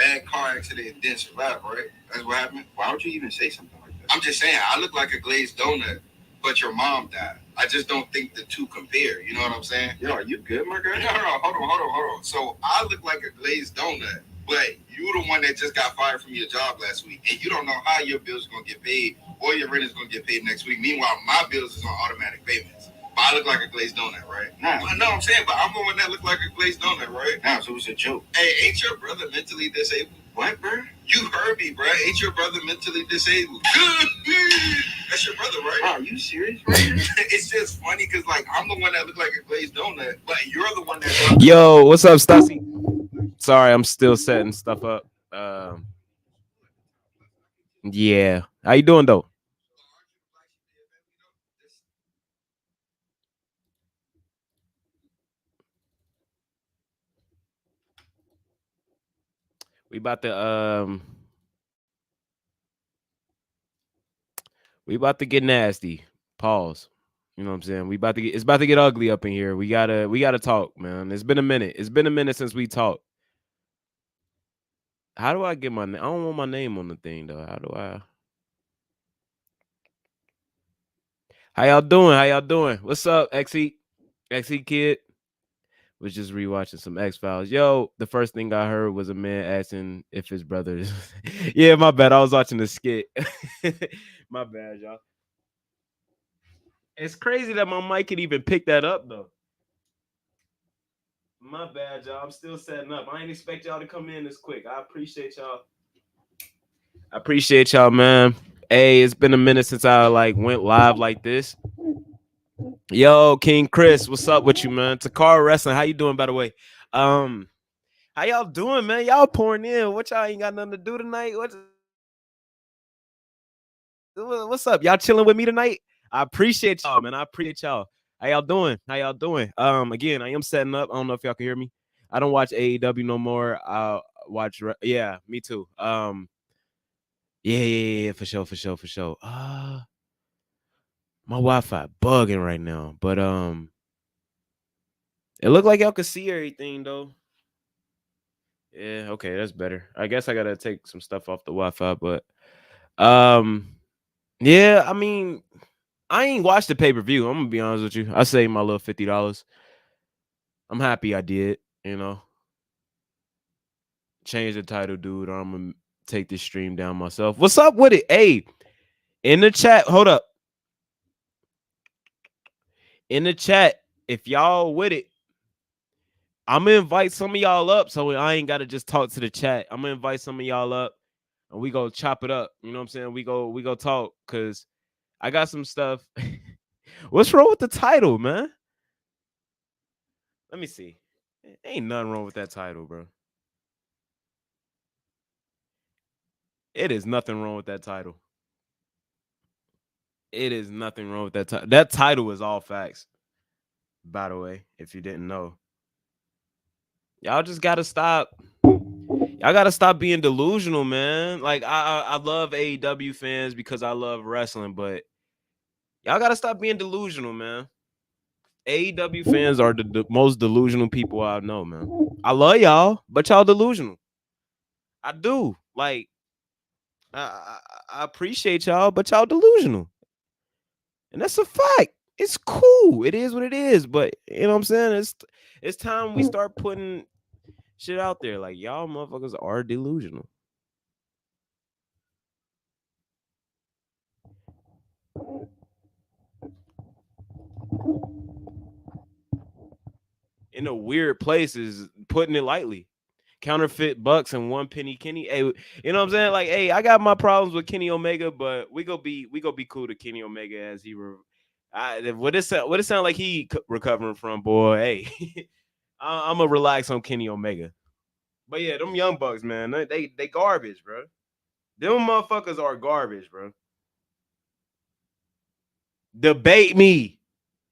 bad car accident and didn't survive, right? That's what happened. Why would you even say something like that? I'm just saying, I look like a glazed donut, but your mom died. I just don't think the two compare. You know what I'm saying? Yo, are you good, my guy? No, hold on. So I look like a glazed donut, but you the one that just got fired from your job last week, and you don't know how your bills are gonna get paid or your rent is gonna get paid next week. Meanwhile, my bills is on automatic payments. But I look like a glazed donut, right? Nah. Well, no, I'm saying, but I'm the one that look like a glazed donut, right? Nah, so it's a joke. Hey, ain't your brother mentally disabled? What, bro? You heard me, bro. Ain't your brother mentally disabled? That's your brother, right? Wow, are you serious? Right? It's just funny because, like, I'm the one that look like a glazed donut, but you're the one that. Yo, what's up, Stassi? Sorry, I'm still setting stuff up. Yeah, how you doing though? We about to get nasty. Pause. You know what I'm saying? It's about to get ugly up in here. We gotta talk, man. It's been a minute. It's been a minute since we talked. How do I get my name? I don't want my name on the thing though. How y'all doing? How y'all doing? What's up, XE? XE kid? Was just rewatching some X Files. Yo, the first thing I heard was a man asking if his brother. Yeah, my bad. I was watching the skit. My bad, y'all. It's crazy that my mic could even pick that up though. My bad, y'all. I'm still setting up. I ain't expect y'all to come in this quick. I appreciate y'all, man. Hey, it's been a minute since I went live like this. Yo, King Chris, what's up with you, man? Takara Wrestling, how you doing, by the way? How y'all doing, man? Y'all pouring in. What y'all ain't got nothing to do tonight? What's up? Y'all chilling with me tonight? I appreciate y'all, man. I appreciate y'all. How y'all doing? Again, I am setting up. I don't know if y'all can hear me. I don't watch AEW no more. I watch. Yeah, me too. Yeah, for sure. My Wi-Fi bugging right now, but it looked like y'all could see everything though. Yeah, okay, that's better. I guess I gotta take some stuff off the Wi-Fi, but yeah, I mean, I ain't watched the pay-per-view. I'm gonna be honest with you. I saved my little $50. I'm happy I did, you know. Change the title, dude, or I'm gonna take this stream down myself. What's up with it? Hey, in the chat, hold up. In the chat, if y'all with it, I'm gonna invite some of y'all up so I ain't gotta just talk to the chat. I'm gonna invite some of y'all up and we go chop it up. You know what I'm saying? We go talk because I got some stuff. What's wrong with the title, man? Let me see. Ain't nothing wrong with that title, bro. It is nothing wrong with that title. It is nothing wrong with that title. That title is all facts. By the way, if you didn't know. Y'all just gotta stop. Y'all gotta stop being delusional, man. Like I love AEW fans because I love wrestling, but y'all gotta stop being delusional, man. AEW fans are the most delusional people I know, man. I love y'all, but y'all delusional. I do. Like I appreciate y'all, but y'all delusional. And that's a fact. It's cool. It is what it is. But you know what I'm saying? It's time we start putting shit out there. Like y'all motherfuckers are delusional. In a weird place is putting it lightly. Counterfeit bucks and one penny Kenny. Hey, you know what I'm saying? Like, hey, I got my problems with Kenny Omega, but we go be cool to Kenny Omega as he what it sound like he recovering from, boy. Hey, I'm gonna relax on Kenny Omega. But yeah, them young bucks, man, they garbage, bro. Them motherfuckers are garbage, bro. Debate me.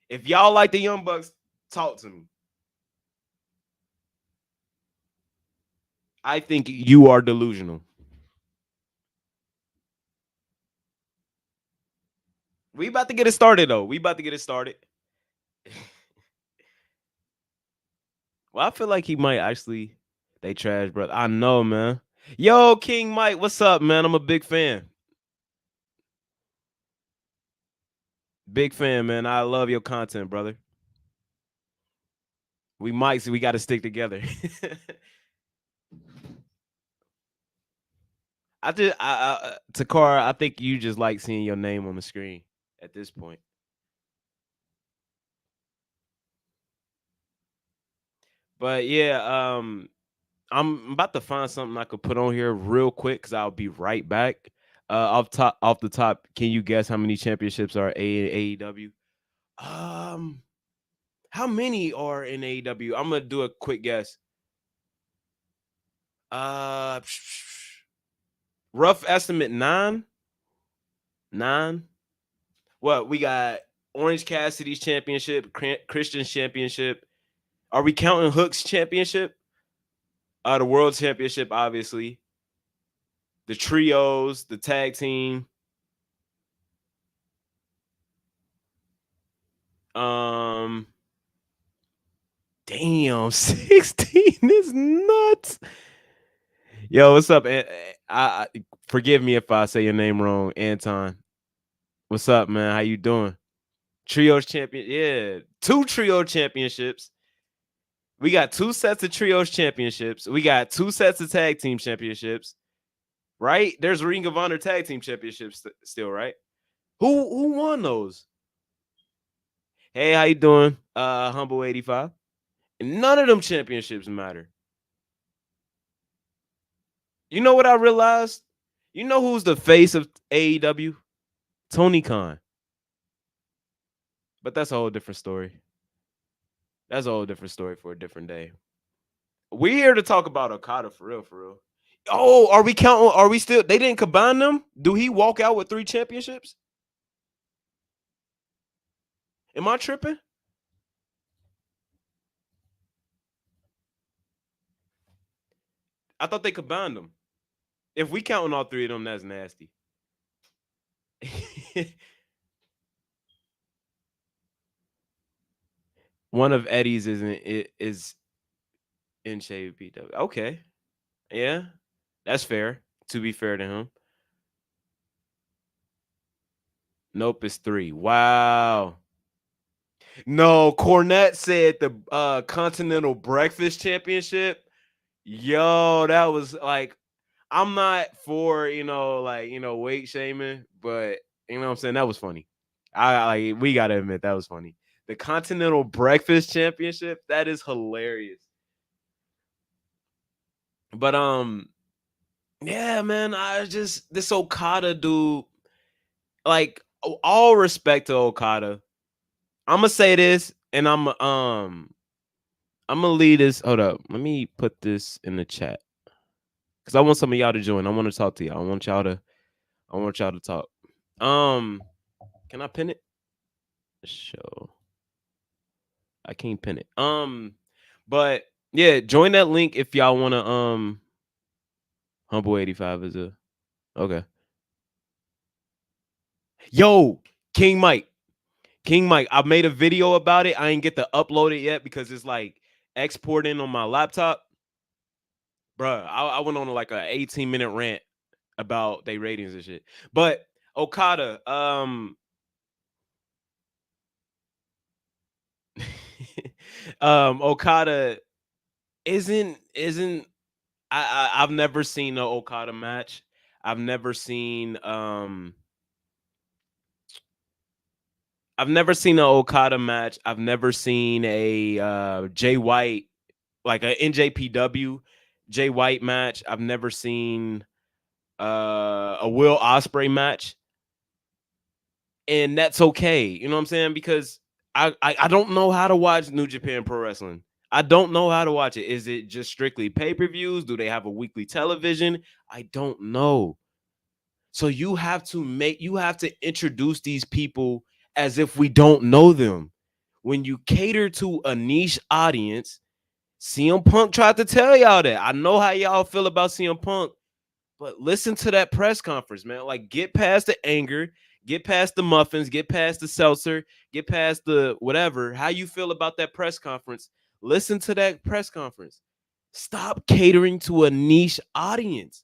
If y'all like the young bucks, talk to me. I think you are delusional. We about to get it started, though. Well, I feel like he might actually. They trash, brother. I know, man. Yo, King Mike, what's up, man? I'm a big fan. Big fan, man. I love your content, brother. We might see we got to stick together. Takara, I think you just like seeing your name on the screen at this point. But yeah, I'm about to find something I could put on here real quick because I'll be right back. Off the top, can you guess how many championships are AEW? Um, how many are in AEW? I'm gonna do a quick guess. Uh, rough estimate 9. 9. What we got? Orange Cassidy's championship, Christian's championship. Are we counting Hook's championship? The world championship, obviously. The trios, the tag team. Um, damn, 16 is nuts. Yo, what's up? I forgive me if I say your name wrong, Anton. What's up, man? How you doing? Trios champion, yeah, 2 trio championships. We got 2 sets of trios championships. We got 2 sets of tag team championships. Right? There's Ring of Honor tag team championships still, right? Who won those? Hey, how you doing? Humble 85. And none of them championships matter. You know what I realized? You know who's the face of AEW? Tony Khan. But that's a whole different story. That's a whole different story for a different day. We're here to talk about Okada for real, for real. Oh, are we counting? Are we still? They didn't combine them? Do he walk out with 3 championships? Am I tripping? I thought they combined them. If we counting all 3 of them, that's nasty. One of Eddie's is in Shave PW. Okay, yeah, that's fair. To be fair to him, nope, it's 3. Wow. No, Cornette said the Continental Breakfast Championship. Yo, that was like, I'm not for weight shaming, but you know what I'm saying, that was funny. We gotta admit that was funny. The Continental Breakfast Championship, that is hilarious. But yeah, man, this Okada dude, like, all respect to Okada. I'm gonna say this, and I'm gonna lead this. Hold up, let me put this in the chat because I want some of y'all to join. I want to talk to y'all. I want y'all to talk. Can I pin it? Show. I can't pin it. But yeah, join that link if y'all want to. Humble 85 is a okay. Yo, King Mike. I made a video about it. I ain't get to upload it yet because it's like exporting on my laptop. Bruh, I went on like a 18-minute rant about their ratings and shit. But Okada, Okada isn't I've never seen an Okada match. I've never seen an Okada match. I've never seen a Jay White, like a NJPW Jay White match. I've never seen a Will Ospreay match. And that's okay. You know what I'm saying? Because I don't know how to watch New Japan Pro Wrestling. I don't know how to watch it. Is it just strictly pay-per-views? Do they have a weekly television? I don't know. So you have to introduce these people as if we don't know them. When you cater to a niche audience, CM Punk tried to tell y'all that. I know how y'all feel about CM Punk, but listen to that press conference, man. Like, get past the anger, get past the muffins, get past the seltzer, get past the whatever. How you feel about that press conference? Listen to that press conference. Stop catering to a niche audience.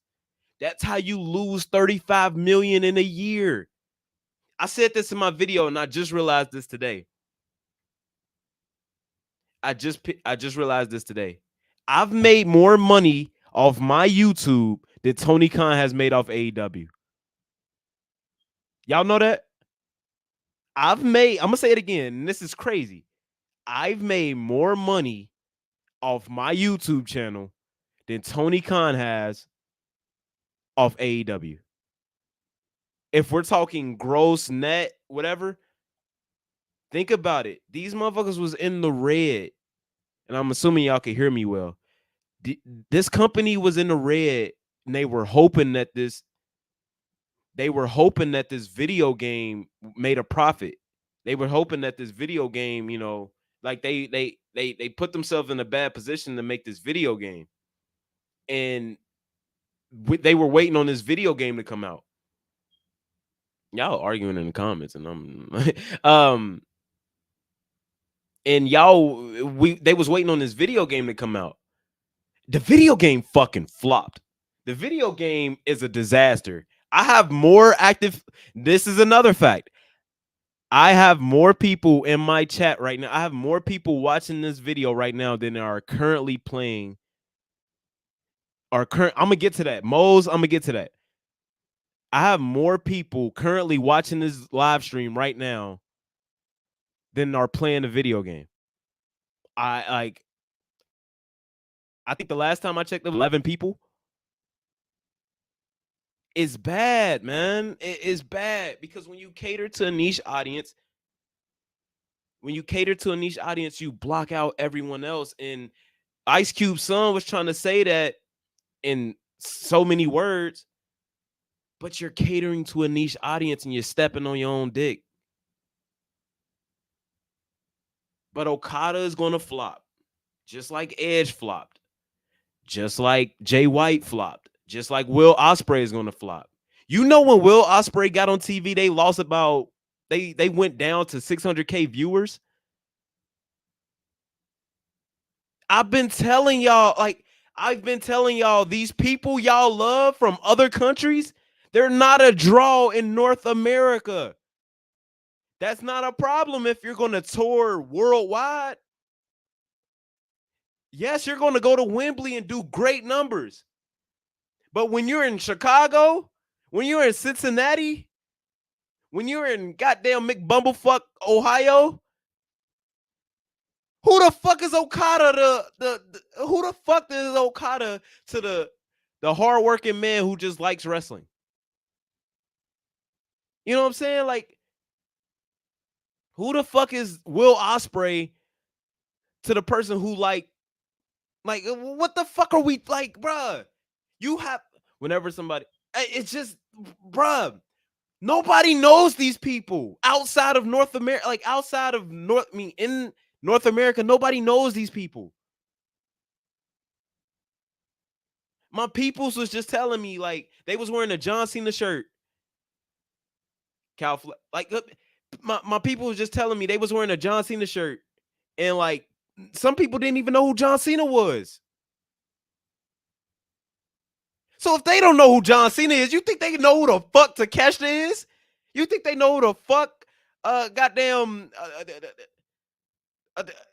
That's how you lose 35 million in a year. I said this in my video and I just realized this today. I just realized this today. I've made more money off my YouTube than Tony Khan has made off AEW. Y'all know that? I'm gonna say it again, and this is crazy. I've made more money off my YouTube channel than Tony Khan has off AEW. If we're talking gross, net, whatever, think about it. These motherfuckers was in the red, and I'm assuming y'all can hear me well. This company was in the red, and they were hoping that this video game made a profit. They were hoping that this video game, like they put themselves in a bad position to make this video game, and they were waiting on this video game to come out. Y'all arguing in the comments, and I'm and they was waiting on this video game to come out. The video game fucking flopped. The video game is a disaster. I have more active. This is another fact. I have more people in my chat right now. I have more people watching this video right now than are currently playing. I'm gonna get to that. I'm gonna get to that. I have more people currently watching this live stream right now than are playing the video game. I think the last time I checked, 11 people. It's bad, man. It is bad because when you cater to a niche audience, you block out everyone else. And Ice Cube's son was trying to say that in so many words, but you're catering to a niche audience and you're stepping on your own dick. But Okada is going to flop, just like Edge flopped, just like Jay White flopped, just like Will Ospreay is going to flop. You know, when Will Ospreay got on TV, they lost they went down to 600K viewers. I've been telling y'all, these people y'all love from other countries, they're not a draw in North America. That's not a problem if you're going to tour worldwide. Yes, you're going to go to Wembley and do great numbers. But when you're in Chicago, when you're in Cincinnati, when you're in goddamn McBumblefuck, Ohio, who the fuck is Okada who the fuck is Okada to the hardworking man who just likes wrestling? You know what I'm saying? Like, who the fuck is Will Ospreay to the person who like what the fuck are we like, bruh? You have whenever somebody, it's just, bruh, nobody knows these people outside of North America, in North America, nobody knows these people. My peoples was just telling me, like, they was wearing a John Cena shirt. My people was just telling me they was wearing a John Cena shirt, and like some people didn't even know who John Cena was. So if they don't know who John Cena is, you think they know who the fuck Takeshita is? You think they know who the fuck goddamn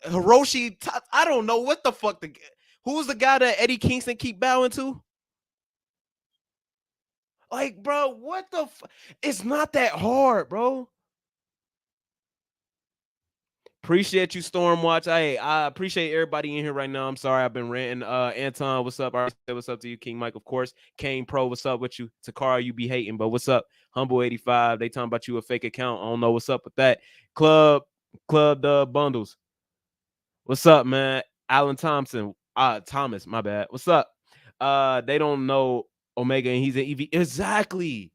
Hiroshi? I don't know what the fuck who's the guy that Eddie Kingston keep bowing to? Like, bro, what the it's not that hard, bro. Appreciate you, Stormwatch. I appreciate everybody in here right now. I'm sorry I've been ranting. Anton, what's up? I already said what's up to you. King Mike, of course. Kane Pro, what's up with you? Takara, you be hating, but what's up? Humble 85, they talking about you a fake account. I don't know what's up with that. Club the bundles. What's up, man? Alan Thompson. Thomas, my bad. What's up? They don't know Omega and he's an EV. Exactly.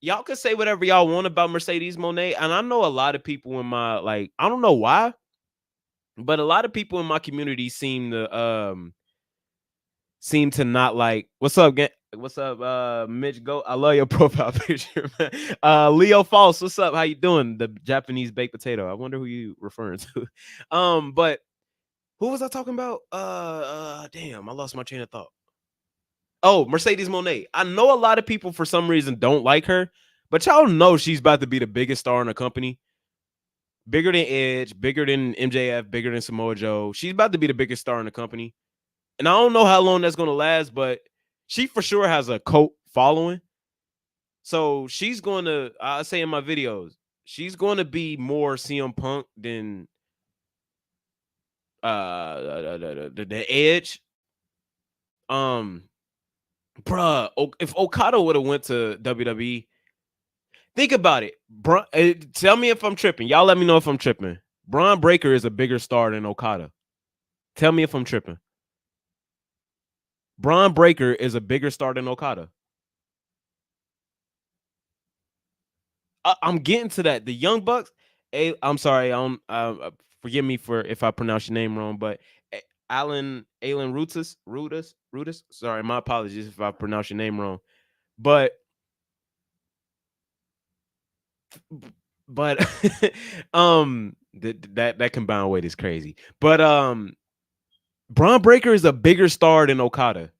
Y'all can say whatever y'all want about Mercedes Moné, and I know a lot of people in my, like, I don't know why, but a lot of people in my community seem to not like. What's up, Mitch? Go. I love your profile picture, man. Leo False, what's up? How you doing? The Japanese baked potato. I wonder who you referring to. But Who was I talking about? Damn, I lost my train of thought. Oh, Mercedes Moné. I know a lot of people for some reason don't like her, but y'all know she's about to be the biggest star in the company. Bigger than Edge, bigger than MJF, bigger than Samoa Joe. She's about to be the biggest star in the company. And I don't know how long that's going to last, but she for sure has a cult following. So she's going to, I say in my videos, she's going to be more CM Punk than the Edge. Bruh, if Okada would have went to WWE, think about it. Tell me if I'm tripping. Y'all let me know if I'm tripping. Braun Breaker is a bigger star than Okada. Tell me if I'm tripping. Braun Breaker is a bigger star than Okada. I'm getting to that. The Young Bucks. I'm sorry. Forgive me for if I pronounce your name wrong, but Alan Rutus. Sorry, my apologies if I pronounce your name wrong. But that combined weight is crazy. But Braun Breaker is a bigger star than Okada.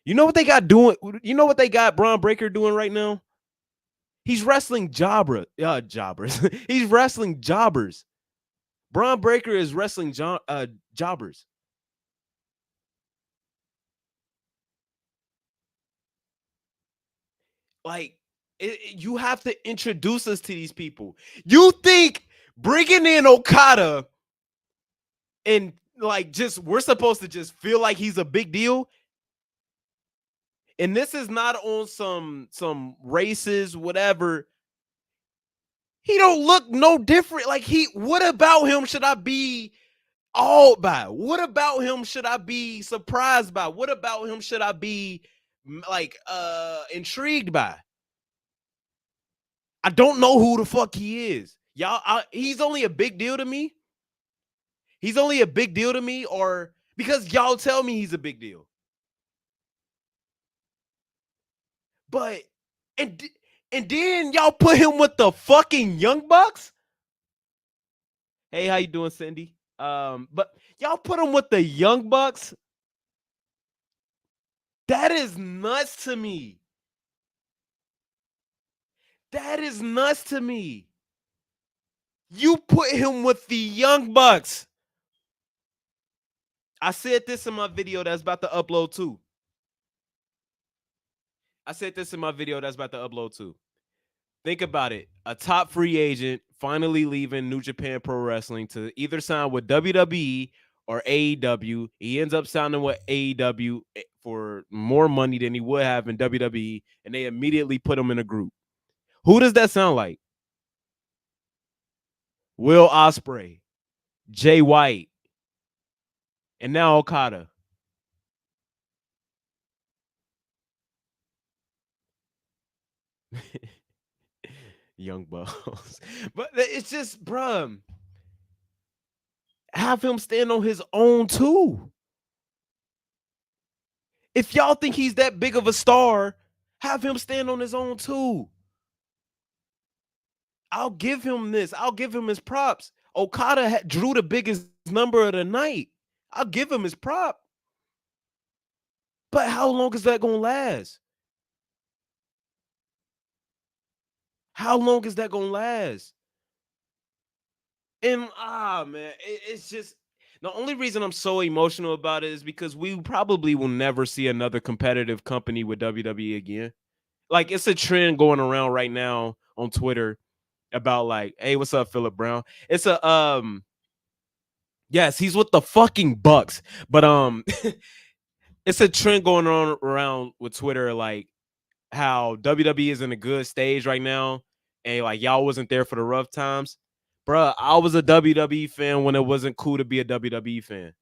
You know what they got doing? You know what they got Braun Breaker doing right now? He's wrestling jobbers. He's wrestling jobbers. Braun Breaker is wrestling jobbers. Like, you have to introduce us to these people. You think bringing in Okada and like just we're supposed to just feel like he's a big deal? And this is not on some races, whatever. He don't look no different. Like what about him should I be awed by? What about him should I be surprised by? What about him should I be like intrigued by? I don't know who the fuck he is. Y'all, he's only a big deal to me. He's only a big deal to me, or because y'all tell me he's a big deal. But and then y'all put him with the fucking Young Bucks. Hey, how you doing, Cindy? But y'all put him with the Young Bucks. That is nuts to me. That is nuts to me. You put him with the Young Bucks. I said this in my video that's about to upload too. Think about it. A top free agent finally leaving New Japan Pro Wrestling to either sign with WWE or AEW. He ends up signing with AEW for more money than he would have in WWE, and they immediately put him in a group. Who does that sound like? Will Ospreay, Jay White, and now Okada. Young Bucks. But it's just, bruh, have him stand on his own too. If y'all think he's that big of a star, have him stand on his own too. I'll give him this. I'll give him his props. Okada drew the biggest number of the night. I'll give him his prop. But how long is that going to last? How long is that going to last? And man, it's just the only reason I'm so emotional about it is because we probably will never see another competitive company with WWE again. Like, it's a trend going around right now on Twitter about like, hey, what's up, Philip Brown? It's a yes, he's with the fucking Bucks, but it's a trend going on around with Twitter, like how WWE is in a good stage right now, and like y'all wasn't there for the rough times. Bruh, I was a WWE fan when it wasn't cool to be a WWE fan.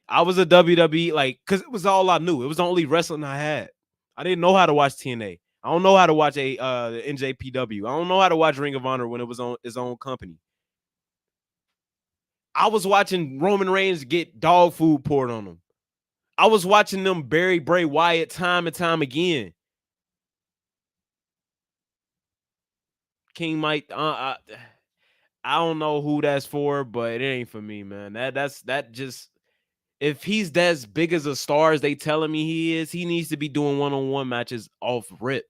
I was a WWE, like, because it was all I knew. It was the only wrestling I had. I didn't know how to watch TNA. I don't know how to watch NJPW. I don't know how to watch Ring of Honor when it was on its own company. I was watching Roman Reigns get dog food poured on him. I was watching them bury Bray Wyatt time and time again. King Mike, I don't know who that's for, but it ain't for me, man. That just if he's as big as a star as they telling me he is, he needs to be doing one-on-one matches off rip.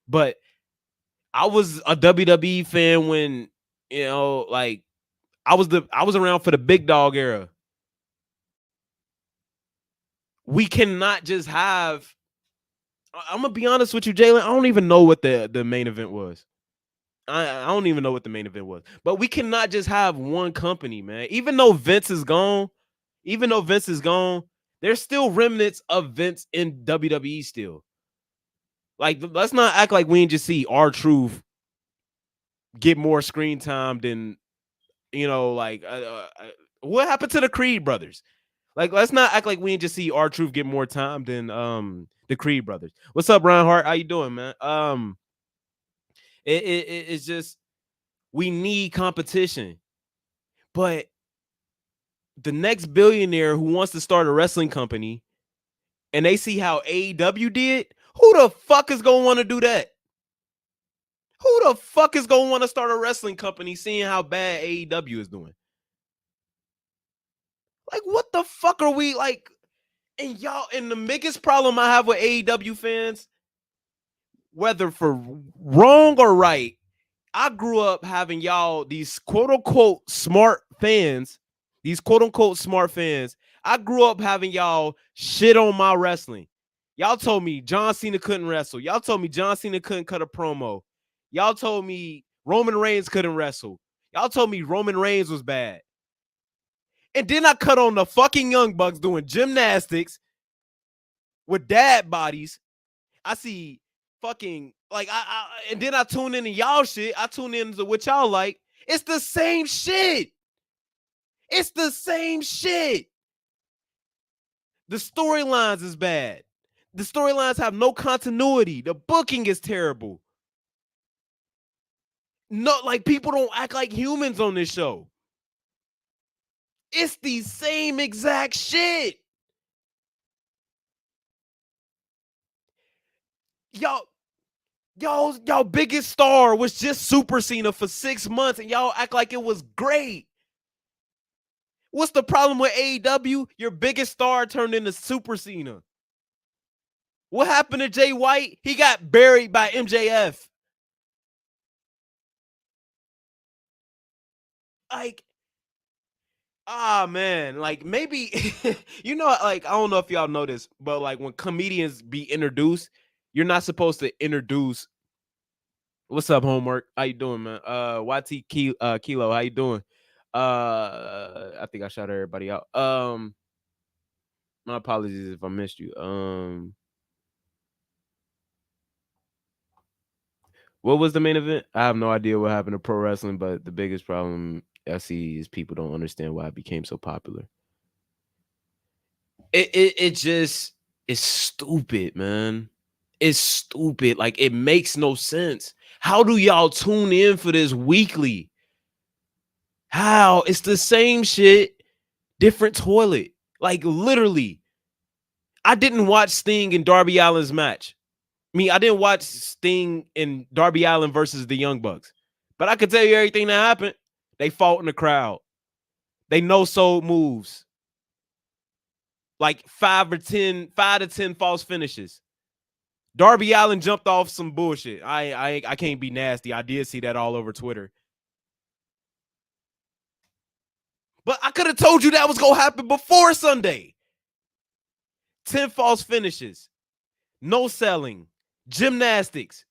But I was a WWE fan when, like I was around for the big dog era. We cannot just have. I'm gonna be honest with you, Jalen. I don't even know what the main event was. I don't even know what the main event was. But we cannot just have one company, man. Even though Vince is gone, there's still remnants of Vince in WWE still. Like, let's not act like we didn't just see R-Truth get more screen time than, what happened to the Creed brothers? Like, let's not act like we didn't just see R-Truth get more time than the Creed brothers. What's up, Ryan Hart? How you doing, man? It's just we need competition. But the next billionaire who wants to start a wrestling company and they see how AEW did, who the fuck is going to want to do that? Who the fuck is going to want to start a wrestling company seeing how bad AEW is doing? Like, what the fuck are we like? And the biggest problem I have with AEW fans, whether for wrong or right, I grew up having these quote unquote smart fans, I grew up having y'all shit on my wrestling. Y'all told me John Cena couldn't wrestle. Y'all told me John Cena couldn't cut a promo. Y'all told me Roman Reigns couldn't wrestle. Y'all told me Roman Reigns was bad. And then I cut on the fucking Young Bucks doing gymnastics with dad bodies. I see fucking and then I tune into y'all shit. I tune into what y'all like. It's the same shit. It's the same shit. The storylines is bad. The storylines have no continuity. The booking is terrible. No, like, people don't act like humans on this show. It's the same exact shit. Y'all biggest star was just Super Cena for 6 months and y'all act like it was great. What's the problem with AEW? Your biggest star turned into Super Cena. What happened to Jay White? He got buried by MJF. Like, man, like, maybe like, I don't know if y'all know this, but like, when comedians be introduced, you're not supposed to introduce. What's up, homework? How you doing, man? YT Kilo, how you doing? I think I shouted everybody out. My apologies if I missed you. What was the main event? I have no idea what happened to pro wrestling, but the biggest problem I see is people don't understand why it became so popular. It just is stupid, man. It's stupid. Like, it makes no sense. How do y'all tune in for this weekly? How? It's the same shit, different toilet. Like, literally. I didn't watch Sting and Darby Allin's match. I didn't watch Sting and Darby Allin versus the Young Bucks. But I could tell you everything that happened. They fought in the crowd. They no-sold moves. Like 5 to 10 false finishes. Darby Allin jumped off some bullshit. I can't be nasty. I did see that all over Twitter. But I could have told you that was going to happen before Sunday. 10 false finishes. No selling. Gymnastics.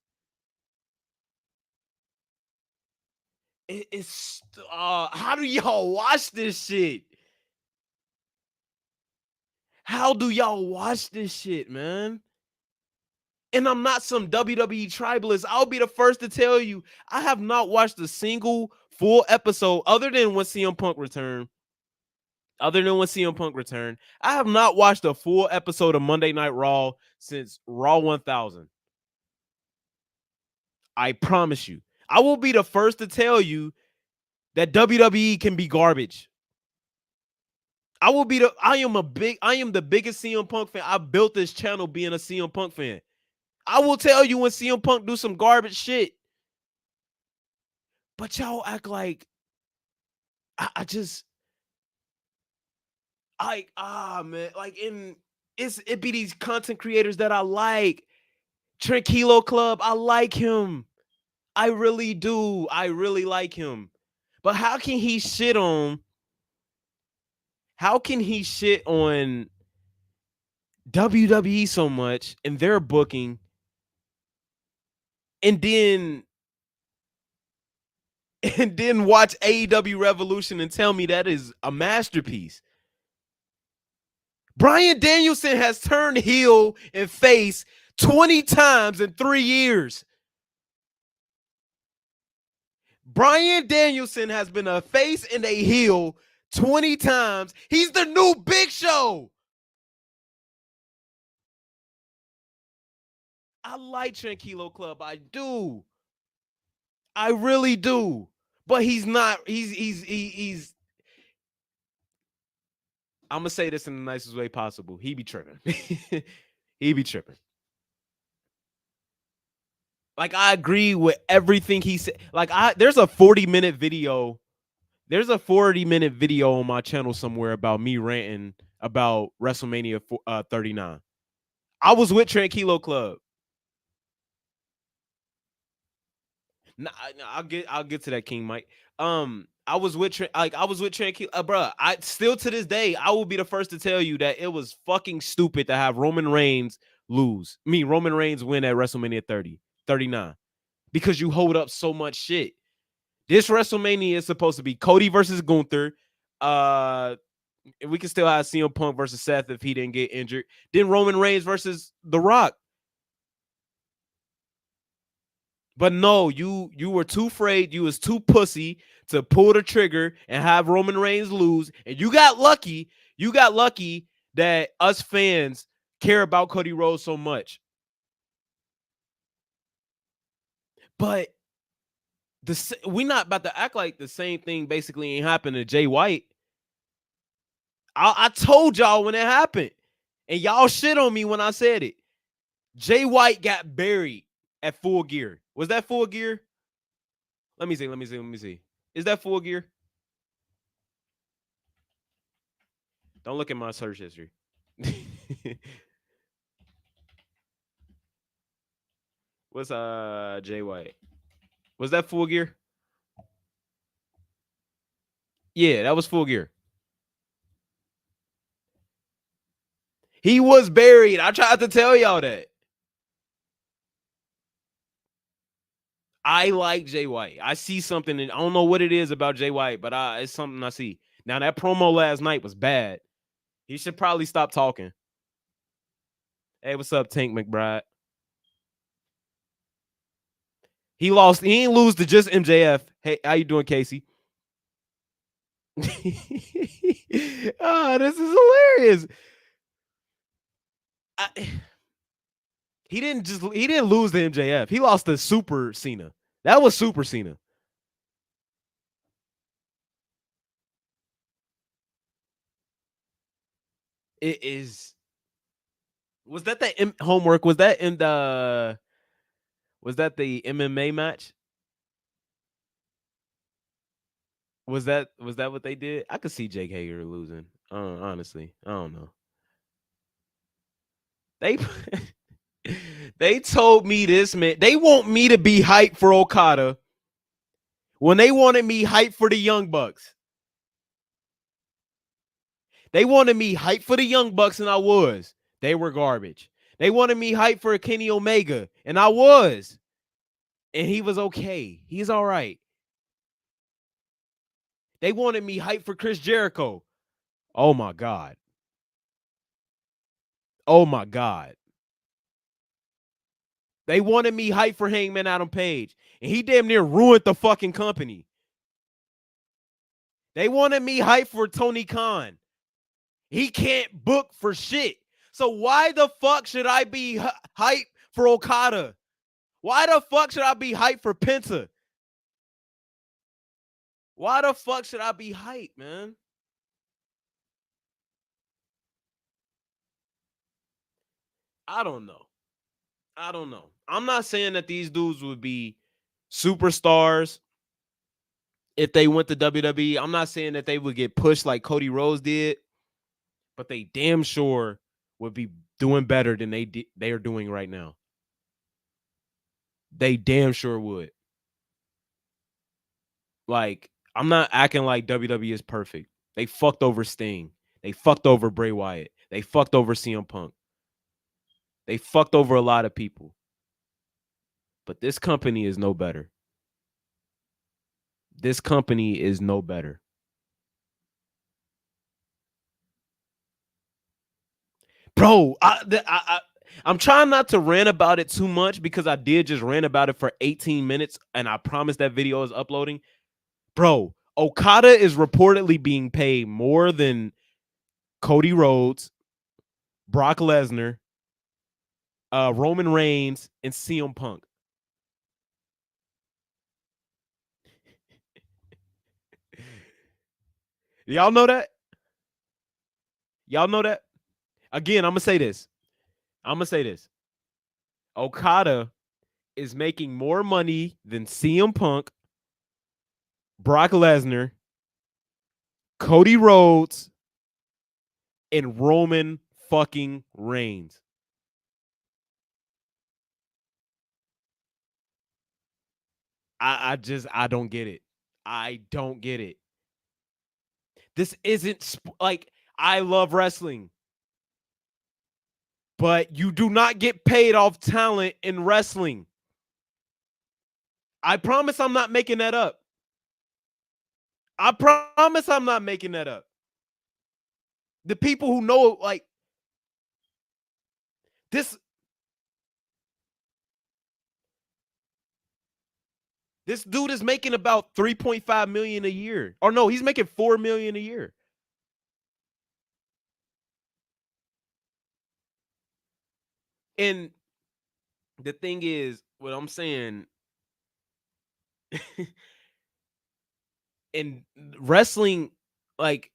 It's how do y'all watch this shit? How do y'all watch this shit, man? And I'm not some WWE tribalist. I'll be the first to tell you, I have not watched a single full episode other than when CM Punk returned. I have not watched a full episode of Monday Night Raw since Raw 1000. I promise you. I will be the first to tell you that WWE can be garbage. I am the biggest CM Punk fan. I built this channel being a CM Punk fan. I will tell you when CM Punk do some garbage shit. But y'all act like I just man, like it be these content creators that I like. Tranquilo Club, I like him. I really do. I really like him. But how can he shit on WWE so much and their booking and then watch AEW Revolution and tell me that is a masterpiece? Bryan Danielson has turned heel and face 20 times in 3 years. Bryan Danielson has been a face and a heel 20 times. He's the new Big Show. I like Tranquilo Club. I do. I really do. But he's not. He's. I'm gonna say this in the nicest way possible. He be tripping. He be tripping. Like I agree with everything he said. Like there's a 40-minute video. There's a 40-minute video on my channel somewhere about me ranting about WrestleMania 39. I was with Tranquilo Club. Nah, I'll get to that, King Mike. I was with Tranquilo, bro. I still to this day I will be the first to tell you that it was fucking stupid to have Roman Reigns lose. Roman Reigns win at WrestleMania 39 because you hold up so much shit. This WrestleMania is supposed to be Cody versus Gunther. We can still have CM Punk versus Seth if he didn't get injured. Then Roman Reigns versus The Rock. But no, you were too afraid. You was too pussy to pull the trigger and have Roman Reigns lose. And you got lucky. You got lucky that us fans care about Cody Rhodes so much. But we not about to act like the same thing basically ain't happened to Jay White. I told y'all when it happened. And y'all shit on me when I said it. Jay White got buried at Full Gear. Was that Full Gear? Let me see. Is that Full Gear? Don't look at my search history. What's Jay White? Was that Full Gear? Yeah, that was Full Gear. He was buried. I tried to tell y'all that. I like Jay White. I see something, and I don't know what it is about Jay White, but it's something I see. Now, that promo last night was bad. He should probably stop talking. Hey, what's up, Tank McBride? He lost. He ain't lose to just MJF. Hey, how you doing, Casey? This is hilarious. He didn't lose to MJF. He lost to Super Cena. That was Super Cena. It is. Was that the homework? Was that in the? Was that the MMA match? Was that what they did? I could see Jake Hager losing. Honestly, I don't know. They they told me this, man. They want me to be hyped for Okada when they wanted me hyped for the Young Bucks. They wanted me hyped for the Young Bucks, and I was. They were garbage. They wanted me hyped for Kenny Omega, and I was. And he was okay. He's all right. They wanted me hyped for Chris Jericho. Oh, my God. Oh, my God. They wanted me hyped for Hangman Adam Page, and he damn near ruined the fucking company. They wanted me hyped for Tony Khan. He can't book for shit. So why the fuck should I be hyped for Okada? Why the fuck should I be hyped for Penta? Why the fuck should I be hyped, man? I don't know. I'm not saying that these dudes would be superstars. if they went to WWE. I'm not saying that they would get pushed like Cody Rhodes did, but they damn sure would be doing better than they are doing right now. They damn sure would. Like, I'm not acting like WWE is perfect. They fucked over Sting. They fucked over Bray Wyatt. They fucked over CM Punk. They fucked over a lot of people. But this company is no better. This company is no better. Bro, I'm trying not to rant about it too much because I did just rant about it for 18 minutes and I promise that video is uploading. Bro, Okada is reportedly being paid more than Cody Rhodes, Brock Lesnar, Roman Reigns, and CM Punk. Y'all know that? Y'all know that? Again, I'm going to say this. Okada is making more money than CM Punk, Brock Lesnar, Cody Rhodes, and Roman fucking Reigns. I don't get it. I don't get it. This isn't like, I love wrestling, but you do not get paid off talent in wrestling. I promise I'm not making that up. I promise I'm not making that up. The people who know, like, this dude is making about 3.5 million a year. Or no, he's making 4 million a year. And the thing is, what I'm saying, in wrestling, like,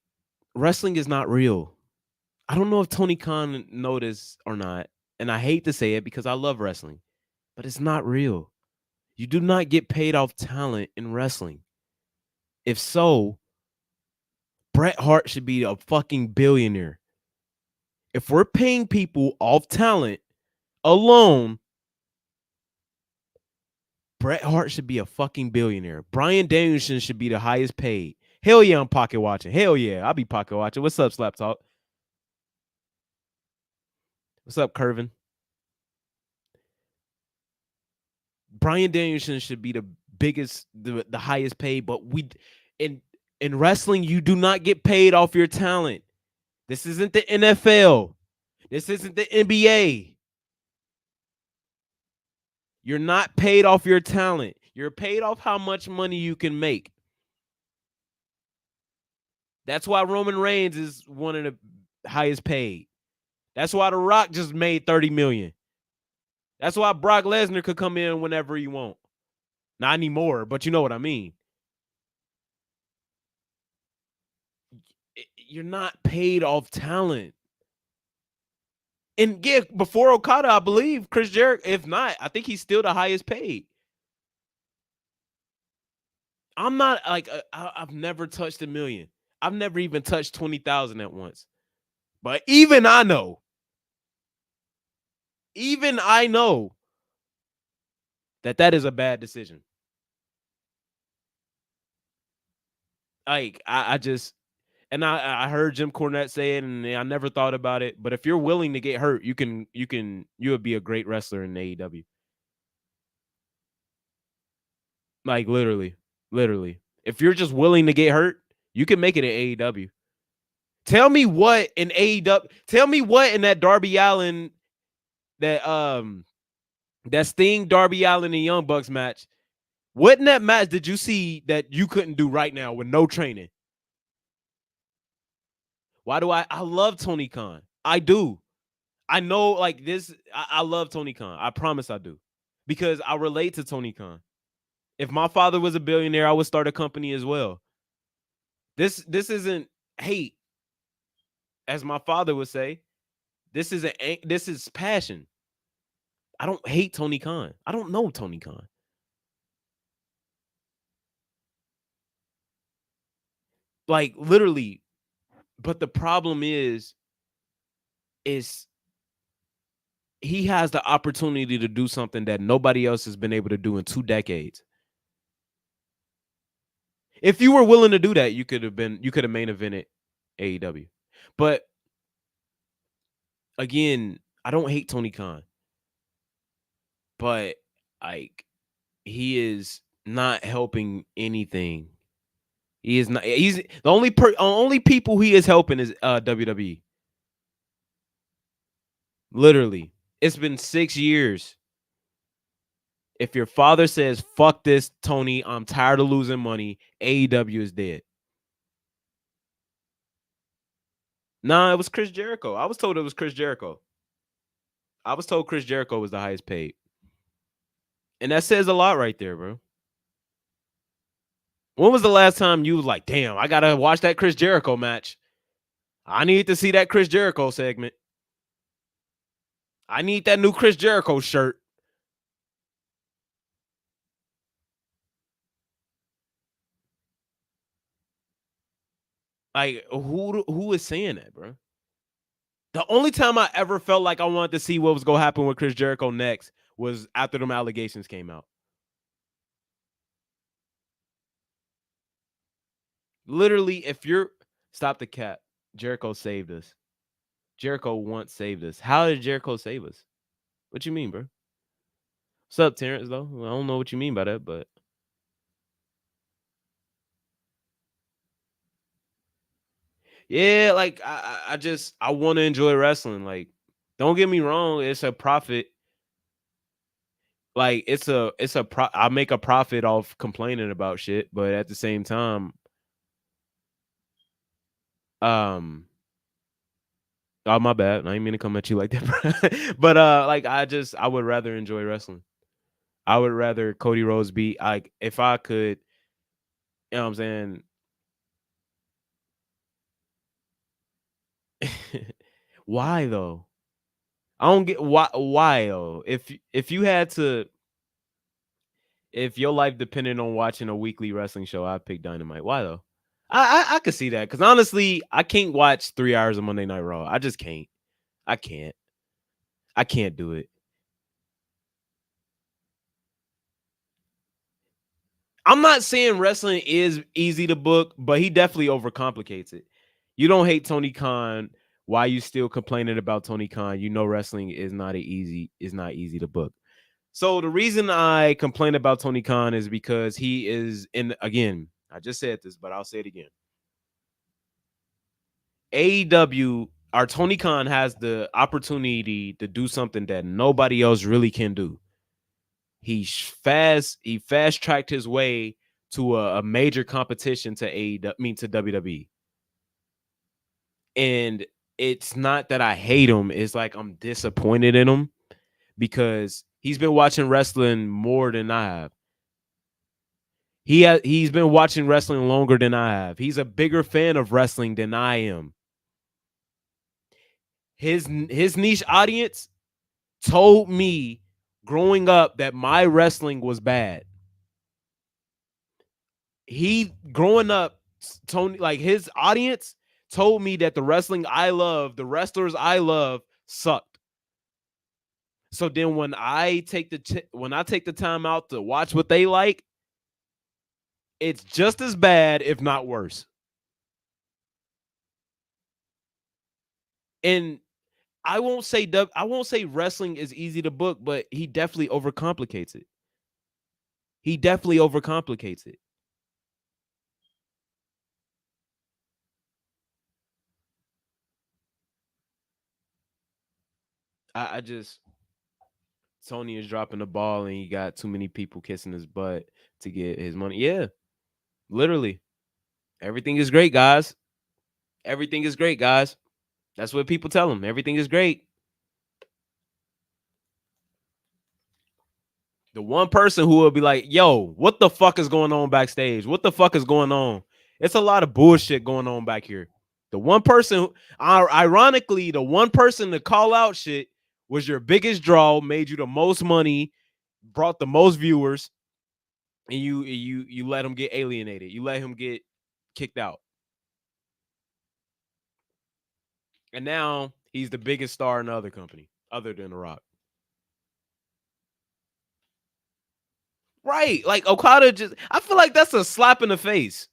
wrestling is not real. I don't know if Tony Khan noticed or not, and I hate to say it because I love wrestling, but it's not real. You do not get paid off talent in wrestling. If so, Bret Hart should be a fucking billionaire. If we're paying people off talent alone, Bret Hart should be a fucking billionaire. Bryan Danielson should be the highest paid. Hell yeah, I'm pocket watching. Hell yeah, I'll be pocket watching. What's up, Slap Talk? What's up, Curvin? Bryan Danielson should be the biggest, the highest paid, but in wrestling, you do not get paid off your talent. This isn't the NFL. This isn't the NBA. You're not paid off your talent. You're paid off how much money you can make. That's why Roman Reigns is one of the highest paid. That's why The Rock just made 30 million. That's why Brock Lesnar could come in whenever he wants. Not anymore, but you know what I mean. You're not paid off talent. And yeah, before Okada, I believe Chris Jericho, if not, I think he's still the highest paid. I'm not like, I've never touched $1 million. I've never even touched 20,000 at once. But even I know that is a bad decision. Like, I just, and I heard Jim Cornette say it, and I never thought about it. But if you're willing to get hurt, you would be a great wrestler in AEW. Like, literally. If you're just willing to get hurt, you can make it in AEW. Tell me what in AEW. Tell me what in that Darby Allin, that Sting, Darby Allin, and Young Bucks match. What in that match did you see that you couldn't do right now with no training? Why do I love Tony Khan? I do. I know, like, this. I love Tony Khan. I promise I do, because I relate to Tony Khan. If my father was a billionaire, I would start a company as well. This isn't hate, as my father would say. This is passion. I don't hate Tony Khan. I don't know Tony Khan. Like literally. But the problem is he has the opportunity to do something that nobody else has been able to do in 2 decades. If you were willing to do that, you could have main evented AEW. But again, I don't hate Tony Khan, but like he is not helping anything. He is not. He's the only people he is helping is WWE. Literally, it's been 6 years. If your father says "fuck this, Tony, I'm tired of losing money," AEW is dead. Nah, it was Chris Jericho. I was told it was Chris Jericho. I was told Chris Jericho was the highest paid. And that says a lot right there, bro. When was the last time you was like, damn, I gotta watch that Chris Jericho match? I need to see that Chris Jericho segment. I need that new Chris Jericho shirt. Like, who is saying that, bro? The only time I ever felt like I wanted to see what was gonna happen with Chris Jericho next was after them allegations came out. Literally, if you're stop the cap, Jericho saved us. Jericho once saved us. How did Jericho save us? What you mean, bro? What's up, Terrence? Though I don't know what you mean by that, but yeah, like I want to enjoy wrestling. Like, don't get me wrong, it's a profit. Like, I make a profit off complaining about shit, but at the same time, oh my bad, I didn't mean to come at you like that, but like I would rather enjoy wrestling. I would rather Cody Rhodes be like, if I could, you know what I'm saying. Why though? I don't get why though. If you had to, if your life depended on watching a weekly wrestling show, I'd pick Dynamite. Why though? I could see that, because honestly, I can't watch 3 hours of Monday Night Raw. I just can't. I can't. I can't do it. I'm not saying wrestling is easy to book, but he definitely overcomplicates it. You don't hate Tony Khan. Why you still complaining about Tony Khan? You know wrestling is not easy to book. So the reason I complain about Tony Khan is because he is again, I just said this, but I'll say it again. AEW, our Tony Khan has the opportunity to do something that nobody else really can do. He fast tracked his way to a major competition to to WWE. And it's not that I hate him, it's like I'm disappointed in him because he's been watching wrestling more than I have. He's been watching wrestling longer than I have. He's a bigger fan of wrestling than I am. His niche audience told me growing up that my wrestling was bad. He growing up, Tony, like his audience told me that the wrestling I love, the wrestlers I love, sucked. So then when I take the time out to watch what they like, it's just as bad, if not worse. And I won't say wrestling is easy to book, but he definitely overcomplicates it. He definitely overcomplicates it. I just Tony is dropping the ball and he got too many people kissing his butt to get his money. Yeah, literally. Everything is great, guys. Everything is great, guys. That's what people tell him. Everything is great. The one person who will be like, yo, what the fuck is going on backstage? What the fuck is going on? It's a lot of bullshit going on back here. The one person, ironically, the one person to call out shit was your biggest draw, made you the most money, brought the most viewers, and you let him get alienated. You let him get kicked out. And now he's the biggest star in the other company, other than The Rock. Right. Like Okada just I feel like that's a slap in the face.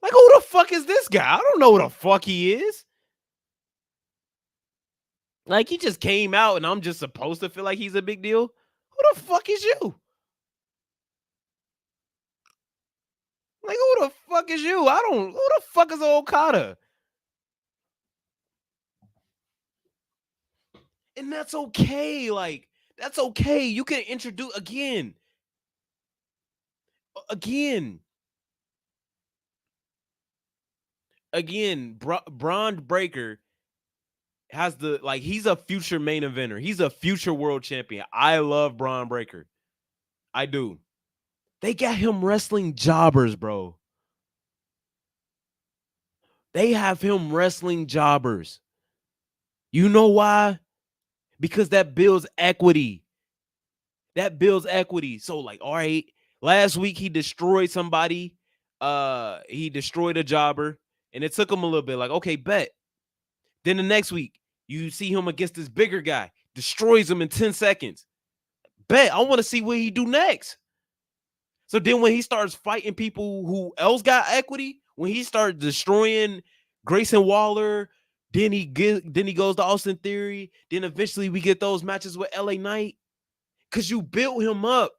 Like, who the fuck is this guy? I don't know who the fuck he is. Like, he just came out and I'm just supposed to feel like he's a big deal. Who the fuck is you? Like, who the fuck is you? Who the fuck is Okada? And that's okay. Like, that's okay. You can introduce again. Braun Breaker has he's a future main eventer. He's a future world champion. I love Braun Breaker. I do. They got him wrestling jobbers, bro. They have him wrestling jobbers. You know why? Because that builds equity. So, like, all right, last week he destroyed somebody. He destroyed a jobber, and it took him a little bit. Like, okay, bet. Then the next week, you see him against this bigger guy, destroys him in 10 seconds. Bet. I want to see what he do next. So then when he starts fighting people who else got equity, when he starts destroying Grayson Waller, then he goes to Austin Theory, then eventually we get those matches with LA Knight, because you built him up.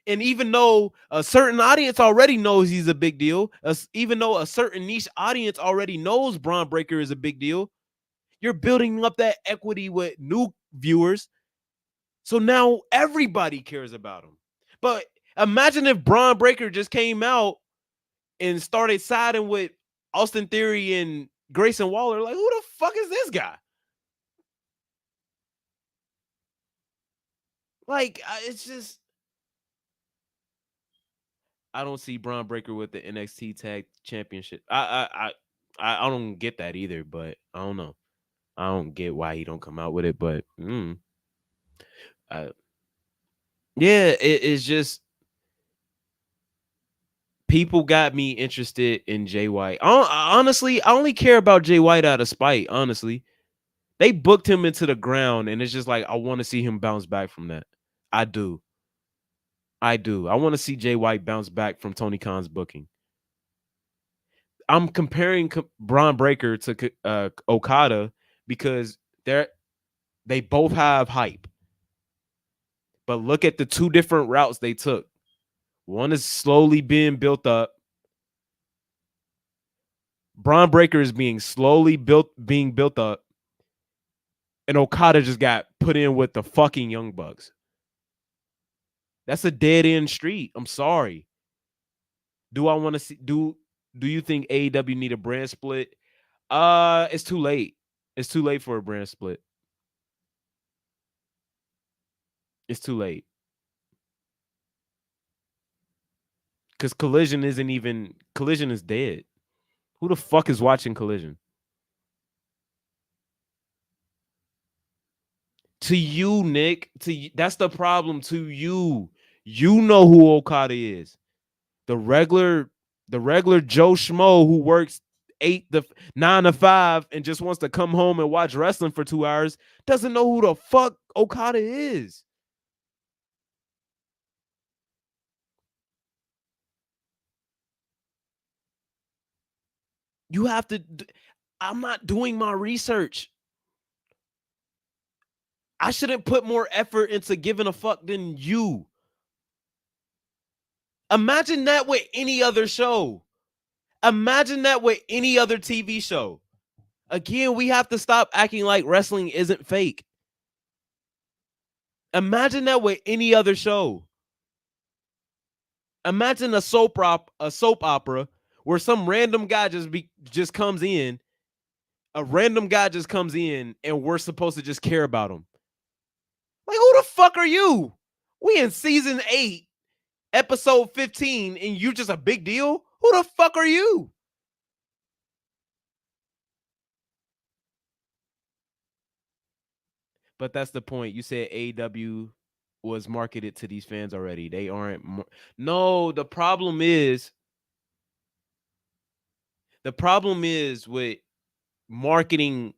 And even though a certain audience already knows he's a big deal, even though a certain niche audience already knows Braun Breaker is a big deal, you're building up that equity with new viewers. So now everybody cares about him. But imagine if Braun Breaker just came out and started siding with Austin Theory and Grayson Waller. Like, who the fuck is this guy? Like, it's just, I don't see Braun Breaker with the NXT Tag Championship. I don't get that either, but I don't know. I don't get why he don't come out with it, but yeah, it's just people got me interested in Jay White. Honestly, I only care about Jay White out of spite. Honestly, they booked him into the ground, and it's just like I want to see him bounce back from that. I do. I want to see Jay White bounce back from Tony Khan's booking. I'm comparing Braun Breaker to Okada because they both have hype. But look at the two different routes they took. One is slowly being built up. Braun Breaker is being built up. And Okada just got put in with the fucking Young Bucks. That's a dead end street. I'm sorry. Do I want to see do you think AEW need a brand split? It's too late. It's too late for a brand split. It's too late. Because Collision is dead. Who the fuck is watching Collision? To you, Nick. That's the problem. To you. You know who Okada is. The regular Joe Schmo who works 9 to 5 and just wants to come home and watch wrestling for 2 hours doesn't know who the fuck Okada is. You have to. I'm not doing my research. I shouldn't put more effort into giving a fuck than you. Imagine that with any other show. Imagine that with any other TV show. Again, we have to stop acting like wrestling isn't fake. Imagine that with any other show. Imagine a soap opera where some random guy just comes in. A random guy just comes in and we're supposed to just care about him. Like, who the fuck are you? We in season 8, episode 15, and you just a big deal? Who the fuck are you? But that's the point. You said AEW was marketed to these fans already. They aren't. No, the problem is with marketing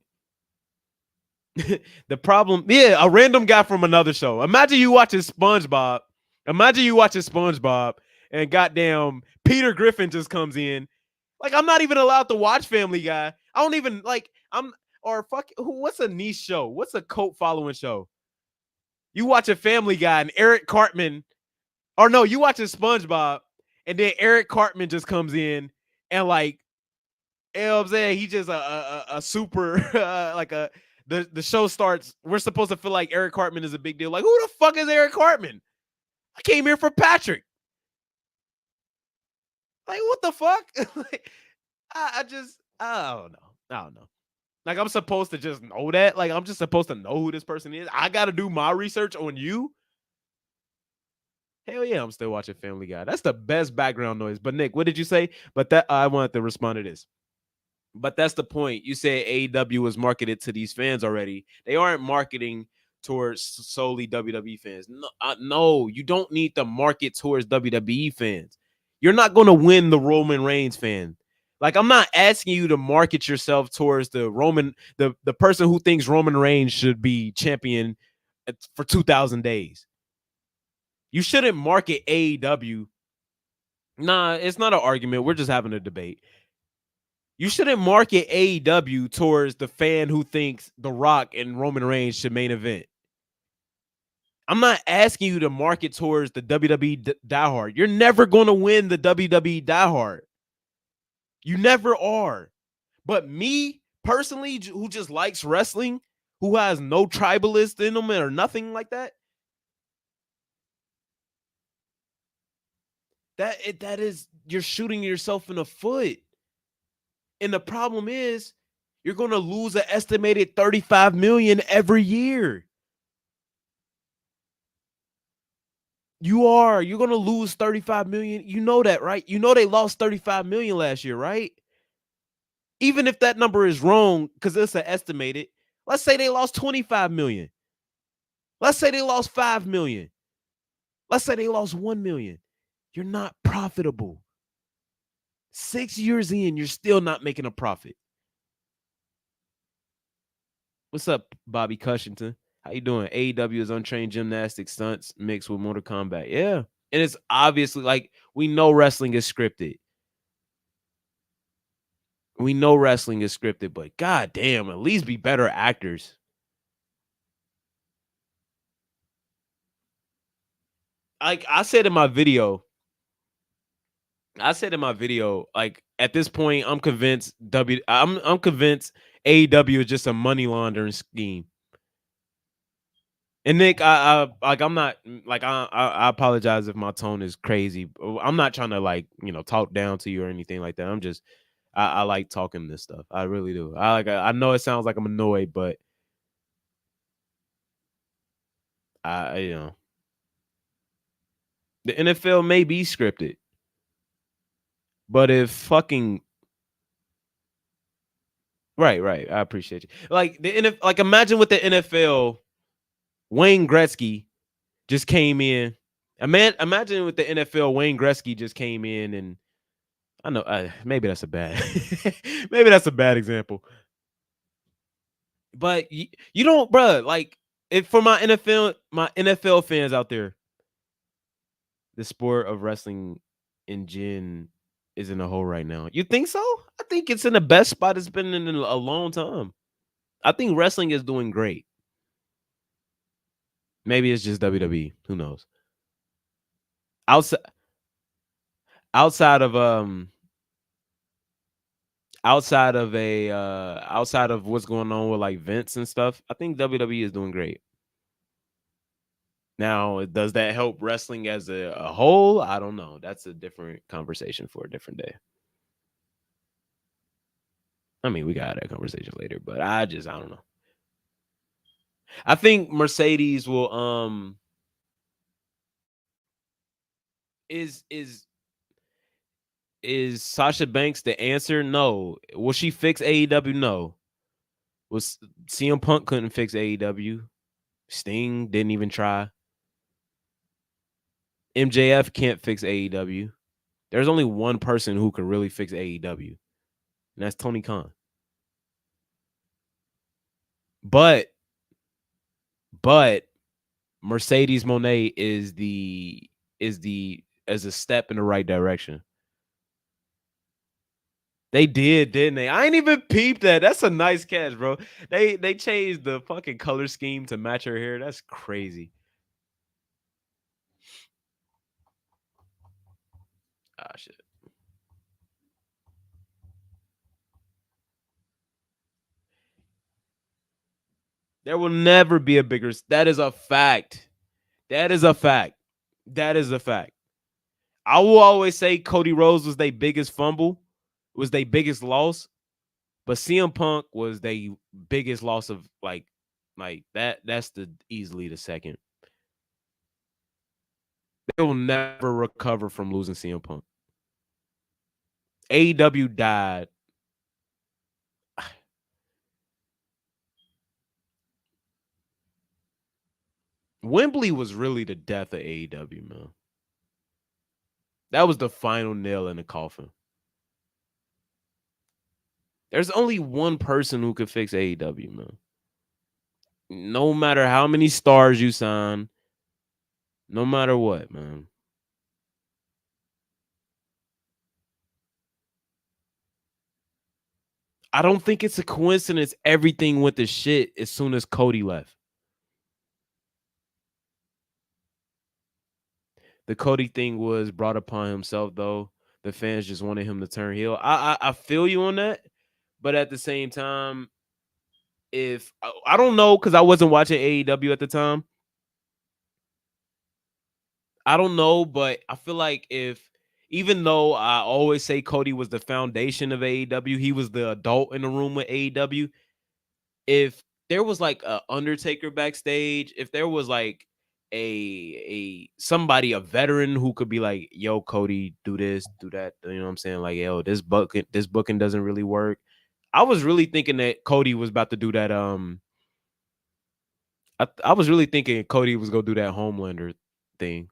The problem, a random guy from another show. Imagine you watching SpongeBob. And goddamn Peter Griffin just comes in. Like, I'm not even allowed to watch Family Guy. I don't even like. What's a niche show? What's a cult following show? You watch a Family Guy and Eric Cartman, or no, you watch a SpongeBob, and then Eric Cartman just comes in and like, you know what I'm saying? He just a super the show starts. We're supposed to feel like Eric Cartman is a big deal. Like, who the fuck is Eric Cartman? I came here for Patrick. Like, what the fuck? Like, I don't know. Like, I'm supposed to just know that. Like, I'm just supposed to know who this person is. I got to do my research on you. Hell yeah, I'm still watching Family Guy. That's the best background noise. But Nick, what did you say? But that I wanted to respond to this. But that's the point. You say AEW is marketed to these fans already. They aren't marketing towards solely WWE fans. No, you don't need to market towards WWE fans. You're not going to win the Roman Reigns fan. Like, I'm not asking you to market yourself towards the person who thinks Roman Reigns should be champion for 2,000 days. You shouldn't market AEW. Nah, it's not an argument. We're just having a debate. You shouldn't market AEW towards the fan who thinks The Rock and Roman Reigns should main event. I'm not asking you to market towards the WWE diehard. You're never going to win the WWE diehard. You never are. But me, personally, who just likes wrestling, who has no tribalist in them or nothing like that, that is, you're shooting yourself in the foot. And the problem is, you're going to lose an estimated $35 million every year. You're going to lose $35 million. You know that, right? You know they lost $35 million last year, right? Even if that number is wrong, because it's an estimated, let's say they lost $25 million. Let's say they lost $5 million. Let's say they lost $1 million. You're not profitable. 6 years in, you're still not making a profit. What's up, Bobby Cushington? How you doing? AEW is untrained gymnastics stunts mixed with Mortal Kombat. Yeah. And it's obviously, like, we know wrestling is scripted. We know wrestling is scripted, but goddamn, at least be better actors. Like I said in my video, like, at this point, I'm convinced I'm convinced AEW is just a money laundering scheme. And Nick, I'm not like I apologize if my tone is crazy. I'm not trying to, like, talk down to you or anything like that. I'm just I like talking this stuff. I really do. I know it sounds like I'm annoyed, but the NFL may be scripted, but if fucking right, I appreciate you. Like like, imagine with the NFL, Wayne Gretzky just came in. Imagine with the NFL, Wayne Gretzky just came in, and I know maybe that's a bad maybe that's a bad example. But you don't, bruh, like, if for my NFL fans out there, the sport of wrestling in gen is in a hole right now. You think so? I think it's in the best spot it's been in a long time. I think wrestling is doing great. Maybe it's just WWE. Who knows? Outside outside of outside of what's going on with, like, Vince and stuff, I think WWE is doing great. Now, does that help wrestling as a whole? I don't know. That's a different conversation for a different day. I mean, we got that conversation later, but I don't know. I think Mercedes will is Sasha Banks the answer? No. Will she fix AEW? No. Was CM Punk couldn't fix AEW? Sting didn't even try. MJF can't fix AEW. There's only one person who can really fix AEW, and that's Tony Khan. But But Mercedes Monet is a step in the right direction. They didn't they? I ain't even peeped that. That's a nice catch, bro. They changed the fucking color scheme to match her hair. That's crazy. Ah, shit. There will never be a bigger. That is a fact. That is a fact. That is a fact. I will always say Cody Rhodes was their biggest fumble, was their biggest loss, but CM Punk was their biggest loss of like that. That's easily the second. They will never recover from losing CM Punk. AEW died. Wembley was really the death of AEW, man. That was the final nail in the coffin. There's only one person who could fix AEW, man. No matter how many stars you sign, no matter what, man. I don't think it's a coincidence everything went to shit as soon as Cody left. The Cody thing was brought upon himself, though. The fans just wanted him to turn heel. I feel you on that, but at the same time, if I don't know because I wasn't watching AEW at the time. I don't know, but I feel like if even though I always say Cody was the foundation of AEW, he was the adult in the room with AEW. If there was like a Undertaker backstage, if there was like a somebody, a veteran who could be like, yo, Cody, do this, do that. You know what I'm saying? Like, yo, this booking doesn't really work. I was really thinking that Cody was about to do that. I was really thinking Cody was gonna do that Homelander thing.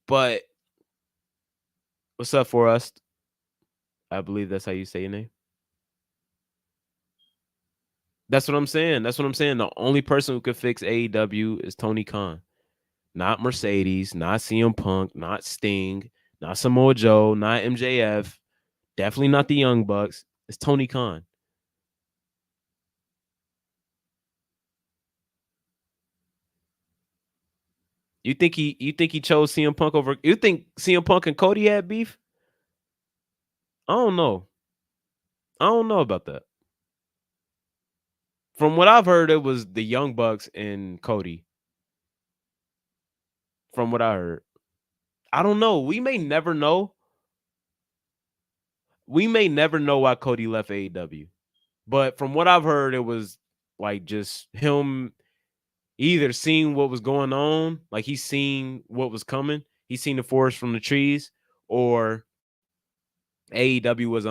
But what's up for us? I believe that's how you say your name. That's what I'm saying. That's what I'm saying. The only person who could fix AEW is Tony Khan. Not Mercedes, not CM Punk, not Sting, not Samoa Joe, not MJF, definitely not the Young Bucks. It's Tony Khan. You think he chose CM Punk over? You think CM Punk and Cody had beef? I don't know. I don't know about that. From what I've heard, it was the Young Bucks and Cody. From what I heard, I don't know. We may never know. We may never know why Cody left AEW. But from what I've heard, it was like just him either seeing what was going on, like he's seen what was coming, he's seen the forest from the trees, or AEW was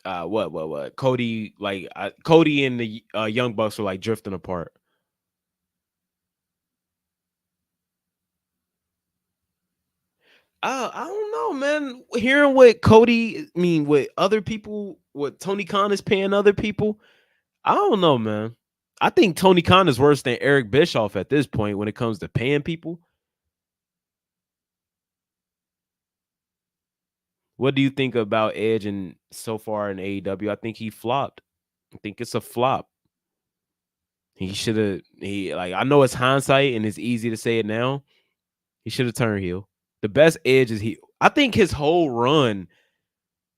what Cody Cody and the Young Bucks were like drifting apart. I don't know, man. Hearing what Cody, I mean, what other people, what Tony Khan is paying other people, I don't know, man. I think Tony Khan is worse than Eric Bischoff at this point when it comes to paying people. What do you think about Edge and so far in AEW? I think he flopped. I think it's a flop. He should have. He like I know it's hindsight and it's easy to say it now. He should have turned heel. The best Edge is he. I think his whole run.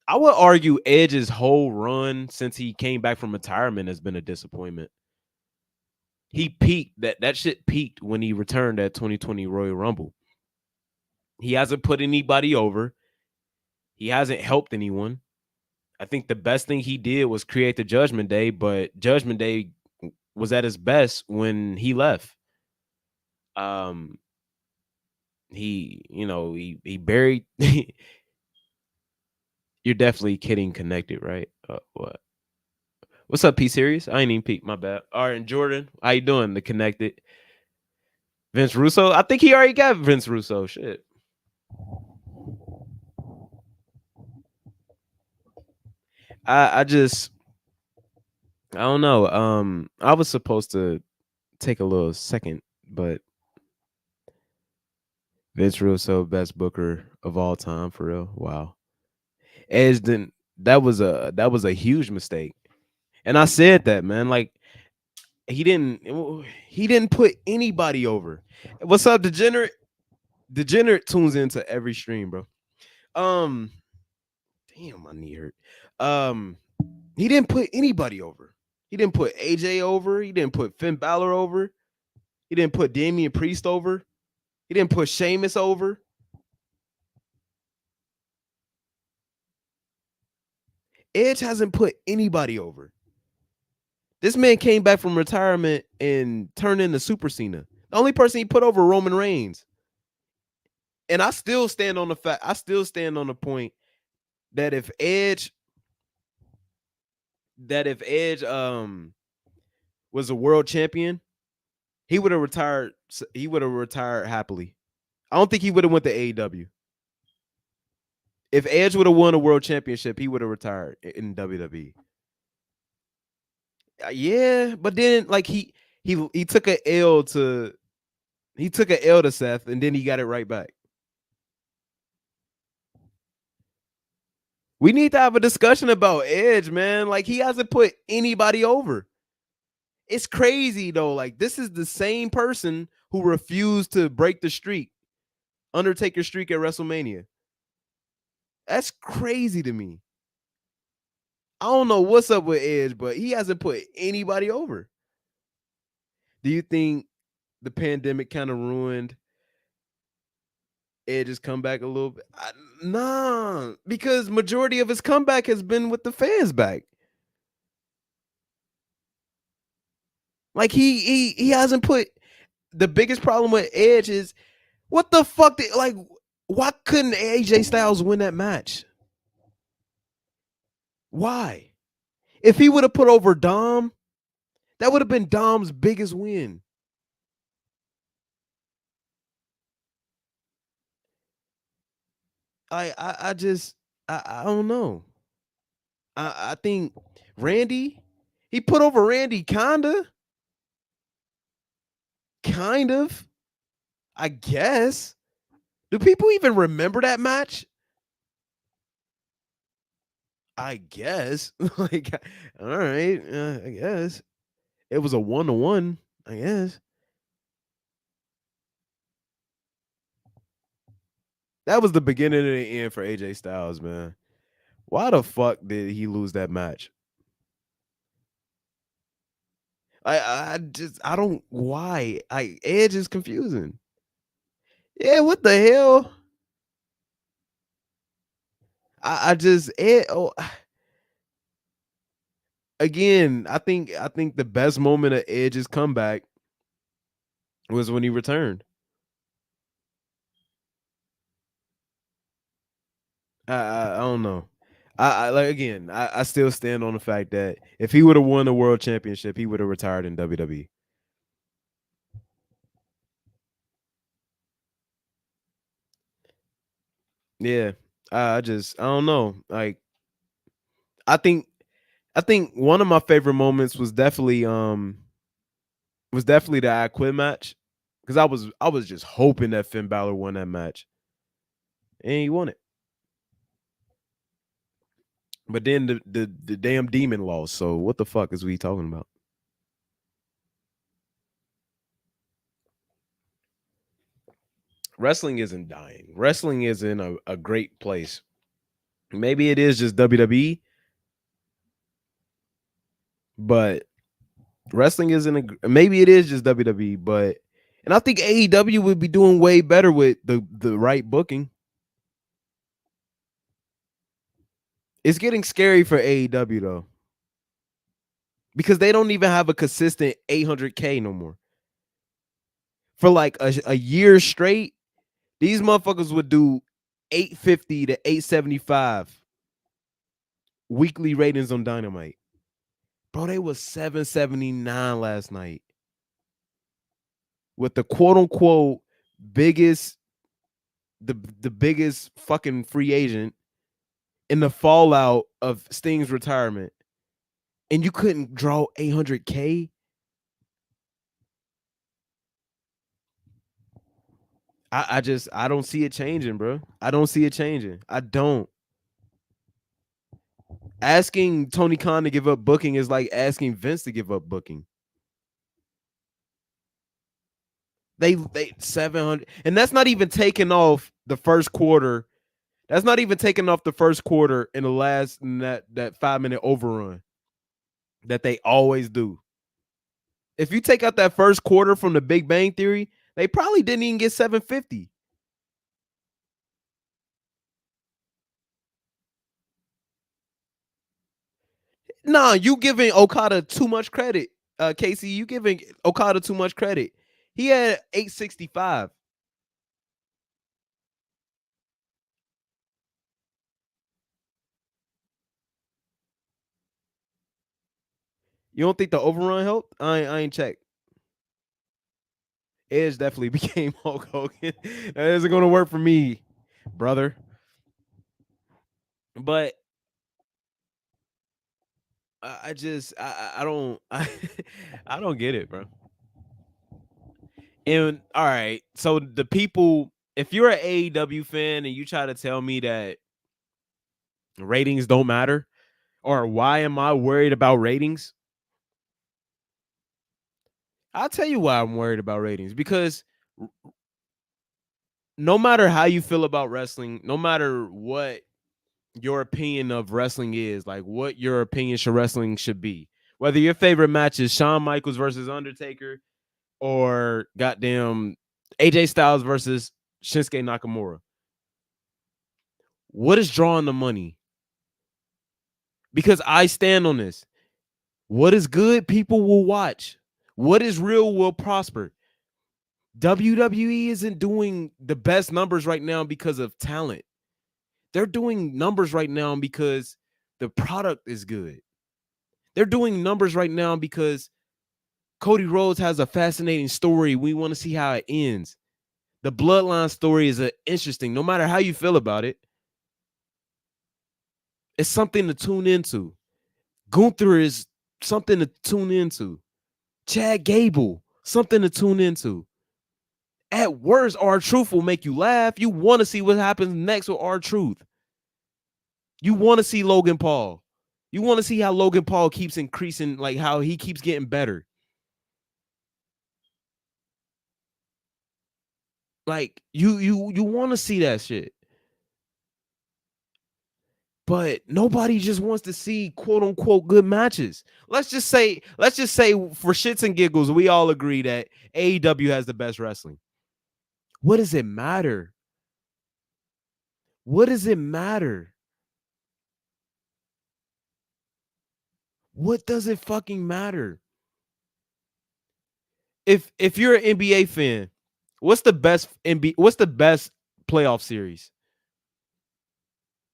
I would argue Edge's whole run since he came back from retirement has been a disappointment. He peaked. That shit peaked when he returned at 2020 Royal Rumble. He hasn't put anybody over. He hasn't helped anyone. I think the best thing he did was create the Judgment Day, but Judgment Day was at his best when he left. Um, he buried. You're definitely kidding. Connected, right? What? What's up, P Series? I ain't even peep. My bad. All right, and Jordan, how you doing? The connected Vince Russo. I think he already got Vince Russo. Shit. I just I don't know. I was supposed to take a little second, but Vince Russo, best booker of all time, for real. Wow. Edge didn't. That was a huge mistake, and I said that, man. Like he didn't put anybody over. What's up, Degenerate? Degenerate tunes into every stream, bro. Um, damn, my knee hurt. Um, he didn't put anybody over. He didn't put AJ over. He didn't put Finn Balor over. He didn't put Damian Priest over. He didn't put Sheamus over. Edge hasn't put anybody over. This man came back from retirement and turned into Super Cena. The only person he put over Roman Reigns. And I still stand on the point that if Edge was a world champion, he would have retired. He would have retired happily. I don't think he would have went to AEW. If Edge would have won a world championship, he would have retired in WWE. Yeah, but then like he took an L to Seth, and then he got it right back. We need to have a discussion about Edge, man. Like he hasn't put anybody over. It's crazy though. Like this is the same person who refused to break the streak, Undertaker streak at WrestleMania. That's crazy to me. I don't know what's up with Edge, but he hasn't put anybody over. Do you think the pandemic kind of ruined Edge's comeback a little bit? Nah, because majority of his comeback has been with the fans back. Like he hasn't put. The biggest problem with Edge is what the fuck like why couldn't AJ Styles win that match? Why? If he would have put over Dom, that would have been Dom's biggest win. I just I don't know. I think Randy, he put over Randy kind of. I guess. Do people even remember that match? I guess. Like, all right, I guess it was a 1-1. I guess that was the beginning of the end for AJ Styles, man. Why the fuck did he lose that match? I don't why. Edge is confusing. Yeah, what the hell? I just again, I think the best moment of Edge's comeback was when he returned. I don't know. I like again. I still stand on the fact that if he would have won the world championship, he would have retired in WWE. Yeah, I don't know. Like I think one of my favorite moments was definitely the I Quit match because I was just hoping that Finn Balor won that match and he won it. But then the damn demon lost. So what the fuck is we talking about? Wrestling isn't dying. Wrestling is in a great place. Maybe it is just WWE, but wrestling isn't maybe it is just WWE, but and I think AEW would be doing way better with the right booking. It's getting scary for AEW though. Because they don't even have a consistent 800K no more. For like a year straight, these motherfuckers would do 850 to 875 weekly ratings on Dynamite. Bro, they was 779 last night. With the quote unquote biggest the biggest fucking free agent in the fallout of Sting's retirement. and you couldn't draw 800K. I don't see it changing, bro. I don't see it changing. I don't. Asking Tony Khan to give up booking is like asking Vince to give up booking. They 700, and that's not even taking off the first quarter. That's not even taking off the first quarter in the last that 5-minute overrun that they always do. If you take out that first quarter from the Big Bang Theory, they probably didn't even get 750. Nah, you giving Okada too much credit. Casey, you giving Okada too much credit. He had 865. You don't think the overrun helped? I ain't checked. Edge definitely became Hulk Hogan. That isn't gonna work for me, brother. But I just I don't I don't get it, bro. And all right, so the people, if you're an AEW fan and you try to tell me that ratings don't matter, or why am I worried about ratings? I'll tell you why I'm worried about ratings, because no matter how you feel about wrestling, no matter what your opinion of wrestling is, like what your opinion should wrestling should be, whether your favorite match is Shawn Michaels versus Undertaker or goddamn AJ Styles versus Shinsuke Nakamura, what is drawing the money? Because I stand on this. What is good, people will watch. What is real will prosper. WWE isn't doing the best numbers right now because of talent. They're doing numbers right now because the product is good. They're doing numbers right now because Cody Rhodes has a fascinating story. We want to see how it ends. The bloodline story is interesting, no matter how you feel about it. It's something to tune into. Gunther is something to tune into. Chad Gable, something to tune into. At worst, R-Truth will make you laugh. You want to see what happens next with R-Truth. You want to see Logan Paul. You want to see how Logan Paul keeps increasing, like how he keeps getting better. Like you want to see that shit. But nobody just wants to see quote unquote good matches. Let's just say for shits and giggles, we all agree that AEW has the best wrestling. What does it matter? What does it matter? What does it fucking matter? If you're an NBA fan, what's the best playoff series?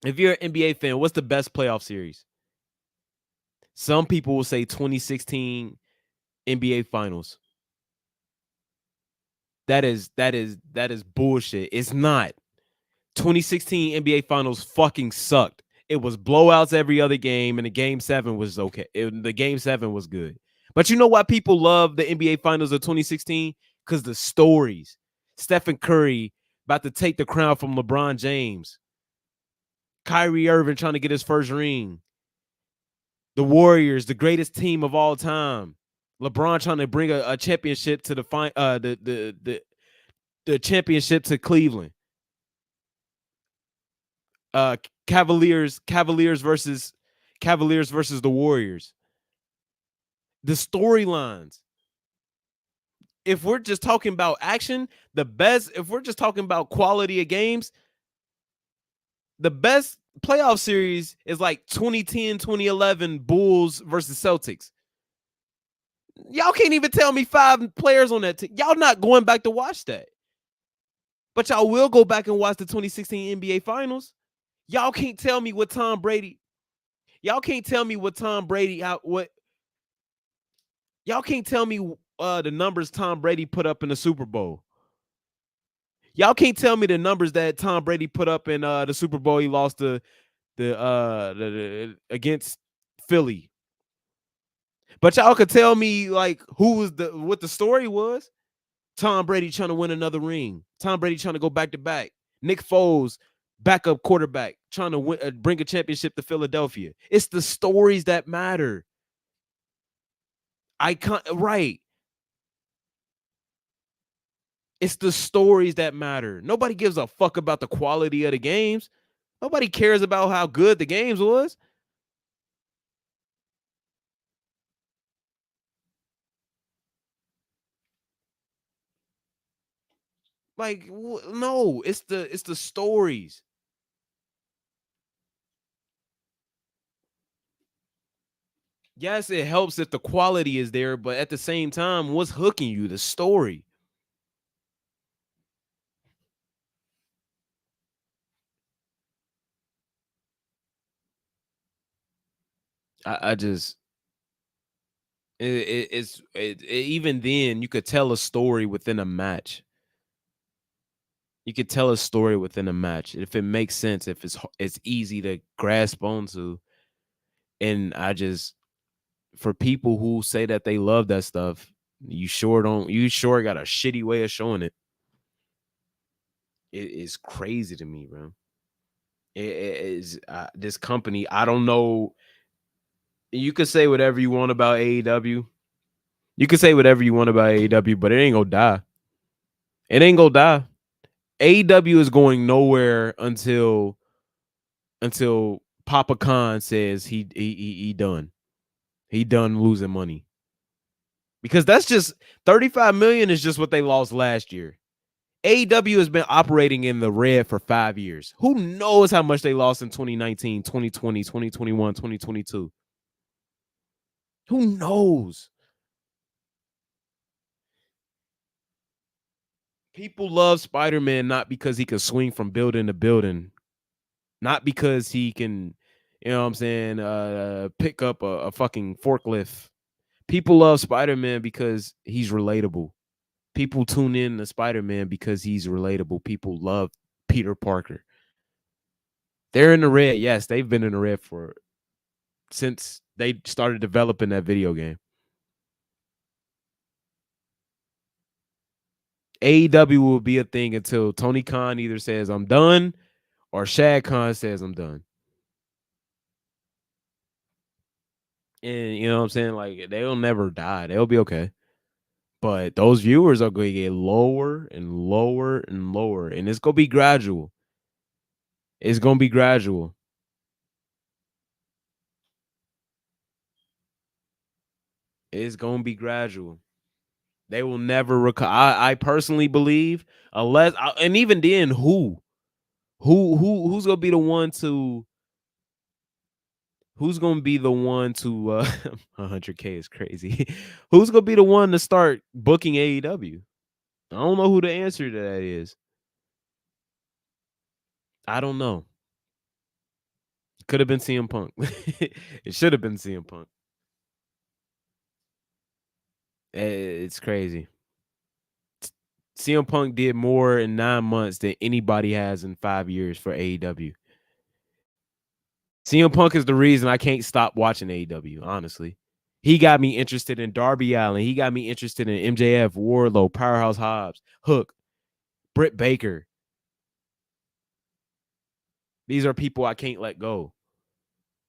If you're an NBA fan, what's the best playoff series? Some people will say 2016 NBA Finals. That is bullshit. It's not. 2016 NBA Finals fucking sucked. It was blowouts every other game, and the game 7 was okay. The game 7 was good. But you know why people love the NBA Finals of 2016? Because the stories. Stephen Curry about to take the crown from LeBron James. Kyrie Irving trying to get his first ring. The Warriors, the greatest team of all time. LeBron trying to bring a championship to the championship to Cleveland. Cavaliers versus the Warriors. The storylines. If we're just talking about action, if we're just talking about quality of games, the best playoff series is like 2010, 2011 Bulls versus Celtics. Y'all can't even tell me 5 players on that team. Y'all not going back to watch that. But y'all will go back and watch the 2016 NBA Finals. Y'all can't tell me what Tom Brady. Y'all can't tell me what Tom Brady Y'all can't tell me the numbers Tom Brady put up in the Super Bowl. Y'all can't tell me the numbers that Tom Brady put up in the Super Bowl he lost the against Philly. But y'all could tell me like what the story was. Tom Brady trying to win another ring. Tom Brady trying to go back to back. Nick Foles, backup quarterback, trying to bring a championship to Philadelphia. It's the stories that matter. Right. It's the stories that matter. Nobody gives a fuck about the quality of the games. Nobody cares about how good the games was. Like, no, it's the stories. Yes, it helps if the quality is there, but at the same time, what's hooking you? The story. I just even then you could tell a story within a match. You could tell a story within a match if it makes sense, if it's easy to grasp onto. And for people who say that they love that stuff, you sure don't. You sure got a shitty way of showing it. It is crazy to me, bro. It is this company. I don't know. You could say whatever you want about AEW. You could say whatever you want about AEW, but it ain't gonna die. It ain't gonna die. AEW is going nowhere until Papa Khan says he done. He done losing money. Because that's just 35 million is just what they lost last year. AEW has been operating in the red for 5 years. Who knows how much they lost in 2019, 2020, 2021, 2022? Who knows? People love Spider-Man not because he can swing from building to building, not because he can, you know what I'm saying, pick up a fucking forklift. People love Spider-Man because he's relatable. People tune in to Spider-Man because he's relatable. People love Peter Parker. They're in the red. Yes, they've been in the red since they started developing that video game. AEW will be a thing until Tony Khan either says I'm done or Shad Khan says I'm done. And you know what I'm saying? Like they'll never die. They'll be okay. But those viewers are going to get lower and lower and lower. And it's going to be gradual. It's going to be gradual. It's going to be gradual. They will never recover. I personally believe, and even then, who's gonna be the one to? Who's gonna be the one to? 100K is crazy. Who's gonna be the one to start booking AEW? I don't know who the answer to that is. I don't know. Could have been CM Punk. It should have been CM Punk. It's crazy. CM Punk did more in 9 months than anybody has in 5 years for AEW. CM Punk is the reason I can't stop watching AEW, honestly. He got me interested in Darby Allin. He got me interested in MJF, Wardlow, Powerhouse Hobbs, Hook, Britt Baker. These are people I can't let go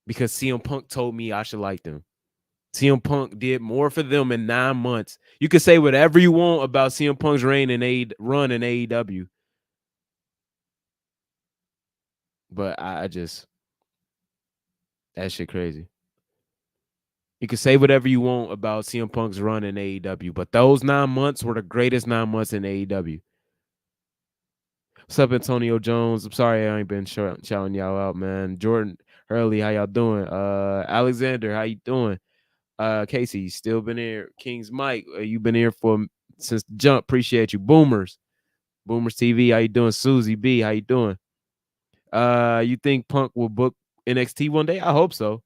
because CM Punk told me I should like them. CM Punk did more for them in 9 months. You can say whatever you want about CM Punk's run in AEW. But I just, that shit crazy. You can say whatever you want about CM Punk's run in AEW, but those 9 months were the greatest 9 months in AEW. What's up, Antonio Jones? I'm sorry I ain't been shouting y'all out, man. Jordan Hurley, how y'all doing? Alexander, how you doing? Casey, still been here. King's Mike, you been here since the jump. Appreciate you. Boomers TV, how you doing? Susie B, how you doing? You think Punk will book NXT one day? I hope so.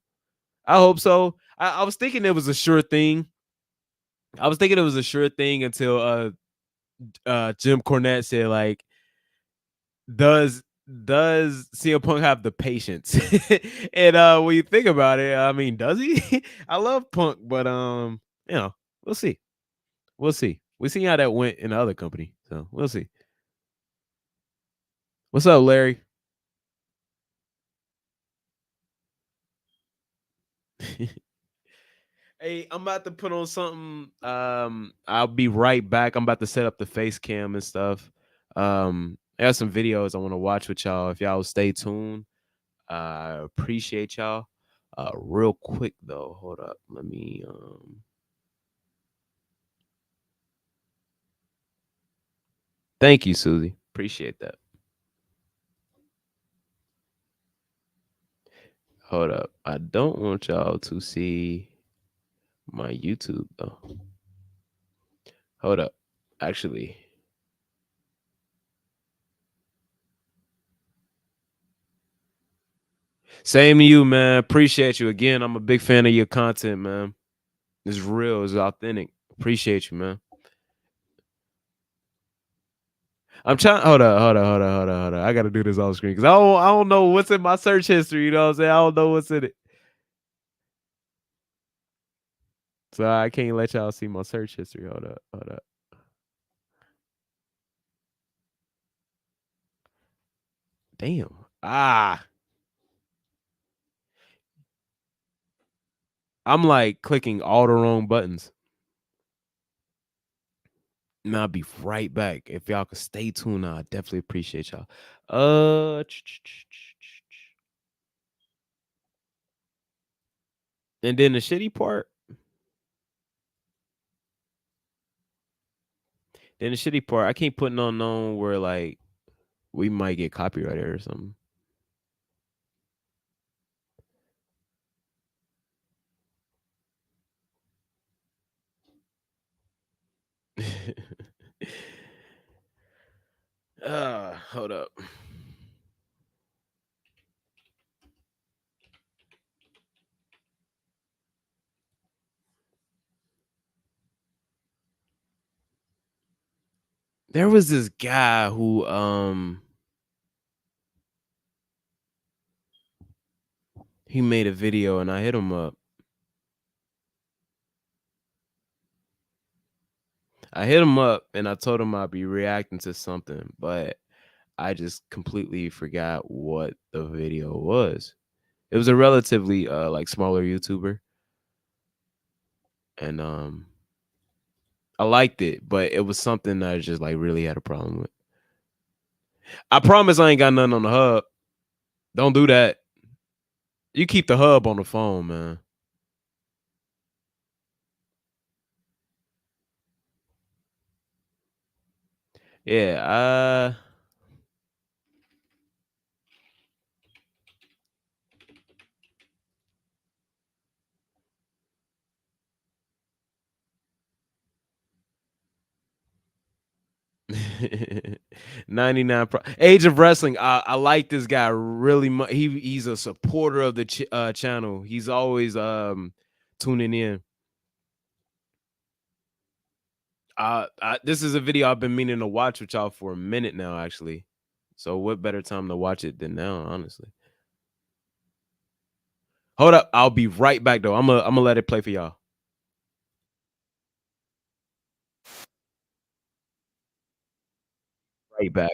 I hope so. I was thinking it was a sure thing. Until Jim Cornette said, like, does does CM Punk have the patience? And when you think about it, I mean, does he? I love Punk, but we'll see. We'll see. We see how that went in the other company, so we'll see. What's up, Larry? Hey, I'm about to put on something. I'll be right back. I'm about to set up the face cam and stuff. I have some videos I want to watch with y'all. If y'all stay tuned, I appreciate y'all. Real quick though, hold up. Let me Thank you, Susie. Appreciate that. Hold up. I don't want y'all to see my YouTube though. Hold up. Actually, same to you, man. Appreciate you again. I'm a big fan of your content, man. It's real. It's authentic. Appreciate you, man. I'm trying. Hold on. I gotta do this on screen because I don't know what's in my search history. You know what I'm saying? I don't know what's in it, so I can't let y'all see my search history. Hold up. Damn. I'm like clicking all the wrong buttons. And I'll be right back. If y'all could stay tuned, I definitely appreciate y'all. And then the shitty part. I can't put no known where like we might get copyrighted or something. Hold up. There was this guy who he made a video and I hit him up. And I told him I'd be reacting to something, but I just completely forgot what the video was. It was a relatively like smaller YouTuber. And I liked it, but it was something that I just like really had a problem with. I promise I ain't got nothing on the hub. Don't do that. You keep the hub on the phone, man. Yeah, 99 Age of Wrestling. I like this guy really much. He's a supporter of the channel. He's always tuning in. This is a video I've been meaning to watch with y'all for a minute now, actually. So what better time to watch it than now, honestly? Hold up, I'll be right back though. I'm gonna let it play for y'all. Right back.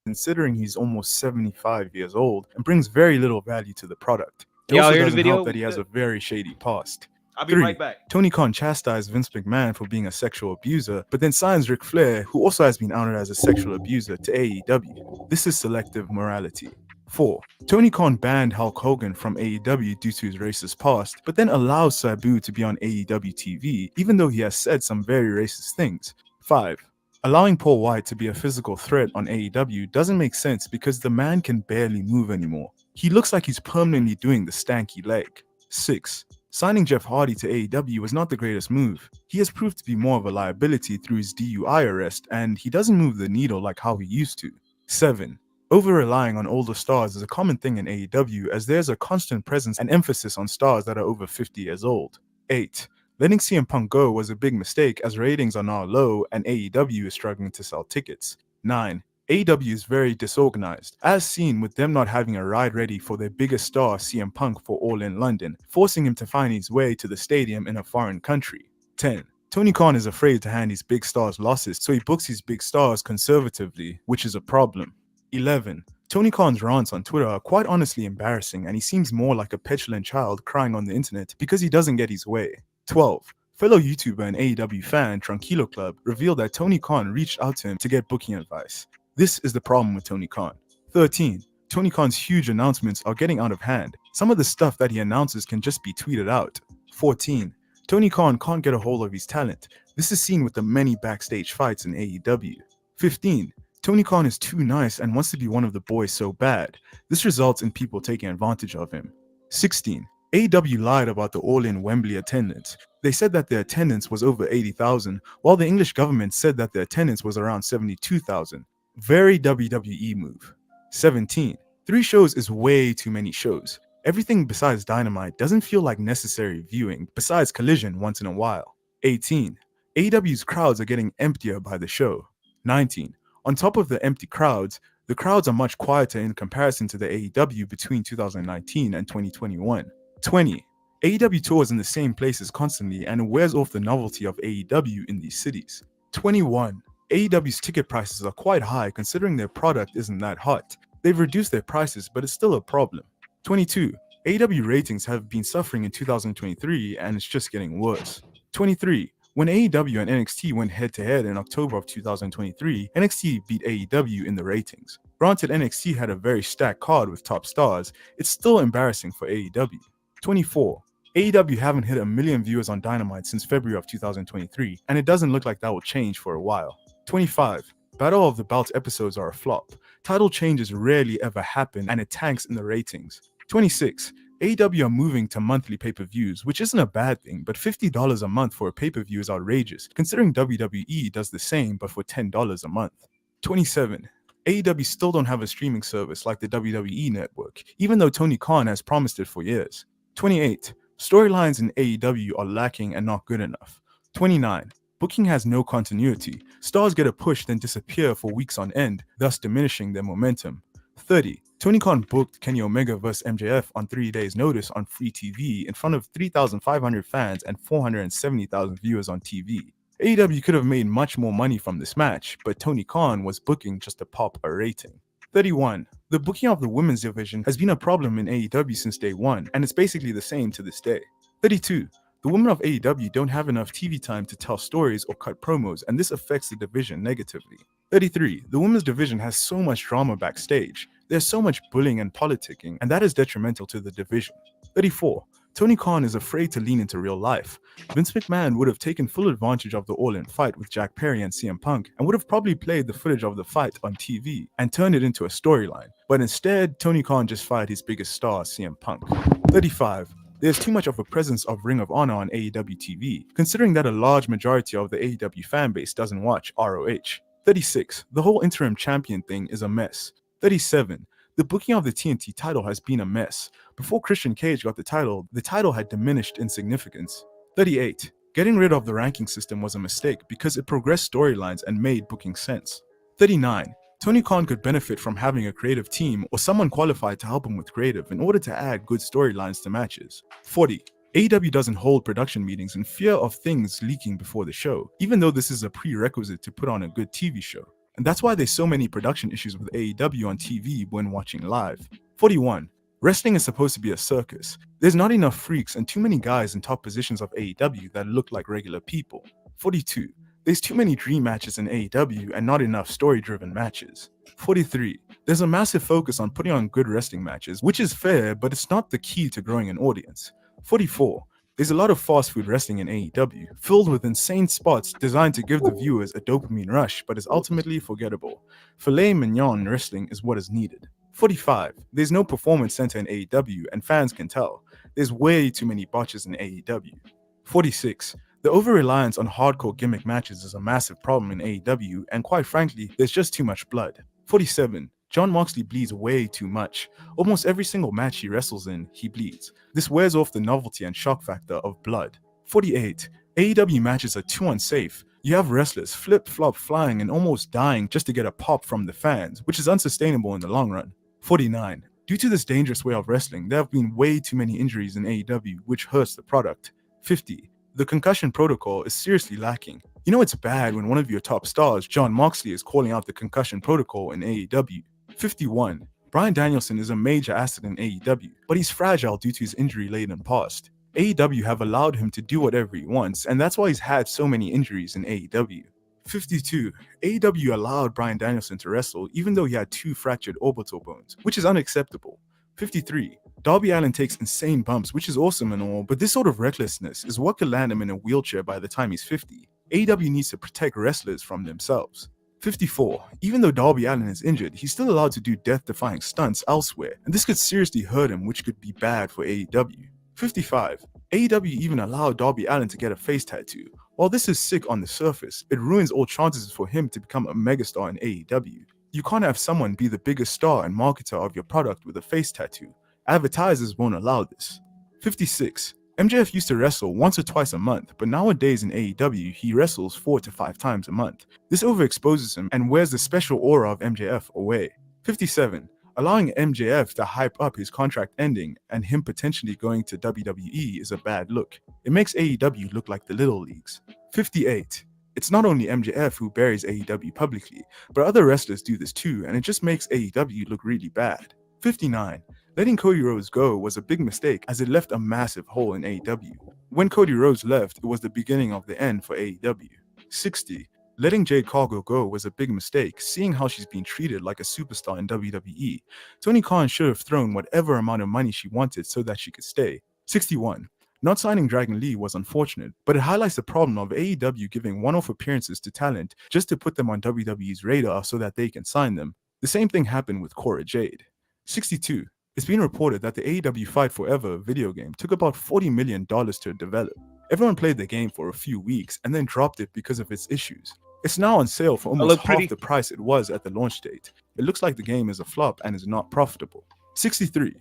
Considering he's almost 75 years old and brings very little value to the product. It Y'all also hear the doesn't video? help that he has a very shady past. I'll be 3. right back. Tony Khan chastised Vince McMahon for being a sexual abuser, but then signs Ric Flair, who also has been outed as a sexual abuser, to AEW. This is selective morality. 4. Tony Khan banned Hulk Hogan from AEW due to his racist past, but then allows Sabu to be on AEW TV, even though he has said some very racist things. 5. Allowing Paul White to be a physical threat on AEW doesn't make sense because the man can barely move anymore. He looks like he's permanently doing the stanky leg. 6. Signing Jeff Hardy to AEW was not the greatest move. He has proved to be more of a liability through his DUI arrest, and he doesn't move the needle like how he used to. 7. Over-relying on older stars is a common thing in AEW as there's a constant presence and emphasis on stars that are over 50 years old. 8. Letting CM Punk go was a big mistake as ratings are now low and AEW is struggling to sell tickets. 9. AEW is very disorganized, as seen with them not having a ride ready for their biggest star CM Punk for All In London, forcing him to find his way to the stadium in a foreign country. 10. Tony Khan is afraid to hand his big stars losses, so he books his big stars conservatively, which is a problem. 11. Tony Khan's rants on Twitter are quite honestly embarrassing, and he seems more like a petulant child crying on the internet because he doesn't get his way. 12. Fellow YouTuber and AEW fan Tranquilo Club revealed that Tony Khan reached out to him to get booking advice. This is the problem with Tony Khan. 13. Tony Khan's huge announcements are getting out of hand. Some of the stuff that he announces can just be tweeted out. 14. Tony Khan can't get a hold of his talent. This is seen with the many backstage fights in AEW. 15. Tony Khan is too nice and wants to be one of the boys so bad. This results in people taking advantage of him. 16. AEW lied about the all-in Wembley attendance. They said that the attendance was over 80,000, while the English government said that the attendance was around 72,000. Very WWE move. 17. 3 shows is way too many shows. Everything besides Dynamite doesn't feel like necessary viewing, besides Collision once in a while. 18. AEW's crowds are getting emptier by the show. 19. On top of the empty crowds, the crowds are much quieter in comparison to the AEW between 2019 and 2021. 20. AEW tours in the same places constantly and it wears off the novelty of AEW in these cities. 21. AEW's ticket prices are quite high considering their product isn't that hot. They've reduced their prices, but it's still a problem. 22. AEW ratings have been suffering in 2023 and it's just getting worse. 23. When AEW and NXT went head-to-head in October of 2023, NXT beat AEW in the ratings. Granted, NXT had a very stacked card with top stars, it's still embarrassing for AEW. 24. AEW haven't hit 1 million viewers on Dynamite since February of 2023, and it doesn't look like that will change for a while. 25. Battle of the Belts episodes are a flop. Title changes rarely ever happen, and it tanks in the ratings. 26. AEW are moving to monthly pay-per-views, which isn't a bad thing, but $50 a month for a pay-per-view is outrageous, considering WWE does the same but for $10 a month. 27. AEW still don't have a streaming service like the WWE network, even though Tony Khan has promised it for years. 28. Storylines in AEW are lacking and not good enough. 29. Booking has no continuity. Stars get a push then disappear for weeks on end, thus diminishing their momentum. 30. Tony Khan booked Kenny Omega vs MJF on 3 days' notice on free TV in front of 3,500 fans and 470,000 viewers on TV. AEW could have made much more money from this match, but Tony Khan was booking just to pop a rating. 31. The booking of the women's division has been a problem in AEW since day one, and it's basically the same to this day. 32. The women of AEW don't have enough TV time to tell stories or cut promos, and this affects the division negatively. 33. The women's division has so much drama backstage. There's so much bullying and politicking, and that is detrimental to the division. 34. Tony Khan is afraid to lean into real life. Vince McMahon would have taken full advantage of the all-in fight with Jack Perry and CM Punk and would have probably played the footage of the fight on TV and turned it into a storyline. But instead, Tony Khan just fired his biggest star, CM Punk. 35. There's too much of a presence of Ring of Honor on AEW TV, considering that a large majority of the AEW fanbase doesn't watch ROH. 36. The whole interim champion thing is a mess. 37. The booking of the TNT title has been a mess. Before Christian Cage got the title had diminished in significance. 38. Getting rid of the ranking system was a mistake because it progressed storylines and made booking sense. 39. Tony Khan could benefit from having a creative team or someone qualified to help him with creative in order to add good storylines to matches. 40. AEW doesn't hold production meetings in fear of things leaking before the show, even though this is a prerequisite to put on a good TV show. And that's why there's so many production issues with AEW on TV when watching live. 41. Wrestling is supposed to be a circus. There's not enough freaks and too many guys in top positions of AEW that look like regular people. 42. There's too many dream matches in AEW and not enough story-driven matches. 43. There's a massive focus on putting on good wrestling matches, which is fair, but it's not the key to growing an audience. 44. There's a lot of fast food wrestling in AEW, filled with insane spots designed to give the viewers a dopamine rush, but is ultimately forgettable. Filet mignon wrestling is what is needed. 45. There's no performance center in AEW, and fans can tell. There's way too many botches in AEW. 46. The over-reliance on hardcore gimmick matches is a massive problem in AEW, and quite frankly, there's just too much blood. 47. Jon Moxley bleeds way too much. Almost every single match he wrestles in, he bleeds. This wears off the novelty and shock factor of blood. 48. AEW matches are too unsafe. You have wrestlers flip-flop flying and almost dying just to get a pop from the fans, which is unsustainable in the long run. 49. Due to this dangerous way of wrestling, there have been way too many injuries in AEW, which hurts the product. 50. The concussion protocol is seriously lacking. You know it's bad when one of your top stars, John Moxley, is calling out the concussion protocol in AEW. 51. Bryan Danielson is a major asset in AEW, but he's fragile due to his injury-laden past. AEW have allowed him to do whatever he wants, and that's why he's had so many injuries in AEW. 52. AEW allowed Bryan Danielson to wrestle even though he had 2 fractured orbital bones, which is unacceptable. 53. Darby Allin takes insane bumps, which is awesome and all, but this sort of recklessness is what could land him in a wheelchair by the time he's 50. AEW needs to protect wrestlers from themselves. 54. Even though Darby Allin is injured, he's still allowed to do death-defying stunts elsewhere, and this could seriously hurt him, which could be bad for AEW. 55. AEW even allowed Darby Allin to get a face tattoo. While this is sick on the surface, it ruins all chances for him to become a megastar in AEW. You can't have someone be the biggest star and marketer of your product with a face tattoo. Advertisers won't allow this. 56. MJF used to wrestle once or twice a month, but nowadays in AEW, he wrestles 4 to 5 times a month. This overexposes him and wears the special aura of MJF away. 57. Allowing MJF to hype up his contract ending and him potentially going to WWE is a bad look. It makes AEW look like the little leagues. 58. It's not only MJF who buries AEW publicly, but other wrestlers do this too, and it just makes AEW look really bad. 59. Letting Cody Rhodes go was a big mistake as it left a massive hole in AEW. When Cody Rhodes left, it was the beginning of the end for AEW. 60. Letting Jade Cargill go was a big mistake, seeing how she's been treated like a superstar in WWE. Tony Khan should have thrown whatever amount of money she wanted so that she could stay. 61. Not signing Dragon Lee was unfortunate, but it highlights the problem of AEW giving one-off appearances to talent just to put them on WWE's radar so that they can sign them. The same thing happened with Cora Jade. 62. It's been reported that the AEW Fight Forever video game took about $40 million to develop. Everyone played the game for a few weeks and then dropped it because of its issues. It's now on sale for almost half the price it was at the launch date. It looks like the game is a flop and is not profitable. 63.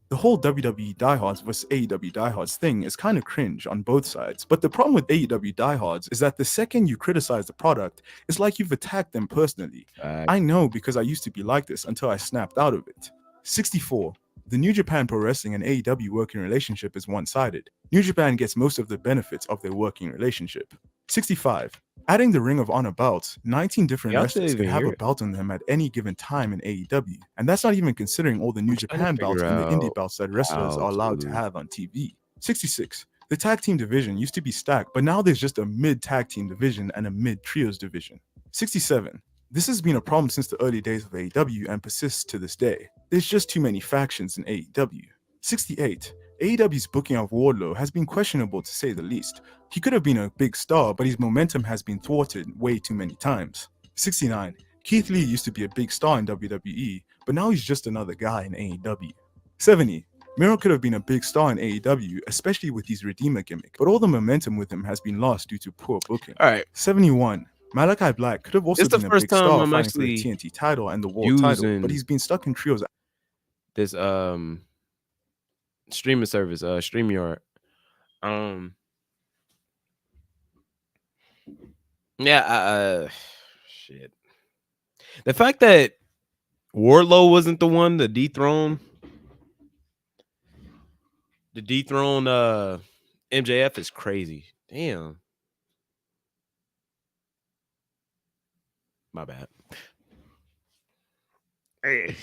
The whole WWE diehards versus AEW diehards thing is kind of cringe on both sides, but the problem with AEW diehards is that the second you criticize the product, it's like you've attacked them personally. I know because I used to be like this until I snapped out of it. 64. The New Japan Pro Wrestling and AEW working relationship is one-sided. New Japan gets most of the benefits of their working relationship. 65. Adding the Ring of Honor belts, 19 different wrestlers could have a belt on them at any given time in AEW, and that's not even considering all the New Japan belts and the indie belts that wrestlers are allowed to have on TV. 66. The tag team division used to be stacked, but now there's just a mid-tag team division and a mid-trios division. 67. This has been a problem since the early days of AEW and persists to this day. There's just too many factions in AEW. 68. AEW's booking of Wardlow has been questionable to say the least. He could have been a big star, but his momentum has been thwarted way too many times. 69. Keith Lee used to be a big star in WWE, but now he's just another guy in AEW. 70. Miro could have been a big star in AEW, especially with his Redeemer gimmick, but all the momentum with him has been lost due to poor booking. All right. 71. Malachi Black could have also been a big star I'm fighting for the TNT title and the World title, but he's been stuck in trios. This streaming service, StreamYard. Shit. The fact that Wardlow wasn't the one to dethrone MJF is crazy. Damn. My bad. Hey.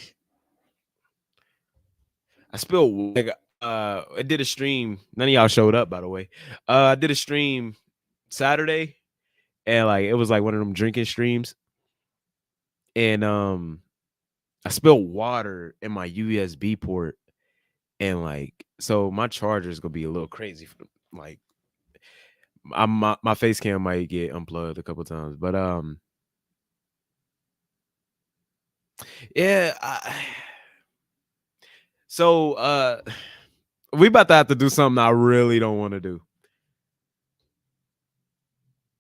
I spilled like I did a stream. None of y'all showed up, by the way. I did a stream Saturday, and like it was like one of them drinking streams. And I spilled water in my USB port, and like so my charger is gonna be a little crazy for like my face cam might get unplugged a couple times, but yeah. So we about to have to do something I really don't want to do.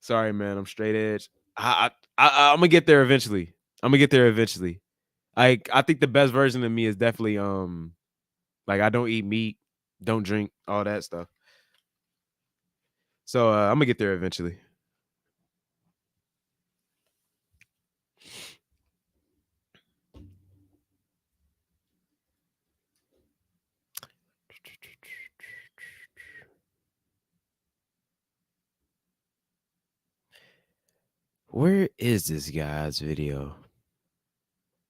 Sorry, man. I'm straight edge. I'm gonna get there eventually. I think the best version of me is definitely like I don't eat meat, don't drink, all that stuff. So I'm gonna get there eventually. Where is this guy's video?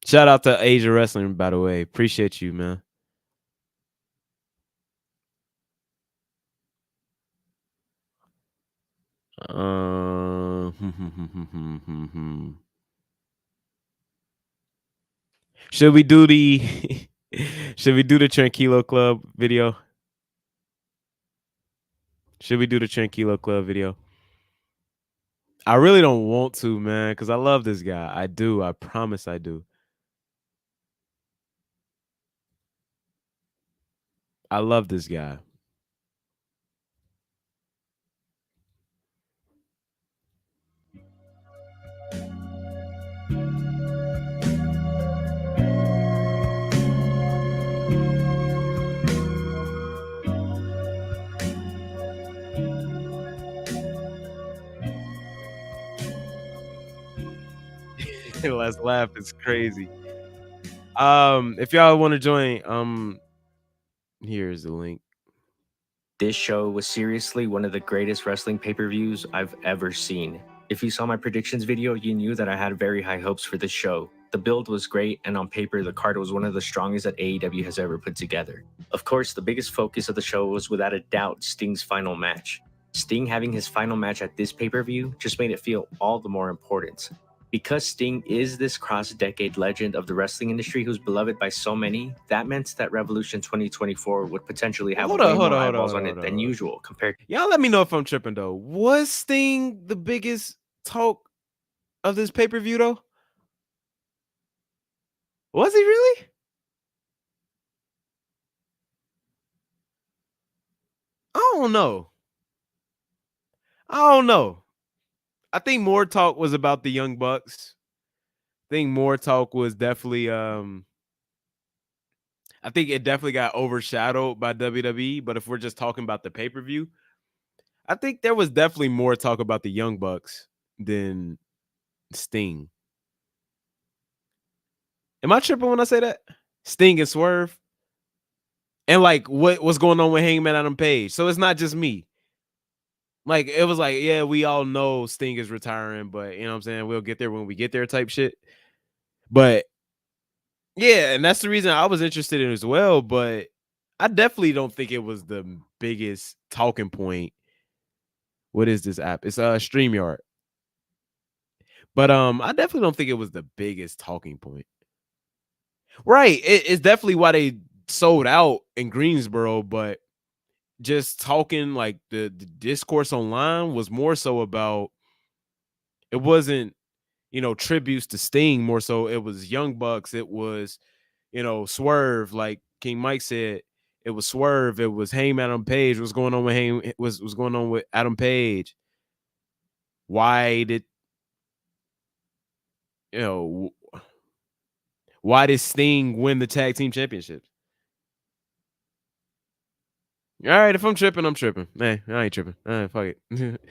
Shout out to Asia Wrestling, by the way. Appreciate you, man. Should we do the Tranquilo Club video? Should we do the Tranquilo Club video? I really don't want to, man, because I love this guy. I do. I promise I do. I love this guy. Let's laugh. It's crazy. If y'all want to join, here's the link. This show was seriously one of the greatest wrestling pay-per-views I've ever seen. If you saw my predictions video, you knew that I had very high hopes for this show. The build was great, and on paper, the card was one of the strongest that AEW has ever put together. Of course, the biggest focus of the show was without a doubt Sting's final match. Sting having his final match at this pay-per-view just made it feel all the more important. Because Sting is this cross-decade legend of the wrestling industry who's beloved by so many, that meant that Revolution 2024 would potentially have way more eyeballs on it than usual compared. Y'all let me know if I'm tripping, though. Was Sting the biggest talk of this pay-per-view, though? Was he really? I don't know. I think more talk was about the Young Bucks. I think more talk was definitely I think it definitely got overshadowed by WWE, but if we're just talking about the pay-per-view, I think there was definitely more talk about the Young Bucks than Sting. Am I tripping when I say that? Sting and Swerve? And like what's going on with Hangman Adam Page? So it's not just me. Like, it was like, yeah, we all know Sting is retiring, but you know what I'm saying? We'll get there when we get there type shit. But yeah, and that's the reason I was interested in it as well. But I definitely don't think it was the biggest talking point. What is this app? It's StreamYard. But I definitely don't think it was the biggest talking point. Right. It's definitely why they sold out in Greensboro, but just talking like the discourse online was more so about, it wasn't, tributes to Sting, more so it was Young Bucks, it was, Swerve, like King Mike said, it was Swerve, it was Hangman Adam Page. What's going on with what's going on with Adam Page? Why did Sting win the tag team championships? All right, if I'm tripping, I'm tripping. Man, I ain't tripping. Fuck it.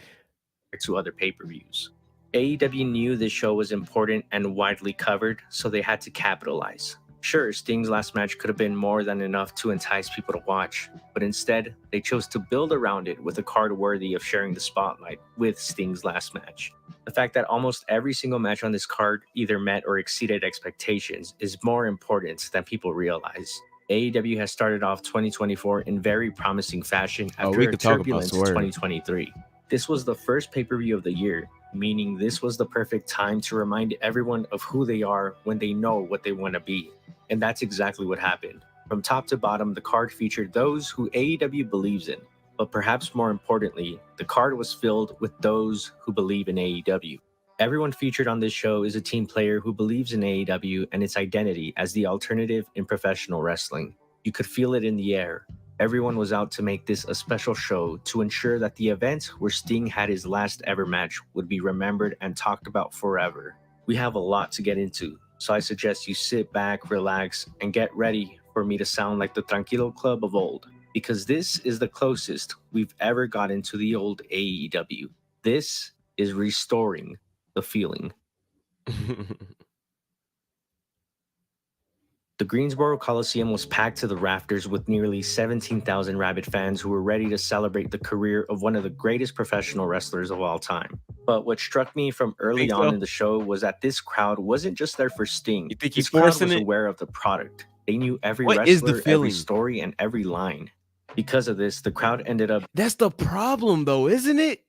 To other pay-per-views. AEW knew this show was important and widely covered, so they had to capitalize. Sure, Sting's last match could have been more than enough to entice people to watch, but instead, they chose to build around it with a card worthy of sharing the spotlight with Sting's last match. The fact that almost every single match on this card either met or exceeded expectations is more important than people realize. AEW has started off 2024 in very promising fashion after a turbulent 2023. This was the first pay-per-view of the year, meaning this was the perfect time to remind everyone of who they are when they know what they want to be. And that's exactly what happened. From top to bottom, the card featured those who AEW believes in. But perhaps more importantly, the card was filled with those who believe in AEW. Everyone featured on this show is a team player who believes in AEW and its identity as the alternative in professional wrestling. You could feel it in the air. Everyone was out to make this a special show to ensure that the event where Sting had his last ever match would be remembered and talked about forever. We have a lot to get into, so I suggest you sit back, relax, and get ready for me to sound like the Tranquilo Club of old. because this is the closest we've ever gotten to the old AEW. This is restoring the feeling. The Greensboro Coliseum was packed to the rafters with nearly 17,000 rabid fans who were ready to celebrate the career of one of the greatest professional wrestlers of all time. But what struck me from early Think on so? in the show was that this crowd wasn't just there for Sting. You think he's This crowd forcing was it? aware of the product. They knew every What is the wrestler, every feeling? story, and every line. Because of this, the crowd ended up That's the problem, though, isn't it?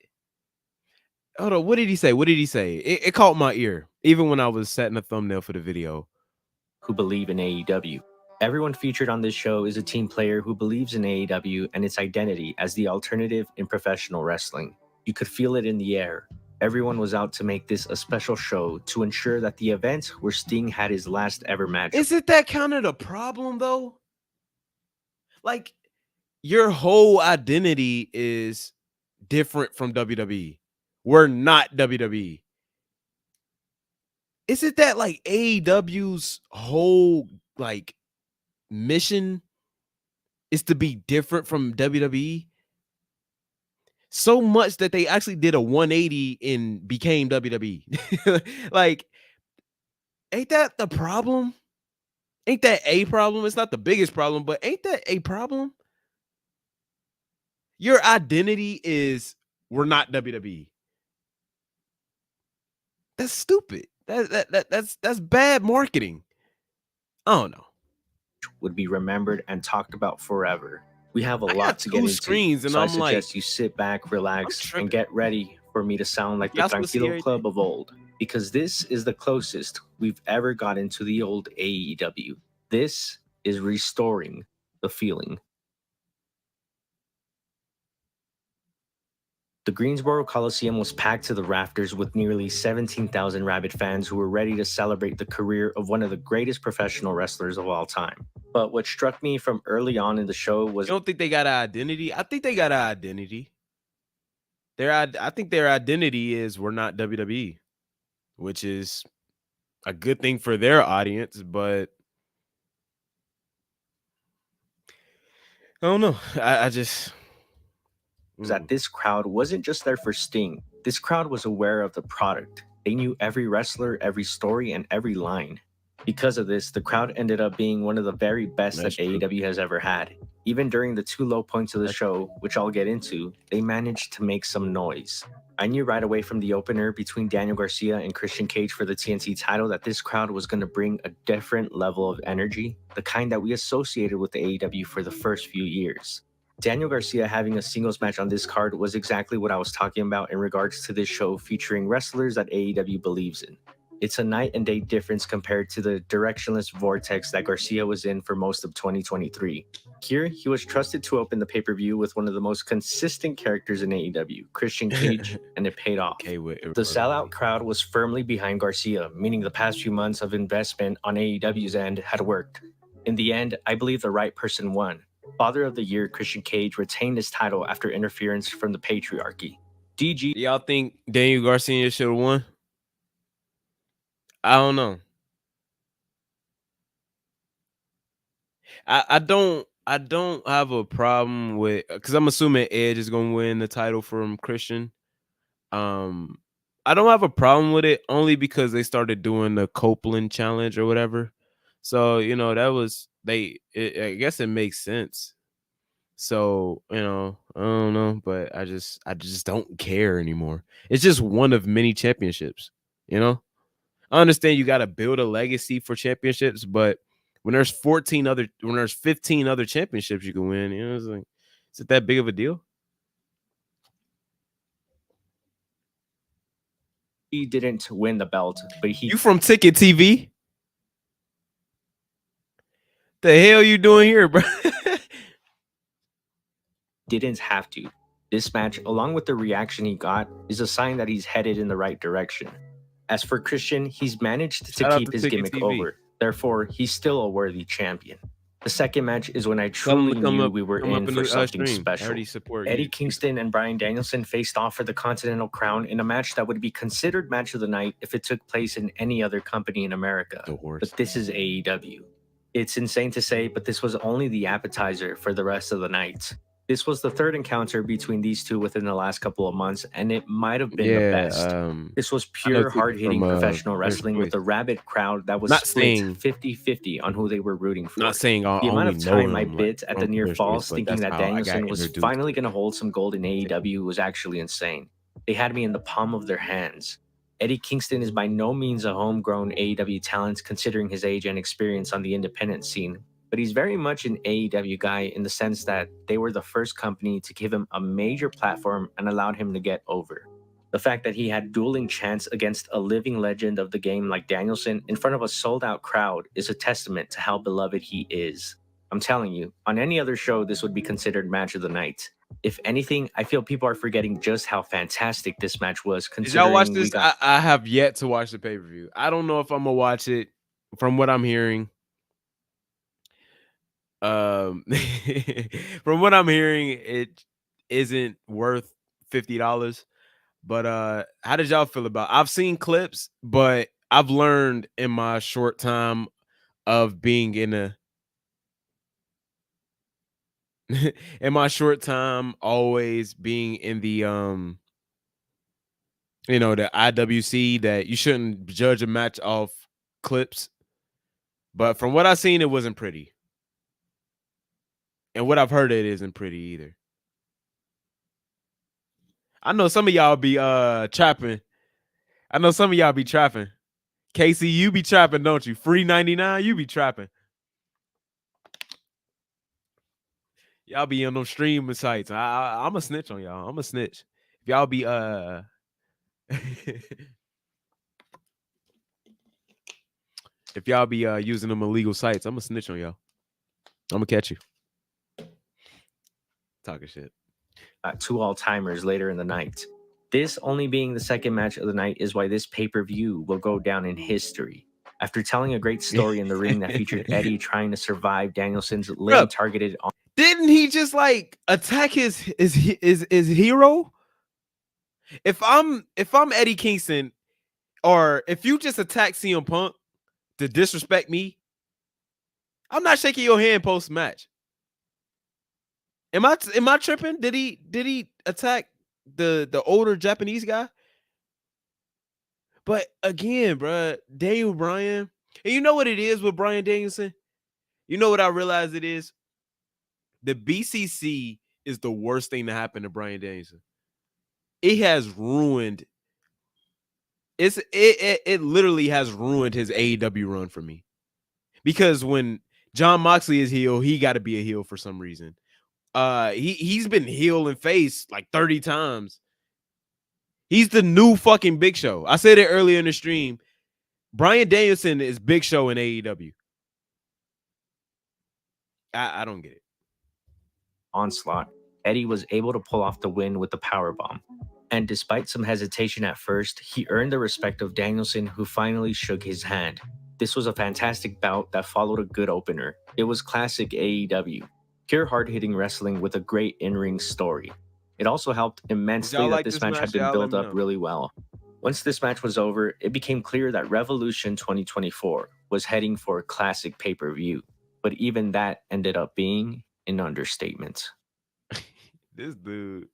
Hold on. What did he say? What did he say? It caught my ear, even when I was setting a thumbnail for the video. who believe in AEW. Everyone featured on this show is a team player who believes in AEW and its identity as the alternative in professional wrestling. You could feel it in the air. Everyone was out to make this a special show to ensure that the event where Sting had his last ever match. Isn't that kind of the problem, though? Like, your whole identity is different from WWE. We're not WWE. Isn't that like AEW's whole like mission is to be different from WWE? So much that they actually did a 180 and became WWE. Like, ain't that the problem? Ain't that a problem? It's not the biggest problem, but ain't that a problem? Your identity is we're not WWE. That's stupid. That's bad marketing. I don't know. Would be remembered and talked about forever. We have a I lot got to two get into, screens and so I I'm like, suggest you sit back, relax, tripping. and get ready for me to sound like the Y'all supposed to see Tranquilo Club of old, because this is the closest we've ever gotten to the old AEW. This is restoring the feeling. The Greensboro Coliseum was packed to the rafters with nearly 17,000 rabid fans who were ready to celebrate the career of one of the greatest professional wrestlers of all time. But what struck me from early on in the show was you don't think they got an identity? I think they got an identity. I think their identity is we're not WWE, which is a good thing for their audience, but I don't know. I just that this crowd wasn't just there for Sting. This crowd was aware of the product. They knew every wrestler, every story, and every line. Because of this, the crowd ended up being one of the very best That's that true. AEW has ever had. Even during the two low points of the show, which I'll get into, they managed to make some noise. I knew right away from the opener between Daniel Garcia and Christian Cage for the TNT title that this crowd was going to bring a different level of energy, the kind that we associated with the AEW for the first few years. Daniel Garcia having a singles match on this card was exactly what I was talking about in regards to this show featuring wrestlers that AEW believes in. It's a night and day difference compared to the directionless vortex that Garcia was in for most of 2023. Here, he was trusted to open the pay-per-view with one of the most consistent characters in AEW, Christian Cage, and it paid off. The sellout crowd was firmly behind Garcia, meaning the past few months of investment on AEW's end had worked. In the end, I believe the right person won. Father of the Year Christian Cage retained his title after interference from the patriarchy. DG. Y'all think Daniel Garcia should have won? I don't know. I don't have a problem with, because I'm assuming Edge is gonna win the title from Christian. I don't have a problem with it only because they started doing the Copeland challenge or whatever. So, that was I guess it makes sense. So, I don't know, but I just don't care anymore. It's just one of many championships, I understand you got to build a legacy for championships, but when there's 15 other championships you can win, it's like, is it that big of a deal? He didn't win the belt, but You from Ticket TV? The hell you doing here, bro? didn't have to. This match, along with the reaction he got, is a sign that he's headed in the right direction. As for Christian, he's managed to keep his gimmick over. Therefore, he's still a worthy champion. The second match is when I truly knew we were in for something special. Eddie Kingston and Bryan Danielson faced off for the Continental Crown in a match that would be considered match of the night if it took place in any other company in America. But this is AEW. It's insane to say, but this was only the appetizer for the rest of the night. This was the third encounter between these two within the last couple of months, and it might have been the best. This was I know pure Tiki hard-hitting from, professional Players wrestling with Choice. a rabid crowd that was Not split saying- 50-50 on who they were rooting for. Not saying I The amount only of know time I him, like, bit at the from near Players falls Choice, but thinking that's that how I got Danielson was introduced finally to going to hold some gold in AEW was actually insane. They had me in the palm of their hands. Eddie Kingston is by no means a homegrown AEW talent considering his age and experience on the independent scene, but he's very much an AEW guy in the sense that they were the first company to give him a major platform and allowed him to get over. The fact that he had dueling chants against a living legend of the game like Danielson in front of a sold-out crowd is a testament to how beloved he is. I'm telling you, on any other show, this would be considered match of the night. If anything, I feel people are forgetting just how fantastic this match was. Did y'all watch Considering we this? got I have yet to watch the pay-per-view. I don't know if I'm gonna watch it. From what I'm hearing, from what I'm hearing, it isn't worth $50. But how did y'all feel about? I've seen clips, but I've learned in my short time of being in a in my short time always being in the the IWC that you shouldn't judge a match off clips. But from what I've seen, it wasn't pretty. And what I've heard, it isn't pretty either. I know some of y'all be trapping. I know some of y'all be trapping. Casey, you be trapping, don't you? Free 99, you be trapping. Y'all be on them streaming sites. I'm a snitch on y'all. I'm a snitch. If y'all be if y'all be using them illegal sites, I'm a snitch on y'all. I'm gonna catch you. Talking shit. 2 all-timers later in the night. This only being the second match of the night is why this pay-per-view will go down in history. After telling a great story in the ring that featured Eddie trying to survive Danielson's limb targeted on. Didn't he just like attack his hero? If I'm Eddie Kingston, or if you just attack CM Punk to disrespect me, I'm not shaking your hand post match. Am I tripping? Did he attack the older Japanese guy? But again, bro, Daniel Bryan, and you know what it is with Bryan Danielson? You know what I realized it is? The BCC is the worst thing to happen to Bryan Danielson. It has ruined. It literally has ruined his AEW run for me. Because when John Moxley is heel, he got to be a heel for some reason. He's been heel and face like 30 times. He's the new fucking Big Show. I said it earlier in the stream. Bryan Danielson is Big Show in AEW. I don't get it. Onslaught, Eddie was able to pull off the win with the powerbomb. And despite some hesitation at first, he earned the respect of Danielson, who finally shook his hand. This was a fantastic bout that followed a good opener. It was classic AEW. Pure hard-hitting wrestling with a great in-ring story. It also helped immensely that this match had been built up really well. Once this match was over, it became clear that Revolution 2024 was heading for a classic pay-per-view. But even that ended up being an understatement. This dude.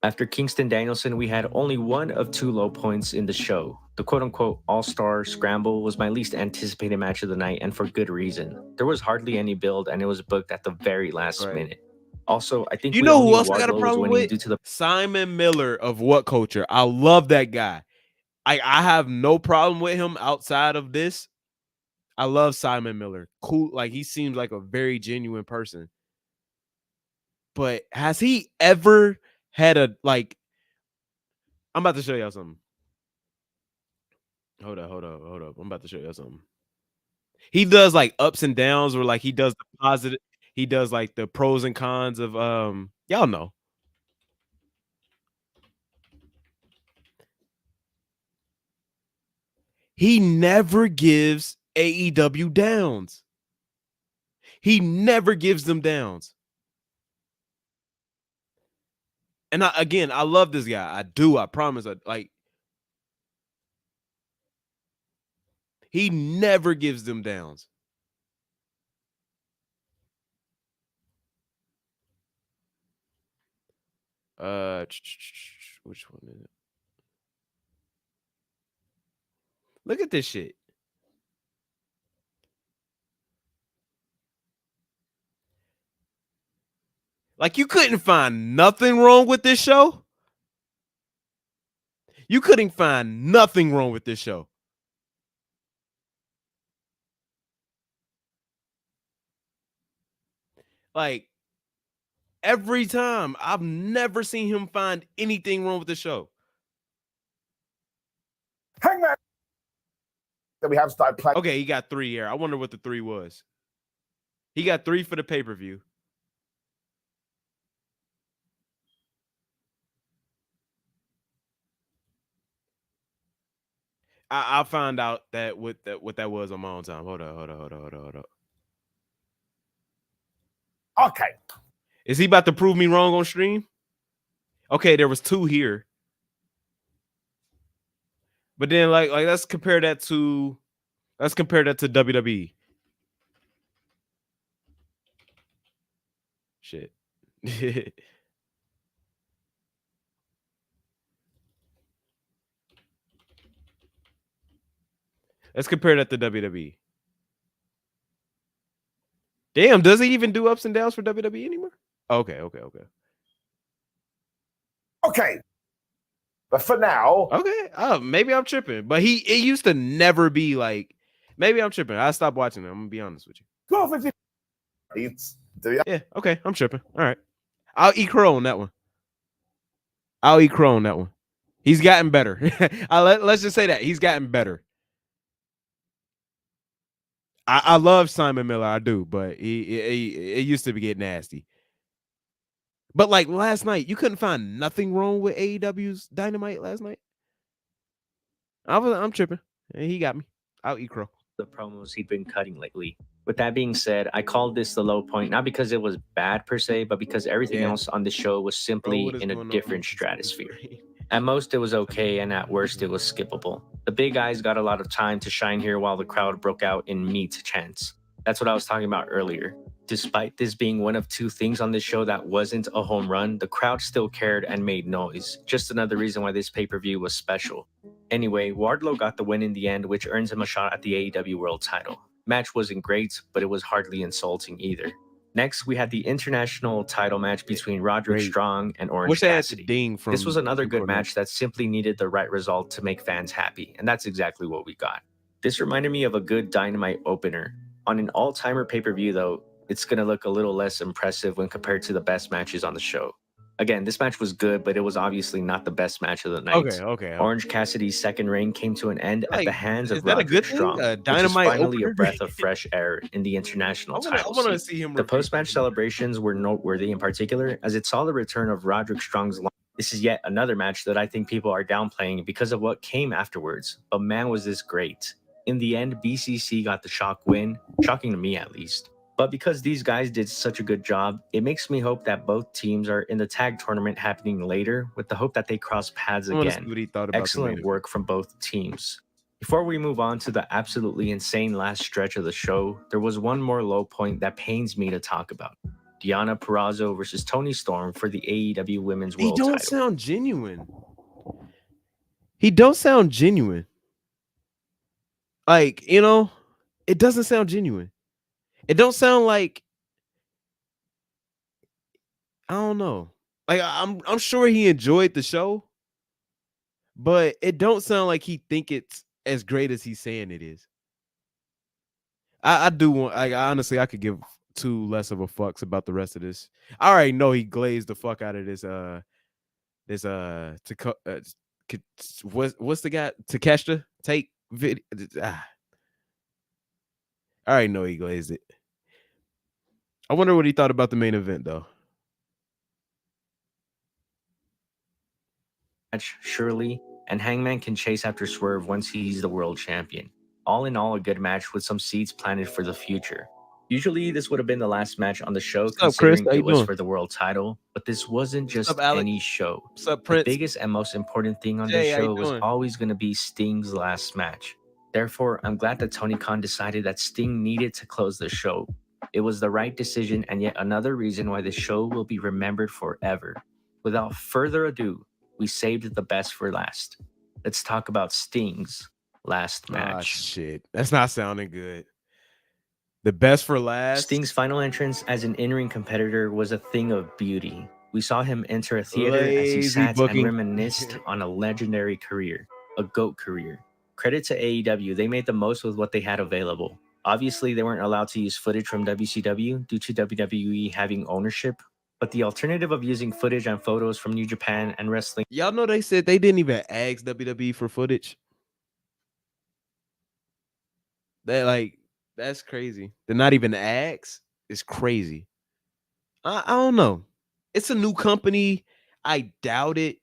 After Kingston Danielson, we had only one of 2 low points in the show. The quote-unquote all-star scramble was my least anticipated match of the night, and for good reason. There was hardly any build, and it was booked at the very last minute. Also, I think You know who else I got a problem with? Due to the Simon Miller of What Culture. I love that guy. I have no problem with him outside of this. I love Simon Miller. Cool, like he seems like a very genuine person. But has he ever had a like? I'm about to show y'all something. Hold up. I'm about to show y'all something. He does like ups and downs, or like he does the positive. He does like the pros and cons of y'all know. He never gives AEW downs. He never gives them downs. And I love this guy. I do. I promise. He never gives them downs. Which one is it? Look at this shit. Like, you couldn't find nothing wrong with this show. You couldn't find nothing wrong with this show. Like, every time, I've never seen him find anything wrong with the show. Hangman. That we have started playing. Okay, he got 3 here. I wonder what the 3 was. He got 3 for the pay-per-view. I'll find out that what that was on my own time. Hold up. Okay. Is he about to prove me wrong on stream? Okay, there was 2 here. But then like let's compare that to WWE. Shit. Let's compare that to WWE. Damn, does he even do ups and downs for WWE anymore? Okay. Okay. But for now, Okay. Maybe I'm tripping. But it used to never be like, maybe I'm tripping. I stopped watching him. I'm gonna be honest with you. 12:50. Yeah, okay. I'm tripping. All right. I'll eat crow on that one. He's gotten better. Let's just say that. He's gotten better. I love Simon Miller, I do, but it used to be getting nasty. But like last night, you couldn't find nothing wrong with AEW's Dynamite last night. I'm tripping. He got me. I'll eat crow. The promos he'd been cutting lately. With that being said, I called this the low point, not because it was bad per se, but because everything else on the show was simply in a different stratosphere. At most, it was okay, and at worst, it was skippable. The big guys got a lot of time to shine here while the crowd broke out in meat chants. That's what I was talking about earlier. Despite this being one of 2 things on this show that wasn't a home run, the crowd still cared and made noise. Just another reason why this pay-per-view was special. Anyway, Wardlow got the win in the end, which earns him a shot at the AEW World title. Match wasn't great, but it was hardly insulting either. Next, we had the international title match between Roderick Strong and Orange Cassidy. This was another good match that simply needed the right result to make fans happy, and that's exactly what we got. This reminded me of a good Dynamite opener. On an all-timer pay-per-view, though, it's going to look a little less impressive when compared to the best matches on the show. Again, this match was good, but it was obviously not the best match of the night. Okay. Orange Cassidy's second reign came to an end at the hands of Roderick Roderick Strong, Dynamite which is finally opener? a breath of fresh air in the international title I want to scene. see him. The post-match celebrations were noteworthy in particular, as it saw the return of Roderick Strong's line. This is yet another match that I think people are downplaying because of what came afterwards, but man, was this great. In the end, BCC got the shock win, shocking to me at least. But because these guys did such a good job, it makes me hope that both teams are in the tag tournament happening later, with the hope that they cross paths again. Excellent work from both teams. Before we move on to the absolutely insane last stretch of the show, there was one more low point that pains me to talk about. Deonna Purrazzo versus Toni Storm for the AEW Women's World title. He don't sound genuine. Like, it doesn't sound genuine. It don't sound like, I don't know. Like, I'm sure he enjoyed the show, but it don't sound like he think it's as great as he's saying it is. I do want, honestly, I could give 2 less of a fucks about the rest of this. I already know he glazed the fuck out of this what's the guy, Takeshita take video. I already know he glazed it. I wonder what he thought about the main event, though. Surely, and Hangman can chase after Swerve once he's the world champion. All in all, a good match with some seeds planted for the future. Usually, this would have been the last match on the show, considering it was for the world title, but this wasn't just any show. What's up, Prince? The biggest and most important thing on this show was always going to be Sting's last match. Therefore, I'm glad that Tony Khan decided that Sting needed to close the show. It was the right decision, and yet another reason why the show will be remembered forever. Without further ado, we saved the best for last. Let's talk about Sting's last match. Ah, shit. That's not sounding good. The best for last. Sting's final entrance as an in-ring competitor was a thing of beauty. We saw him enter a theater as he Lazy sat booking. and reminisced on a legendary career, a GOAT career. Credit to AEW, they made the most with what they had available. Obviously, they weren't allowed to use footage from WCW due to WWE having ownership, but the alternative of using footage and photos from New Japan and wrestling. Y'all know they said they didn't even ask WWE for footage. That's crazy. They're not even ask. It's crazy. I don't know. It's a new company. I doubt it.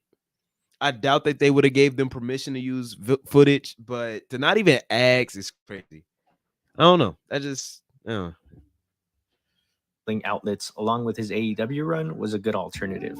I doubt that they would have gave them permission to use footage, but to not even ask is crazy. I don't know. Outlets along with his AEW run was a good alternative.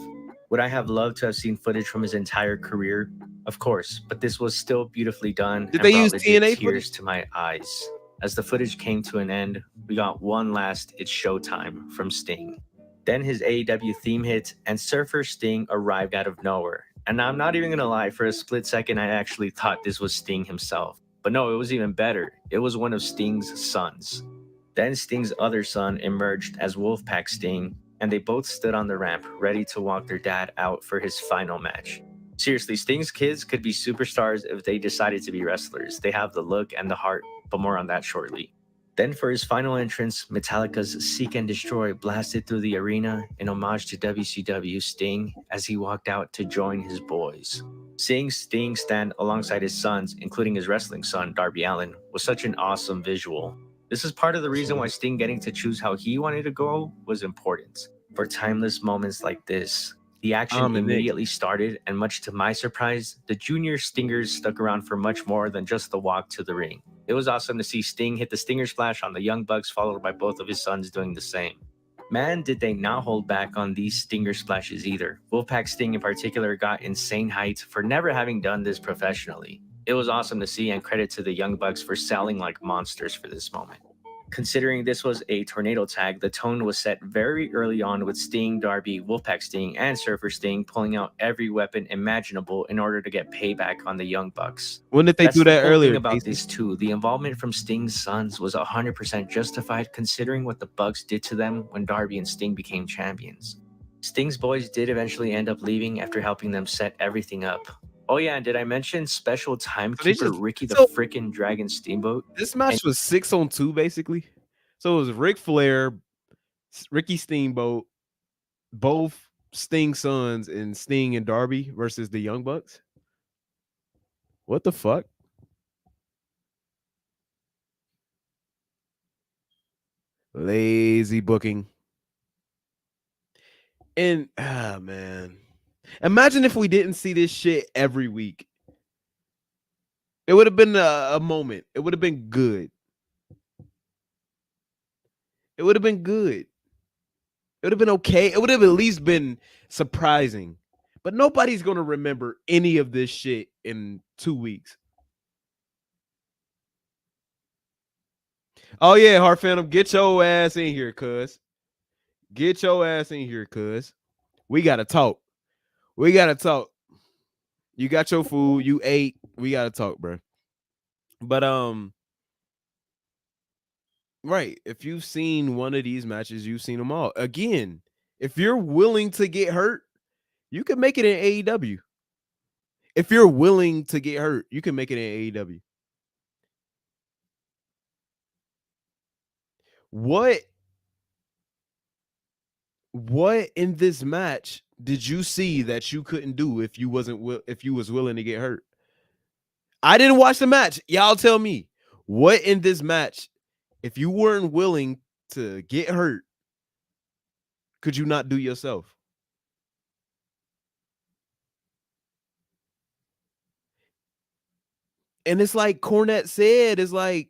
Would I have loved to have seen footage from his entire career? Of course, but this was still beautifully done. Did they use legit TNA tears footage? to my eyes? As the footage came to an end, we got one last "It's Showtime" from Sting. Then his AEW theme hit, and Surfer Sting arrived out of nowhere. And I'm not even gonna lie, for a split second, I actually thought this was Sting himself. But no, it was even better. It was one of Sting's sons. Then Sting's other son emerged as Wolfpack Sting, and they both stood on the ramp, ready to walk their dad out for his final match. Seriously, Sting's kids could be superstars if they decided to be wrestlers. They have the look and the heart, but more on that shortly. Then for his final entrance, Metallica's Seek and Destroy blasted through the arena in homage to WCW Sting as he walked out to join his boys. Seeing Sting stand alongside his sons, including his wrestling son, Darby Allin, was such an awesome visual. This is part of the reason why Sting getting to choose how he wanted to go was important. For timeless moments like this, the action immediately started, and much to my surprise, the junior Stingers stuck around for much more than just the walk to the ring. It was awesome to see Sting hit the Stinger Splash on the Young Bucks, followed by both of his sons doing the same. Man, did they not hold back on these Stinger Splashes either. Wolfpack Sting in particular got insane heights for never having done this professionally. It was awesome to see, and credit to the Young Bucks for selling like monsters for this moment. Considering this was a tornado tag, the tone was set very early on with Sting, Darby, Wolfpack Sting, and Surfer Sting pulling out every weapon imaginable in order to get payback on the Young Bucks. When did they do that Thing earlier? about this too, the involvement from Sting's sons was 100% justified considering what the Bucks did to them when Darby and Sting became champions. Sting's boys did eventually end up leaving after helping them set everything up. Oh yeah, and did I mention special timekeeper Ricky the frickin' Dragon Steamboat? This match was 6-on-2 basically. So it was Ric Flair, Ricky Steamboat, both Sting sons, and Sting and Darby versus the Young Bucks. What the fuck? Lazy booking. And man, imagine if we didn't see this shit every week. It would have been a moment. It would have been good. It would have been good. It would have been okay. It would have at least been surprising. But nobody's going to remember any of this shit in 2 weeks. Oh, yeah, Heart Phantom, get your ass in here, cuz. Get your ass in here, cuz. We got to talk. We got to talk. You got your food. You ate. We got to talk, bro. But, right. If you've seen one of these matches, you've seen them all. Again, if you're willing to get hurt, you can make it in AEW. If you're willing to get hurt, you can make it in AEW. What in this match did you see that you couldn't do if you was willing to get hurt? I didn't watch the match. Y'all tell me. What in this match, if you weren't willing to get hurt, could you not do yourself? And it's like Cornette said, it's like,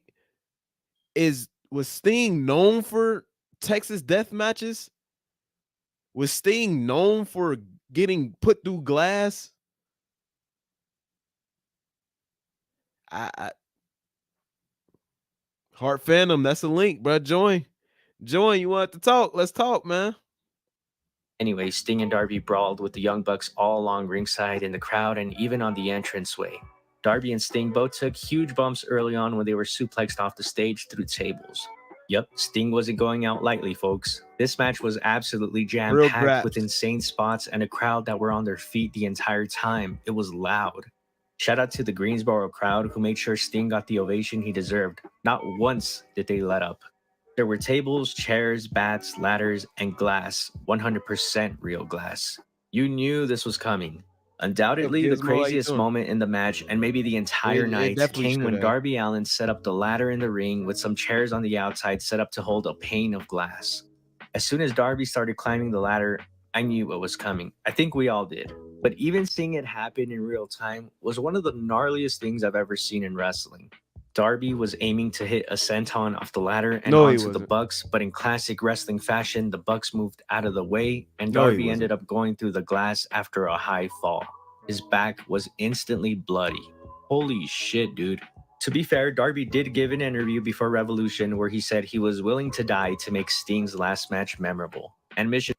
was Sting known for Texas death matches? Was Sting known for getting put through glass? Heart Phantom, that's a link, bro. Join. You want to talk? Let's talk, man. Anyway, Sting and Darby brawled with the Young Bucks all along ringside, in the crowd, and even on the entranceway. Darby and Sting both took huge bumps early on when they were suplexed off the stage through tables. Yep, Sting wasn't going out lightly, folks. This match was absolutely jam-packed with insane spots and a crowd that were on their feet the entire time. It was loud. Shout out to the Greensboro crowd who made sure Sting got the ovation he deserved. Not once did they let up. There were tables, chairs, bats, ladders, and glass. 100% real glass. You knew this was coming. Undoubtedly, the craziest moment in the match, and maybe the entire night, came when Darby Allin set up the ladder in the ring with some chairs on the outside set up to hold a pane of glass. As soon as Darby started climbing the ladder, I knew what was coming. I think we all did. But even seeing it happen in real time was one of the gnarliest things I've ever seen in wrestling. Darby was aiming to hit a senton off the ladder and onto the Bucks, but in classic wrestling fashion, the Bucks moved out of the way, and Darby ended up going through the glass after a high fall. His back was instantly bloody. Holy shit, dude. To be fair, Darby did give an interview before Revolution where he said he was willing to die to make Sting's last match memorable. And mission.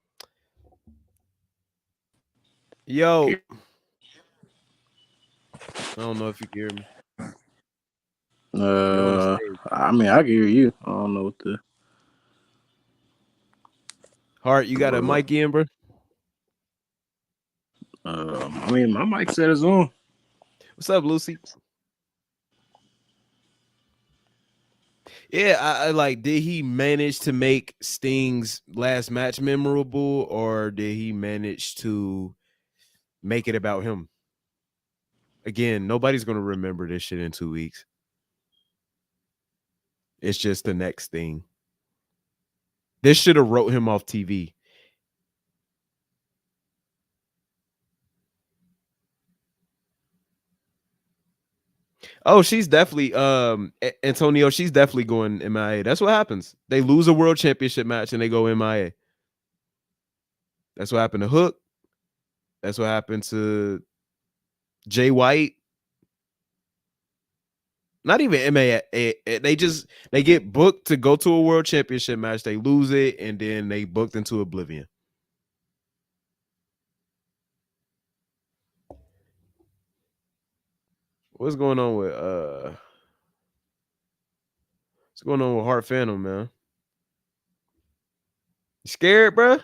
Yo. I don't know if you can hear me. I mean, I can hear you. I don't know what the Hart, you got a mic in, bro? I mean, my mic set is on. What's up, Lucy? Yeah, I like, did he manage to make Sting's last match memorable, or did he manage to make it about him? Again, nobody's going to remember this shit in 2 weeks. It's just the next thing. This should have wrote him off TV. Oh, she's definitely Antonio, she's definitely going MIA. That's what happens. They lose a world championship match and they go MIA. That's what happened to Hook. That's what happened to Jay White. Not even MIA. They get booked to go to a world championship match. They lose it, and then they booked into oblivion. What's going on with Heart Phantom, man? You scared, bro?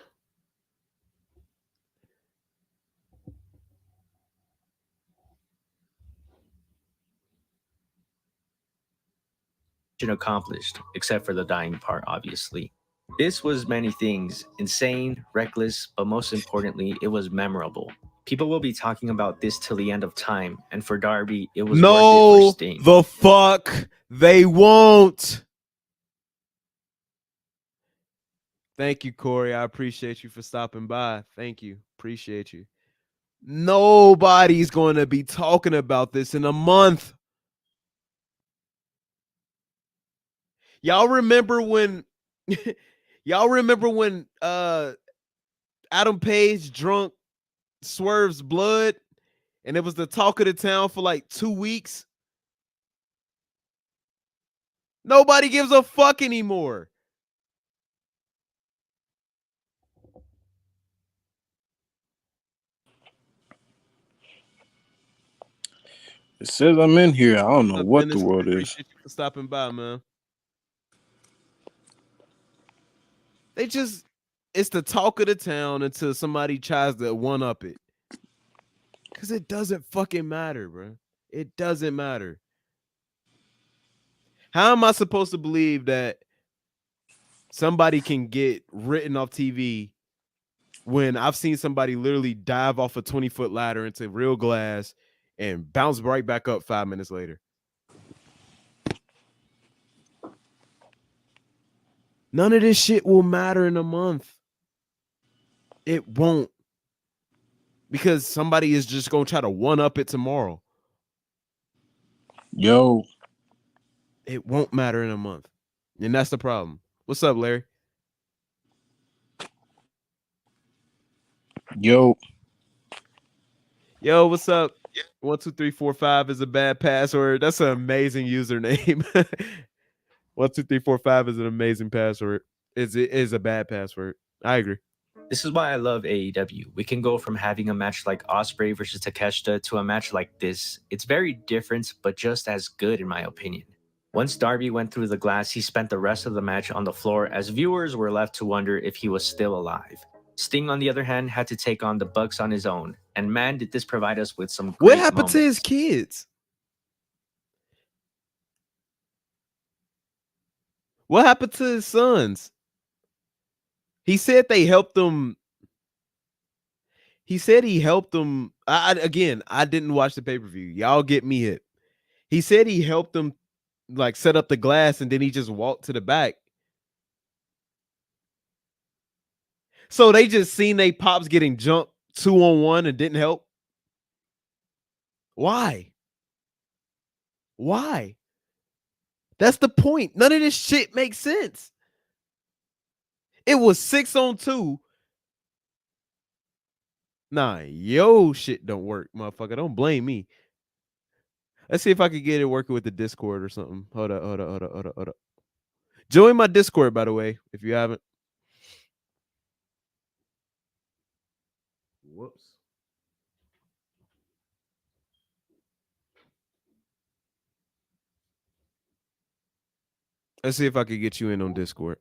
Accomplished, except for the dying part, obviously. This was many things: insane, reckless, but most importantly, it was memorable. People will be talking about this till the end of time, and for Darby, it was worth it for Sting. The fuck they won't. Thank you, Corey. I appreciate you for stopping by. Thank you. Appreciate you. Nobody's going to be talking about this in a month. Y'all remember when Adam Page drunk Swerve's blood and it was the talk of the town for like 2 weeks? Nobody gives a fuck anymore. It says I'm in here. I don't know what the world is. Appreciate you for stopping by, man. It's the talk of the town until somebody tries to one-up it. Because it doesn't fucking matter, bro. It doesn't matter. How am I supposed to believe that somebody can get written off TV when I've seen somebody literally dive off a 20-foot ladder into real glass and bounce right back up 5 minutes later? None of this shit will matter in a month. It won't. Because somebody is just going to try to one-up it tomorrow. Yo. It won't matter in a month. And that's the problem. What's up, Larry? Yo, what's up? 1 2 3 4 5 is a bad password. That's an amazing username. 1, 2, 3, 4, 5 is an amazing password. It is a bad password. I agree. This is why I love AEW. We can go from having a match like Ospreay versus Takeshita to a match like this. It's very different, but just as good in my opinion. Once Darby went through the glass, he spent the rest of the match on the floor as viewers were left to wonder if he was still alive. Sting, on the other hand, had to take on the Bucks on his own. And man, did this provide us with some great What happened moments. to his kids? What happened to his sons? He said they helped him. He said he helped them. I didn't watch the pay-per-view. Y'all get me hit. He said he helped them like set up the glass and then he just walked to the back. So they just seen they pops getting jumped 2-on-1 and didn't help. Why? Why? That's the point. None of this shit makes sense. It was 6-on-2. Nah, yo shit don't work, motherfucker. Don't blame me. Let's see if I can get it working with the Discord or something. Hold up. Join my Discord, by the way, if you haven't. Whoops. Let's see if I can get you in on Discord.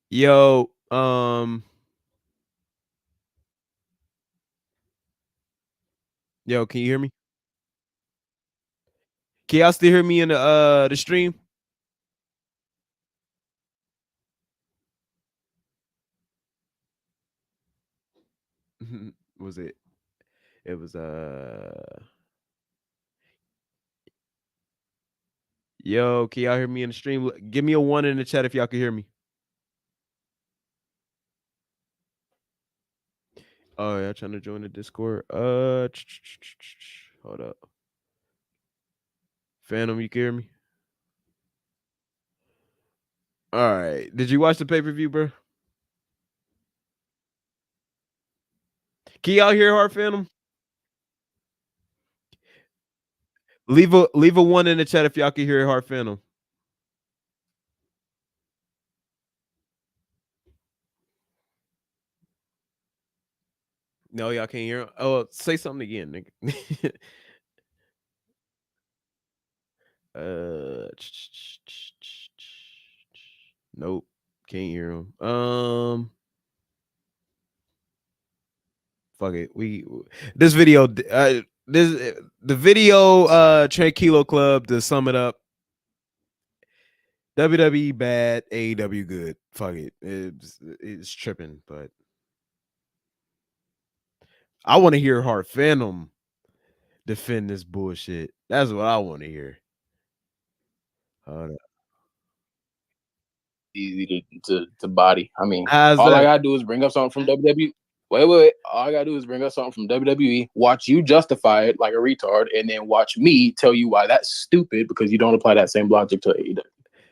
Yo, yo, can you hear me? Can y'all still hear me in the stream? Was it? It was Yo, can y'all hear me in the stream? Give me a 1 in the chat if y'all can hear me. Oh, y'all trying to join the Discord? Hold up. Phantom, you can hear me? All right. Did you watch the pay-per-view, bro? Can y'all hear Heart Phantom? Leave a 1 in the chat if y'all can hear Heart Phantom. No, y'all can't hear him. Oh, say something again, nigga. Nope, can't hear him. Fuck it. This video, the video, Tranquilo Club. To sum it up, WWE bad, AEW good. Fuck it. It's tripping, but I want to hear Heart Phantom defend this bullshit. That's what I want to hear. Hold up. Easy to body. I mean, How's all that? I gotta do is bring up something from WWE. Wait. All I gotta do is bring up something from WWE, watch you justify it like a retard, and then watch me tell you why that's stupid because you don't apply that same logic to AEW.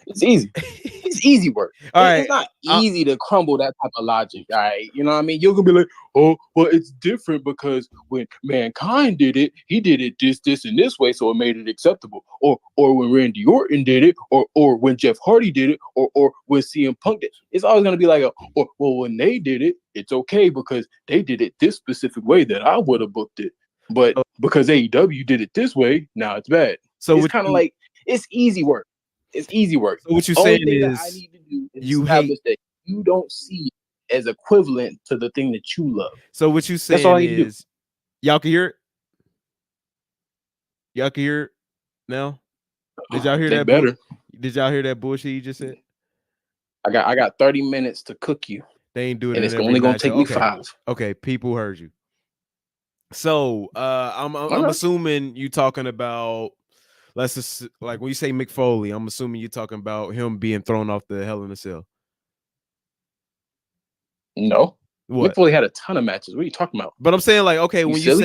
It's easy. It's easy work. It's not easy to crumble that type of logic. All right. You know what I mean? You're gonna be like, oh, well, it's different because when Mankind did it, he did it this, and this way, so it made it acceptable. Or when Randy Orton did it, or when Jeff Hardy did it, or when CM Punk did it. It's always gonna be like when they did it, it's okay because they did it this specific way that I would have booked it. But because AEW did it this way, now it's bad. So it's kind of like it's easy work. It's easy work. So what you're Only saying thing is that I need to do is you establish that you don't see it as equivalent to the thing that you love. So what you saying That's all I need to is y'all can hear it? Y'all can hear it now? Did y'all hear They that? better. Did y'all hear that bullshit you just said? I got 30 minutes to cook you. They ain't do it, and in it's every only gonna match. take me 5. Okay, people heard you. So I'm assuming you talking about, let's just like when you say Mick Foley, I'm assuming you're talking about him being thrown off the Hell in a Cell. No. What? Mick Foley had a ton of matches. What are you talking about? But I'm saying, like, okay, when you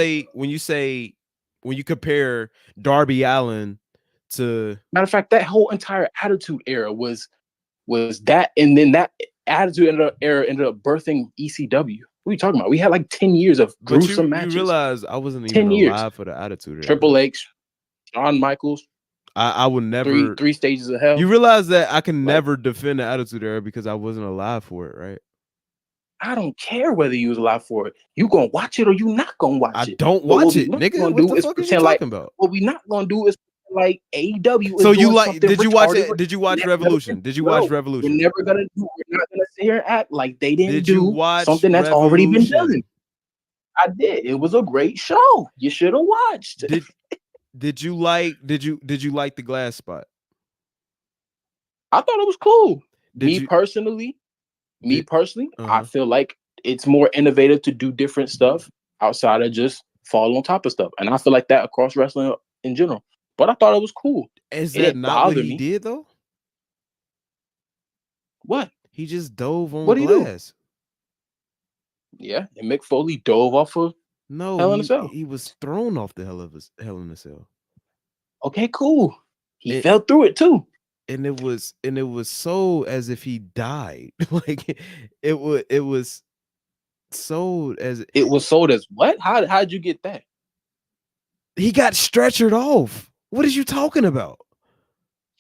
compare Darby Allin to, matter of fact, that whole entire Attitude Era was that, and then that Attitude Era ended up birthing ECW. What are you talking about? We had like 10 years of But gruesome you matches. realize I wasn't 10 even years. alive for the Attitude Era. Triple H, Shawn Michaels, I would never. three stages of hell. You realize that I can Like- never defend the Attitude Era because I wasn't alive for it, right? I don't care whether you was alive for it. You gonna watch it or you not gonna watch I it. don't But watch it, nigga. What the fuck is you talking about? What we not gonna do is like AEW. So is you doing like? something Did you watch retarded. it? Did you watch Never- Revolution? Did you No, watch Revolution? We're never gonna do. We're not gonna sit here and act like they didn't Did you do watch something that's already been Revolution? done. I did. It was a great show. You should have watched. Did you like the glass spot? I thought it was cool. Did Me you- personally, Uh-huh. I feel like it's more innovative to do different stuff outside of just fall on top of stuff. And I feel like that across wrestling in general. But I thought it was cool. Is It that didn't not what bother he me. did though? What? He just dove on What'd he do? glass. Yeah. And Mick Foley dove off of No, Hell in a Cell. he was thrown off the Hell in a Cell. Okay, cool. He It- fell through it too. And it was so as if he died. Like it was sold as It was sold as what? How'd you get that? he got stretchered off. What are you talking about?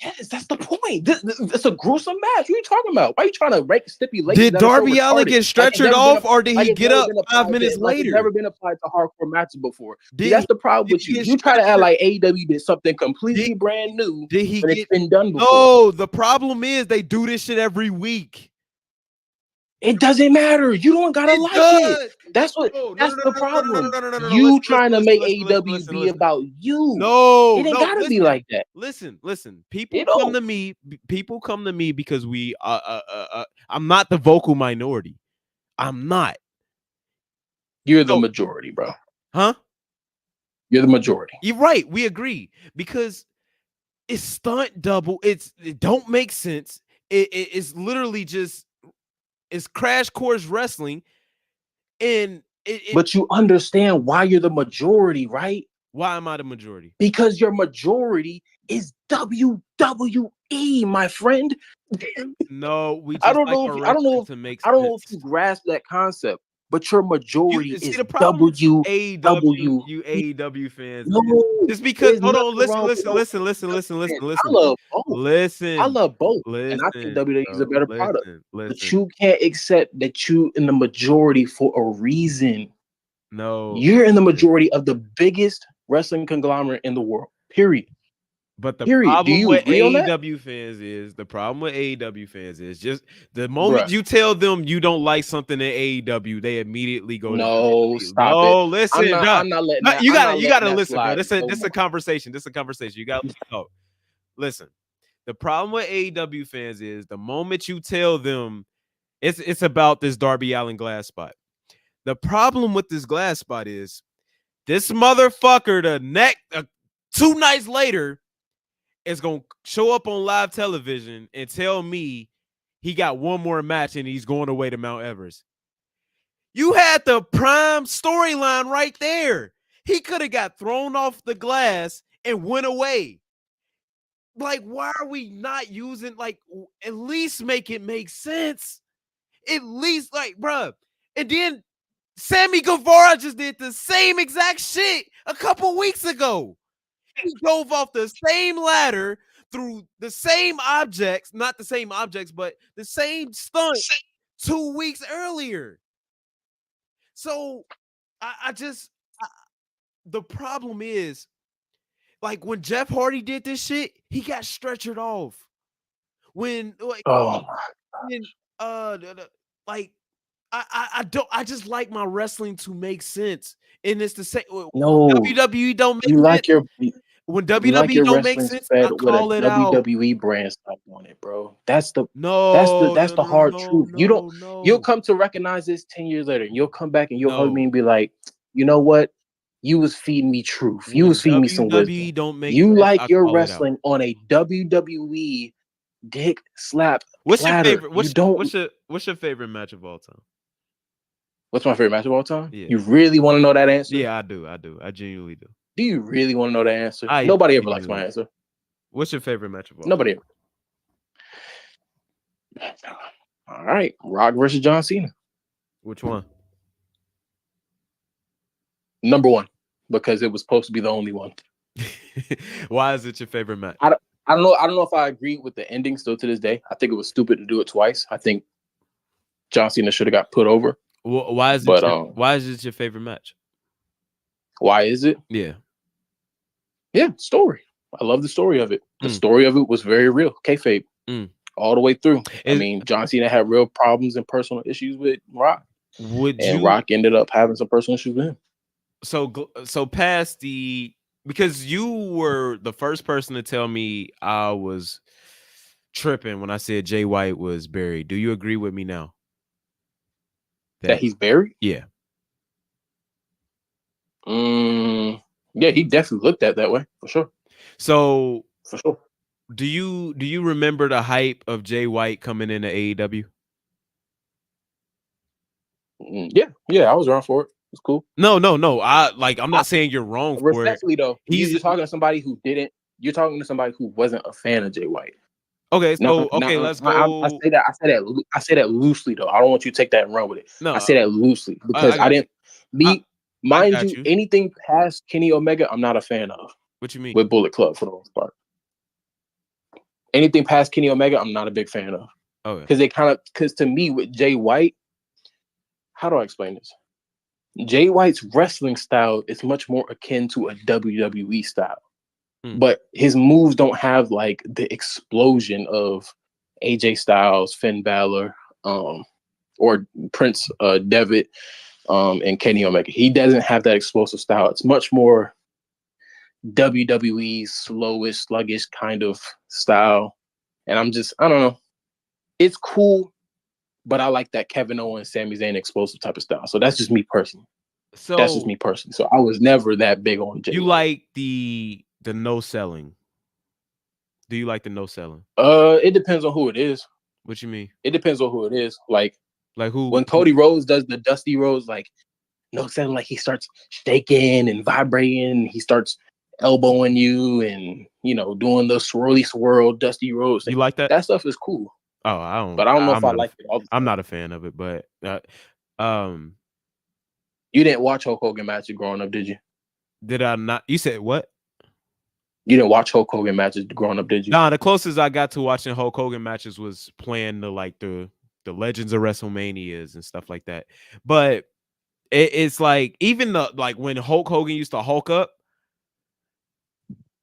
Yes, that's the point. It's a gruesome match. What are you talking about? Why are you trying to rank stipulations? Did that are so Darby Allin retarded? get stretchered off, or did he it's get never up been applied 5 minutes to- like it's later? never been applied to hardcore matches before. See, Did that's he- the problem did with he you. get You try to act stretchered? like AEW did something completely brand new, Did he but get? it's been done before. No, the problem is they do this shit every week. It doesn't matter. You don't gotta like it. That's what. No, That's the problem. no. You Listen, trying to listen, make listen, AEW listen, be listen. about you. No, It ain't no, gotta be listen. like that. Listen. People It come don't. to me. People come to me because we. I'm not the vocal minority. I'm not. You're the No. majority, bro. Huh? You're the majority. You're right. We agree because it's stunt double. It don't make sense. It's literally just it's crash course wrestling, and But you understand why you're the majority, right? why am I the majority? Because your majority is WWE, my friend. No, we. Just I don't like know. our I don't know. wrestling If, to make I don't know if sense. you grasp that concept. But your majority You see is the problem with you W. you AEW fans. No, Just because there's hold on, nothing wrong with listen. I love both. Listen. I love both, Listen, and I think WWE is a better product. But Listen. you can't accept that you in the majority for a reason. No, You're in the majority of the biggest wrestling conglomerate in the world. Period. but the Period. Do problem you with agree on that? AEW fans is just the moment Bruh. you tell them you don't like something in AEW, they immediately go No, to stop no, it. listen, I'm not letting no, that. you I'm not gotta letting that listen, bro. slide This no is a more. conversation. You gotta talk. Listen, the problem with AEW fans is the moment you tell them it's about this Darby Allin glass spot. The problem with this glass spot is this motherfucker, 2 nights later, is gonna show up on live television and tell me he got one more match and he's going away to Mount Everest. You had the prime storyline right there. He could have got thrown off the glass and went away. Like, why are we not using, like, at least make it make sense? At least, like, bruh. And then Sammy Guevara just did the same exact shit a couple weeks ago. He dove off the same ladder through the same objects, not the same objects, but the same stunt 2 weeks earlier. So the problem is, like, when Jeff Hardy did this shit, he got stretchered off. When like, I just like my wrestling to make sense, and it's the same. No, WWE don't make you like sense. your When you WWE like your don't make wrestling sense, fed I with call a it out. WWE brand stuff on it, bro. That's the No, hard truth. You'll come to recognize this 10 years later, and you'll come back and you'll hug me and be like, you know what? You was feeding me truth. You was feeding me some wisdom. Don't make You sense, like I your call it out. wrestling on a WWE dick slap What's platter. your favorite? What's your favorite match of all time? What's my favorite match of all time? Yeah. You really want to know that answer? Yeah, I do. I genuinely do. Do you really want to know the answer? I Nobody ever genuinely likes my do. answer. What's your favorite match of all Nobody time? ever. All right. Rock versus John Cena. Which one? Number one, because it was supposed to be the only one. Why is it your favorite match? I don't know. I don't know if I agree with the ending still to this day. I think it was stupid to do it twice. I think John Cena should have got put over. Why is it your favorite match? Why is it? Yeah. Yeah, story. I love the story of it. The story of it was very real. Kayfabe. All the way through. I mean, John Cena had real problems and personal issues with Rock. Rock ended up having some personal issues with him. So past because you were the first person to tell me I was tripping when I said Jay White was buried. Do you agree with me now? That he's buried? Yeah. Yeah, he definitely looked at that way for sure. So for sure. Do you remember the hype of Jay White coming into AEW? Yeah, I was around for it. It's cool. No. I'm not saying you're wrong for it. Respectfully, though, you're talking to somebody who didn't. You're talking to somebody who wasn't a fan of Jay White. Okay, so let's go. I say that loosely though. I don't want you to take that and run with it. No, I say that loosely because I didn't. Mind you, anything past Kenny Omega, I'm not a fan of. What you mean? With Bullet Club for the most part. Anything past Kenny Omega, I'm not a big fan of. Okay. Because to me, with Jay White, how do I explain this? Jay White's wrestling style is much more akin to a WWE style. But his moves don't have like the explosion of AJ Styles, Finn Balor, or Prince Devitt, and Kenny Omega. He doesn't have that explosive style. It's much more WWE slowish, sluggish kind of style. And I don't know. It's cool, but I like that Kevin Owens, Sami Zayn explosive type of style. So that's just me personally. So I was never that big on Jay. You like the no selling? Do you like the no selling? It depends on who it is. What you mean? It depends on who it is. Like who? When Cody Rhodes does the Dusty Rhodes, like no selling, like he starts shaking and vibrating, he starts elbowing you and doing the swirly swirl Dusty Rhodes thing. You like that? That stuff is cool. Oh, I don't. But I don't know if I like it all the time. I'm not a fan of it, but you didn't watch Hulk Hogan matches growing up, did you? Did I not? You said what? You didn't watch Hulk Hogan matches growing up, did you? Nah, the closest I got to watching Hulk Hogan matches was playing the Legends of WrestleManias and stuff like that. But it's like even when Hulk Hogan used to Hulk up,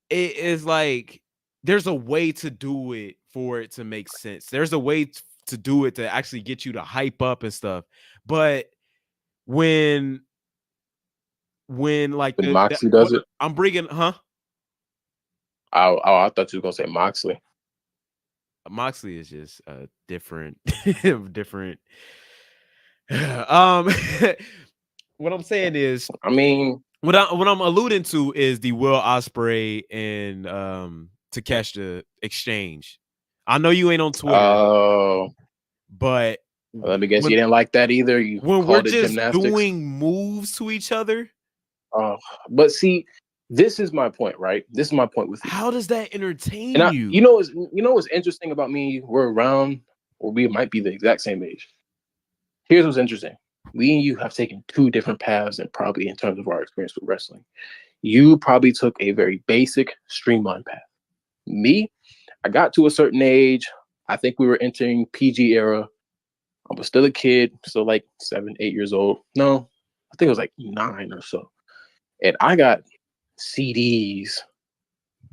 it is like there's a way to do it for it to make sense. There's a way to do it to actually get you to hype up and stuff. But when Moxley does it, I'm bringing, I thought you were gonna say Moxley. Moxley is just a different. What I'm saying is, I mean, what I'm alluding to is the Will Ospreay and Takeshita exchange. I know you ain't on Twitter, but let me guess, you didn't like that either. When we're just doing moves to each other. But see, this is my point, right? This is my point with you. How does that entertain you? You know what's interesting about me and you? We're around, or we might be the exact same age. Here's what's interesting. We and you have taken two different paths, and probably in terms of our experience with wrestling. You probably took a very basic, streamlined path. Me, I got to a certain age. I think we were entering PG era. I was still a kid, still like 7, 8 years old. No, I think it was like 9 or so. And I got CDs,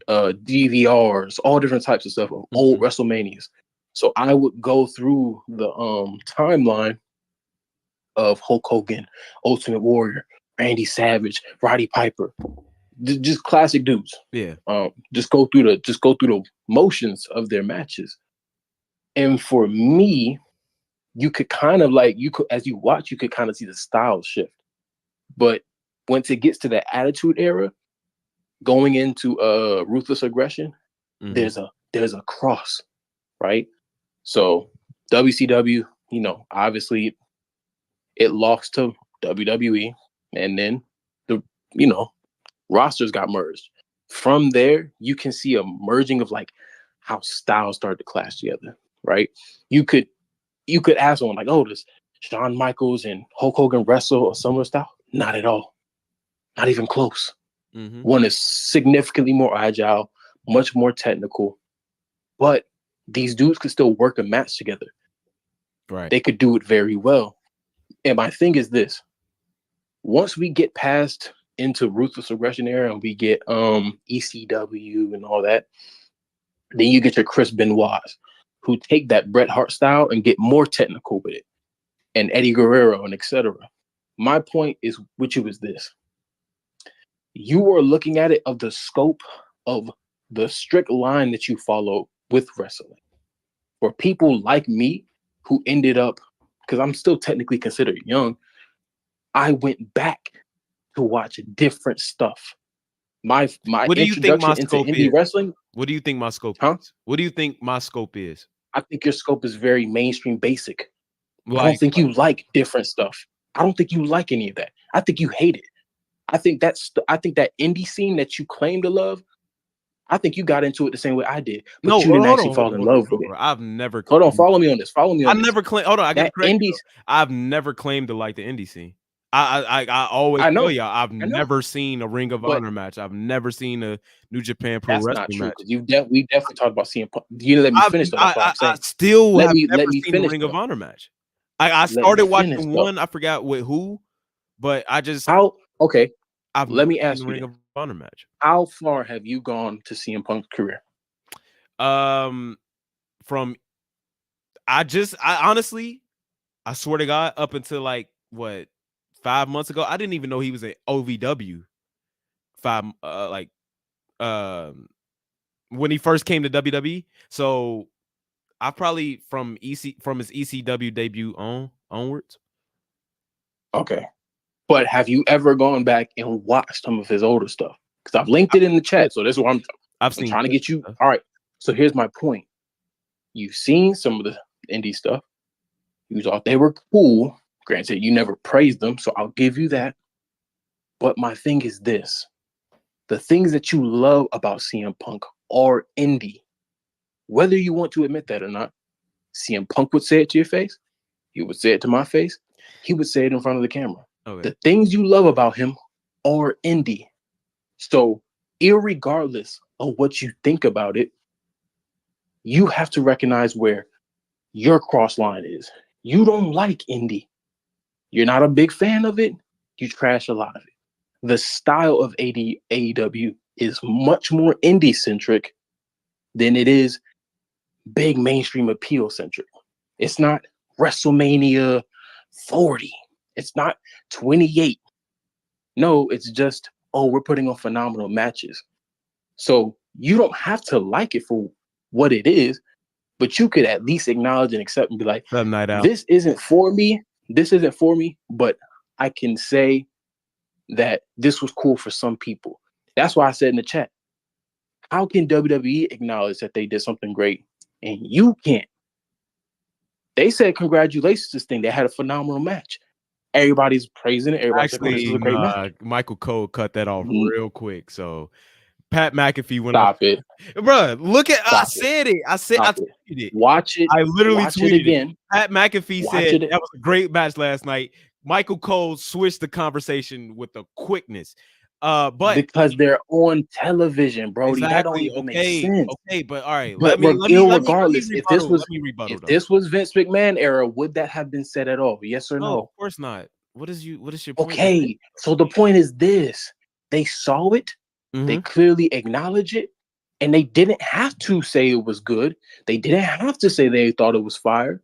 DVRs, all different types of stuff of old WrestleManias. So I would go through the timeline of Hulk Hogan, Ultimate Warrior, Randy Savage, Roddy Piper, just classic dudes. Yeah. Just go through the motions of their matches. And for me, you could kind of as you watch, you could kind of see the style shift. But once it gets to the Attitude Era, going into Ruthless Aggression, there's a cross, right? So WCW, obviously it lost to WWE, and then the rosters got merged. From there, you can see a merging of like how styles started to clash together, right? You could ask someone like, oh, does Shawn Michaels and Hulk Hogan wrestle a similar style? Not at all. Not even close. Mhm. One is significantly more agile, much more technical, but these dudes could still work a match together. Right. They could do it very well. And my thing is this: once we get past into Ruthless Aggression era and we get ECW and all that, then you get your Chris Benoit's, who take that Bret Hart style and get more technical with it, and Eddie Guerrero and etc. My point is, which was this: you are looking at it of the scope of the strict line that you follow with wrestling. For people like me who ended up, because I'm still technically considered young, I went back to watch different stuff. My What do you think my introduction into scope indie is? wrestling, What do you think my scope Huh? is? What do you think my scope is? I think your scope is very mainstream basic. I don't Like, think you like different stuff. I don't think you like any of that. I think you hate it. I think that indie scene that you claim to love, I think you got into it the same way I did, but no, you didn't hold actually on, fall hold in on, love hold with on. it. I've never Hold on, claimed- follow me on this. Follow me on I this. never claimed. Hold on, I got That to correct you, indies. though. I've never claimed to like the indie scene. I always I know. tell y'all I've I know. never seen a Ring of But- Honor match. I've never seen a New Japan Pro That's Wrestling not true match. because we definitely talked about CM Punk. You didn't let me finish though. That's what I'm I saying. still Let have me never seen a finish, Ring of though. Honor match. I Let me started finish, watching though. one. I forgot with who, but I just Okay. I've Let me never ask seen you a Ring then. of Honor match. How far have you gone to CM Punk's career? From I honestly, I swear to God, up until like what 5 months ago, I didn't even know he was at OVW. When he first came to WWE. So I probably from his ECW debut onwards. Okay. But have you ever gone back and watched some of his older stuff? Because I've linked it in the chat. So this is what I'm seen trying to get you. stuff. All right. So here's my point. You've seen some of the indie stuff. You thought they were cool. Granted, you never praised them, so I'll give you that. But my thing is this. The things that you love about CM Punk are indie. Whether you want to admit that or not, CM Punk would say it to your face. He would say it to my face. He would say it in front of the camera. Okay. The things you love about him are indie. So, irregardless of what you think about it, you have to recognize where your cross line is. You don't like indie. You're not a big fan of it. You trash a lot of it. The style of AEW is much more indie centric than it is big mainstream appeal centric. It's not WrestleMania 40. It's not 28. No, it's just, oh, we're putting on phenomenal matches. So you don't have to like it for what it is, but you could at least acknowledge and accept and be like, That night out. this isn't for me. This isn't for me, but I can say that this was cool for some people. That's why I said in the chat, how can WWE acknowledge that they did something great and you can't? They said congratulations to this thing. They had a phenomenal match. Everybody's praising it. Everybody's like, oh, this is a great match. Michael Cole cut that off Mhm. real quick. So Pat McAfee went Stop it. Bro, look at I Stop it. said it. I Stop tweeted it. it. Watch it. I literally Watch tweeted it again. Pat McAfee Watch said it. that was a great match last night. Michael Cole switched the conversation with the quickness. But because they're on television, Brody. That don't exactly. even make sense. Okay, but all right. But regardless, if this was Vince McMahon era, would that have been said at all? Yes or no? Of course not. What is your point? Okay, so the point is this: they saw it, they clearly acknowledge it, and they didn't have to say it was good. They didn't have to say they thought it was fire,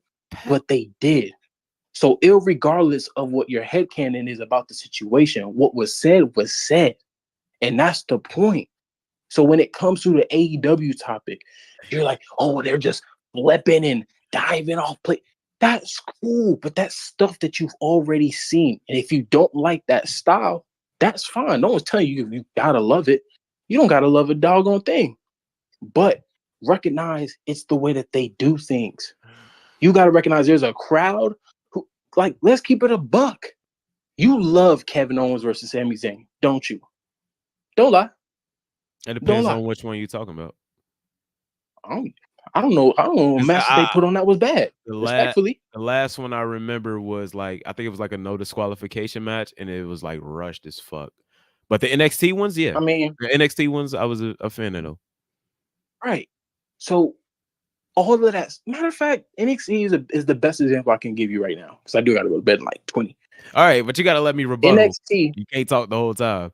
but they did. So, irregardless of what your headcanon is about the situation, what was said. And that's the point. So when it comes to the AEW topic, you're like, oh, they're just flipping and diving off play. That's cool, but that's stuff that you've already seen. And if you don't like that style, that's fine. No one's telling you you gotta love it. You don't gotta love a doggone thing. But recognize it's the way that they do things. You gotta recognize there's a crowd who, like, let's keep it a buck. You love Kevin Owens versus Sami Zayn, don't you? Don't lie. It depends on which one you're talking about. I don't know. I don't know what match they put on that was bad. Respectfully. The last one I remember was like, I think it was like a no disqualification match, and it was like rushed as fuck. But the NXT ones, yeah. I mean, The NXT ones, I was a fan of them. right. So all of that. Matter of fact, NXT is the best example I can give you right now because I do got to go to bed in like 20. All right, but you got to let me rebuttal. NXT. You can't talk the whole time.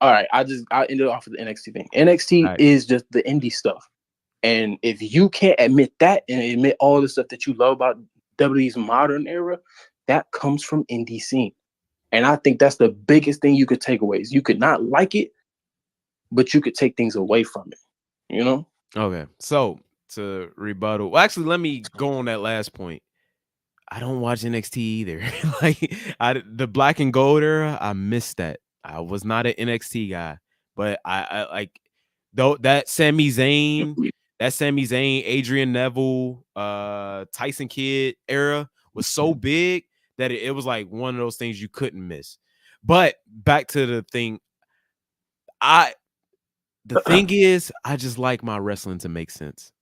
All right, I ended off with the NXT thing. NXT Right. is just the indie stuff, and if you can't admit that and admit all the stuff that you love about WWE's modern era, that comes from indie scene. And I think that's the biggest thing you could take away. Is you could not like it, but you could take things away from it. You know? Okay, so to rebuttal, well, actually, let me go on that last point. I don't watch NXT either. Like the black and gold era, I missed that. I was not an NXT guy, but I like though that Sami Zayn, Adrian Neville, Tyson Kidd era was so big that it was like one of those things you couldn't miss. But back to the thing, the thing is, I just like my wrestling to make sense.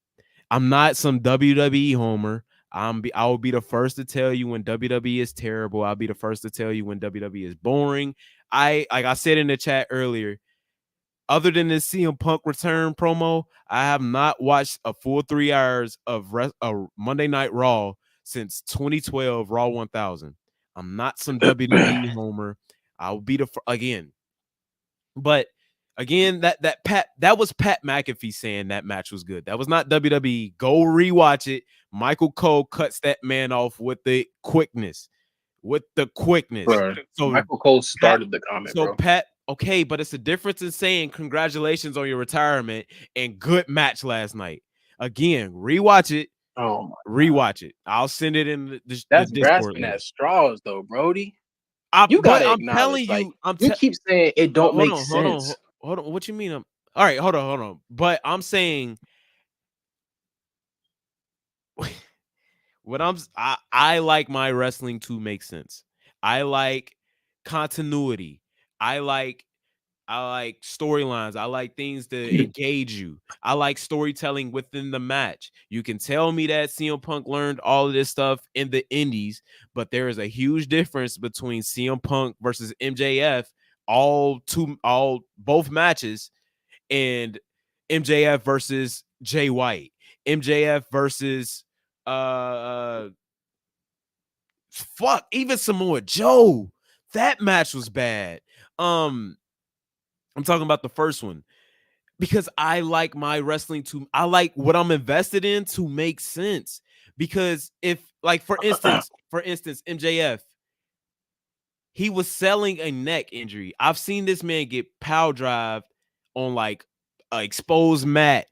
I'm not some WWE homer. I will be the first to tell you when WWE is terrible. I'll be the first to tell you when WWE is boring. Like I said in the chat earlier, other than this CM Punk return promo, I have not watched a full 3 hours of Monday Night Raw since 2012 Raw 1000. I'm not some WWE homer. I'll be again. But again, that was Pat McAfee saying that match was good. That was not WWE. Go rewatch it. Michael Cole cuts that man off with the quickness. Bro, So Michael Cole started the comment, so bro. Pat, okay, but it's a difference in saying congratulations on your retirement and good match last night. Again, rewatch it. Oh my Rewatch it. I'll send it in the That's Discord grasping link. at straws, though, Brody. You gotta acknowledge, like, you keep saying it don't make sense. Hold on. What you mean? All right, hold on. But I'm saying I like my wrestling to make sense. I like continuity. I like storylines. I like things to engage you. I like storytelling within the match. You can tell me that CM Punk learned all of this stuff in the indies, but there is a huge difference between CM Punk versus MJF, both matches, and MJF versus Jay White, MJF versus even Samoa Joe. That match was bad. I'm talking about the first one because I like my wrestling I like what I'm invested in to make sense. Because if, like, for instance, MJF, he was selling a neck injury. I've seen this man get power drive on like an exposed mat.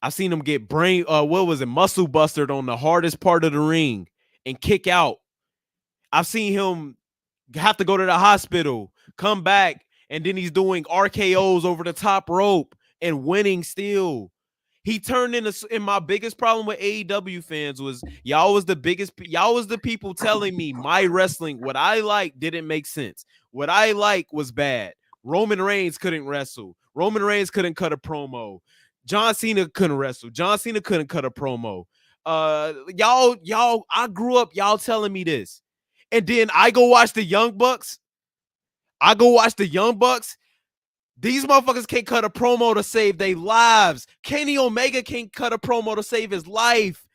I've seen him get muscle bustered on the hardest part of the ring and kick out. I've seen him have to go to the hospital, come back, and then he's doing RKOs over the top rope and winning still. He turned into, and my biggest problem with AEW fans was y'all was the people telling me my wrestling, what I like didn't make sense. What I like was bad. Roman Reigns couldn't wrestle. Roman Reigns couldn't cut a promo. John Cena couldn't wrestle. John Cena couldn't cut a promo. Y'all, I grew up y'all telling me this. And then I go watch the Young Bucks. These motherfuckers can't cut a promo to save their lives. Kenny Omega can't cut a promo to save his life.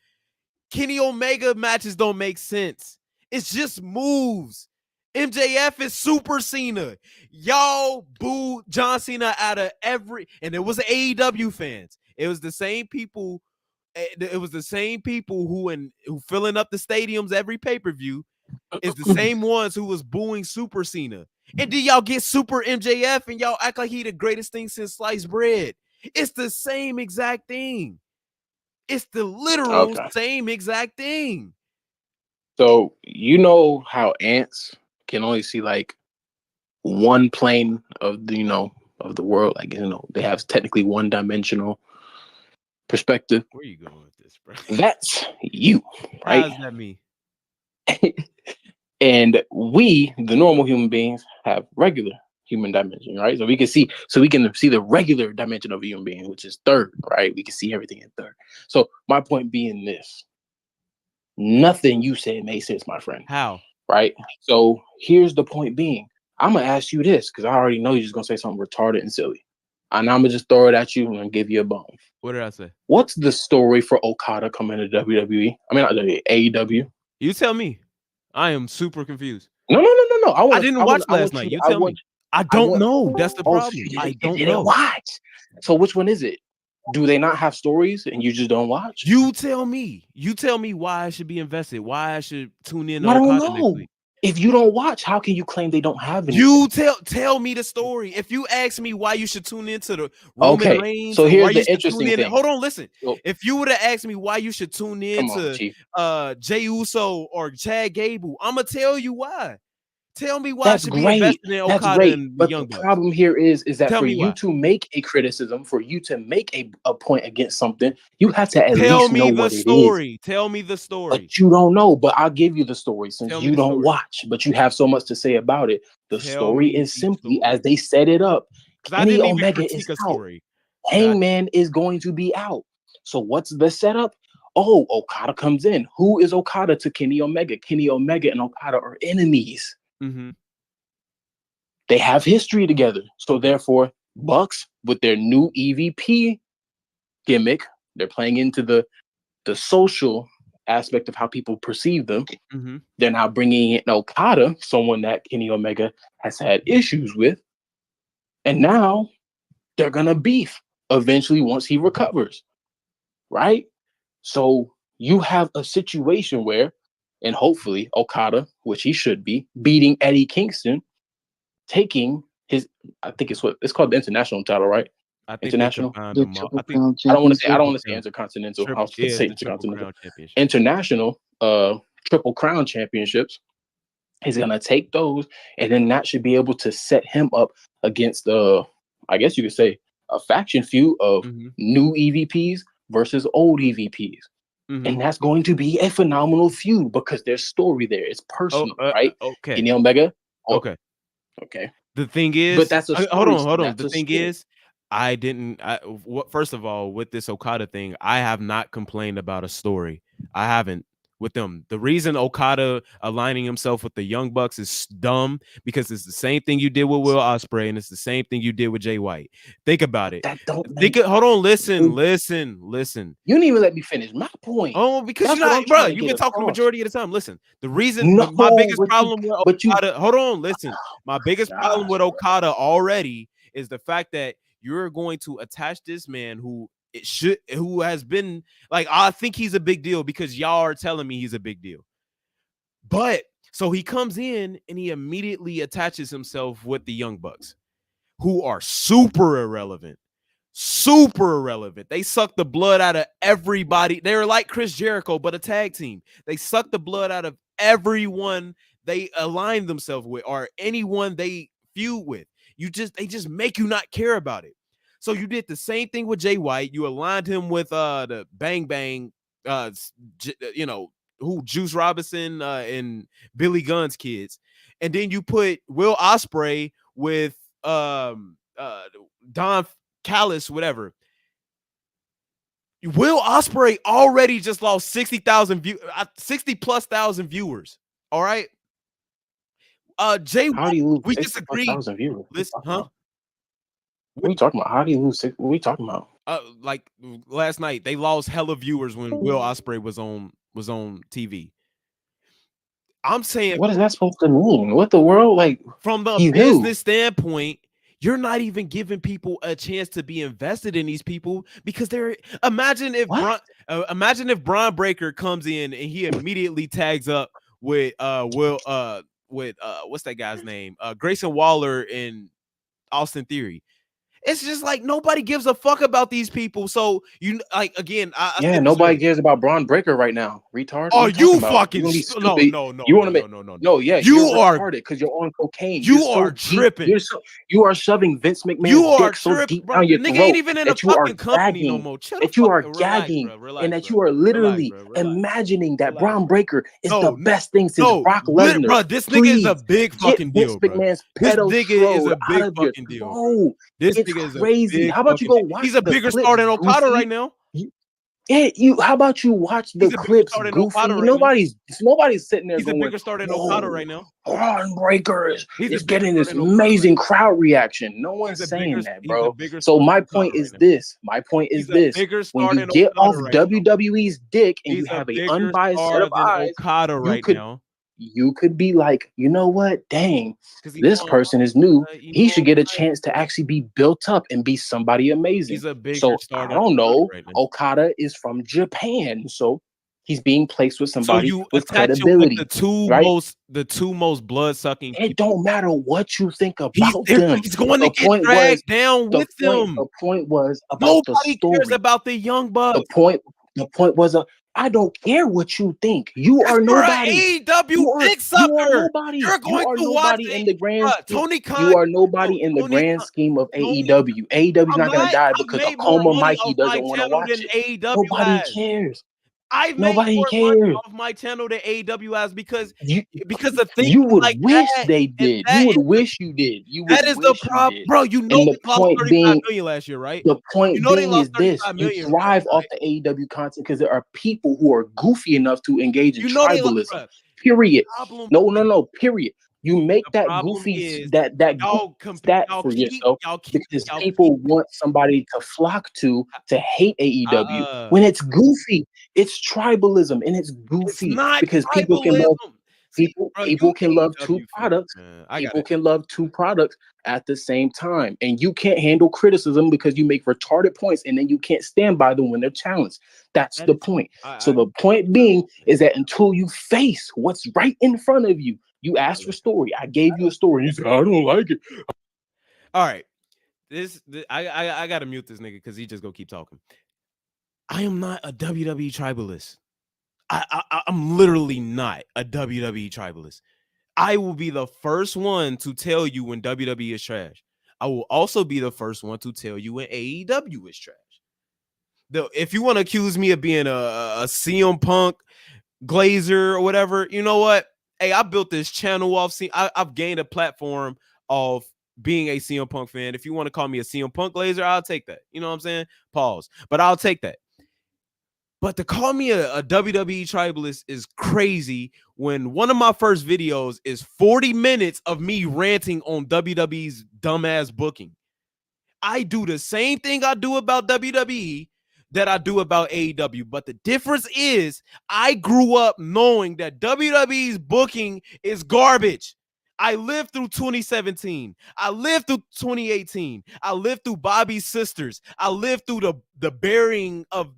Kenny Omega matches don't make sense. It's just moves. MJF is Super Cena. Y'all boo John Cena out of and it was AEW fans. It was the same people. It was the same people who filling up the stadiums every pay-per-view. It's the same ones who was booing Super Cena. And then y'all get Super MJF and y'all act like he the greatest thing since sliced bread. It's the same exact thing. It's the literal same exact thing. So you know how ants can only see like one plane of the of the world. Like, they have technically one-dimensional perspective. Where are you going with this, bro? That's you, right? How does that mean? And we, the normal human beings, have regular human dimension, right? So we can see the regular dimension of a human being, which is third, right? We can see everything in third. So my point being this: nothing you said made sense, my friend. How? Right? So here's the point being: I'm gonna ask you this because I already know you're just gonna say something retarded and silly, and I'm gonna just throw it at you and give you a bone. What did I say? What's the story for Okada coming to WWE? I mean, not AEW. You tell me. I am super confused. No. I didn't watch last night. You tell me. I don't know. That's the problem. I don't know. Watch. So which one is it? Do they not have stories and you just don't watch? You tell me. You tell me why I should be invested. Why I should tune in. I don't Okada know. next week. If you don't watch, how can you claim they don't have anything? You tell me the story. If you ask me why you should tune into the Roman Reigns, so here's why the interesting thing. Hold on, listen. If you would have asked me why you should tune in to Jey Uso or Chad Gable, I'm gonna tell you why. Tell me why I should be invested in Okada and the Young Bucks. The problem here is that for you to make a criticism, for you to make a point against something, you have to at least know what it is. Tell me the story. But you don't know. But I'll give you the story since you don't watch, but you have so much to say about it. The story is simply as they set it up. Kenny Omega is out. Hangman is going to be out. So what's the setup? Oh, Okada comes in. Who is Okada to Kenny Omega? Kenny Omega and Okada are enemies. Mm-hmm. They have history together. So therefore, Bucks with their new EVP gimmick, they're playing into the social aspect of how people perceive them. Mm-hmm. They're now bringing in Okada, someone that Kenny Omega has had issues with. And now they're going to beef eventually once he recovers. Right? So you have a situation where, and hopefully Okada, which he should be, beating Eddie Kingston, taking his, I think it's called the international title, right? I think international. I don't want to say intercontinental. I was going to say intercontinental. International Triple Crown championships. He's gonna take those, and then that should be able to set him up against I guess you could say a faction feud of new EVPs versus old EVPs. Mm-hmm. And that's going to be a phenomenal feud because there's story there. It's personal, right? Okay. Kenny Omega. Okay. The thing is, but that's hold on. The thing is, first of all, with this Okada thing, I have not complained about a story. I haven't with them. The reason Okada aligning himself with the Young Bucks is dumb because it's the same thing you did with Will Ospreay and it's the same thing you did with Jay White. Think about it. Hold on, listen. You didn't even let me finish my point. Oh, because you're not, bro. You've been talking the majority of the time. Listen, the reason my biggest problem with Okada. Hold on, listen. My biggest problem with Okada already is the fact that you're going to attach this man who has been like, I think he's a big deal because y'all are telling me he's a big deal. But so he comes in and he immediately attaches himself with the Young Bucks, who are super irrelevant. They suck the blood out of everybody. They're like Chris Jericho, but a tag team. They suck the blood out of everyone they align themselves with or anyone they feud with. They just make you not care about it. So you did the same thing with Jay White. You aligned him with the Bang Bang, Juice Robinson and Billy Gunn's kids, and then you put Will Ospreay with Don Callis, whatever. Will Ospreay already just lost 60,000 60,000+ viewers. All right. Jay White, we disagree. Listen, huh? What are you talking about? How do you lose? What are we talking about? Like last night, they lost hella viewers when Will Ospreay was on TV. I'm saying, what is that supposed to mean? What the world? Like from the business standpoint, you're not even giving people a chance to be invested in these people because they're. Imagine if Bron Breakker comes in and he immediately tags up with what's that guy's name? Grayson Waller and Austin Theory. It's just like nobody gives a fuck about these people. So you like again. Nobody cares about Bron Breakker right now. Retard. Oh, you fucking no. You want to make no? Yeah, you are retarded because you're on cocaine. You are tripping. You are shoving Vince McMahon's dick so deep down your throat ain't even in a fucking company no more. That you are gagging and that you are literally imagining that Bron Breakker is the best thing since Brock Lesnar. Bro, this nigga is a big fucking deal. Vince McMahon's pedo is a big fucking deal. This nigga is crazy. How about you go watch? He's a bigger star than Okada right now. How about you watch the He's a bigger clips? star than Goofy. Okada right now. Nobody's sitting there He's a going, bigger star than Okada right now. Braun Breaker He's a is bigger getting star this than Okada amazing right crowd reaction. No one's He's a saying bigger- that, he's a bro. bigger So star my than point Okada is right now. this. My point is He's a this. bigger When star you than get Okada off right now. WWE's dick and He's you have a an bigger unbiased set star of than eyes, Okada right now. you could be like, you know what? Dang, 'Cause you this know person is new. you He know should I'm get a right. chance to actually be built up and be somebody amazing. He's a bigger So star I than don't Okada know. right now. Okada is from Japan, so he's being placed with So somebody you with attach him credibility. with right? the two most blood sucking. It don't matter what you think about He's them. going to The get point dragged was down with them. The point was about the Nobody cares story. about the young bucks. The point was I don't care what you think. You are nobody. You're an AEW dick You are sucker. nobody. You're going You are to watch nobody in the grand scheme. Tony Khan. You are nobody in the grand scheme of AEW. AEW's not going to die because Akoma Mikey doesn't want to watch it. AEW Nobody has. cares. I've made Nobody more cares. money off my channel than AEW has because the thing you would like wish that, they did. You would wish you did. You would that is the wish you problem, did. bro. You know And they the lost point 35 being, million last year, right? the point You know they being lost is this: 35 you million, thrive right? off the AEW content because there are people who are goofy enough to engage in You know they lost, tribalism. bruh. Period. Problem No. Period. You make The that problem goofy is that y'all stat for yourself because people want somebody to flock to hate AEW when it's goofy. It's tribalism and it's goofy. It's not because people can tribalism. love people can love two products. People can love two products at the same time, and you can't handle criticism because you make retarded points and then you can't stand by them when they're challenged. That's the point. So the point being is that until you face what's right in front of you, you asked for story. I gave you a story. You said, I don't like it. All right. I gotta mute this nigga because he just gonna keep talking. I am not a WWE tribalist. I'm literally not a WWE tribalist. I will be the first one to tell you when WWE is trash. I will also be the first one to tell you when AEW is trash. If you want to accuse me of being a CM Punk Glazer or whatever, you know what? Hey, I built this channel off. I've gained a platform of being a CM Punk fan. If you want to call me a CM Punk Glazer, I'll take that. You know what I'm saying? Pause. But I'll take that. But to call me a WWE tribalist is crazy when one of my first videos is 40 minutes of me ranting on WWE's dumbass booking. I do the same thing I do about WWE that I do about AEW. But the difference is I grew up knowing that WWE's booking is garbage. I lived through 2017. I lived through 2018. I lived through Bobby's sisters. I lived through the burying of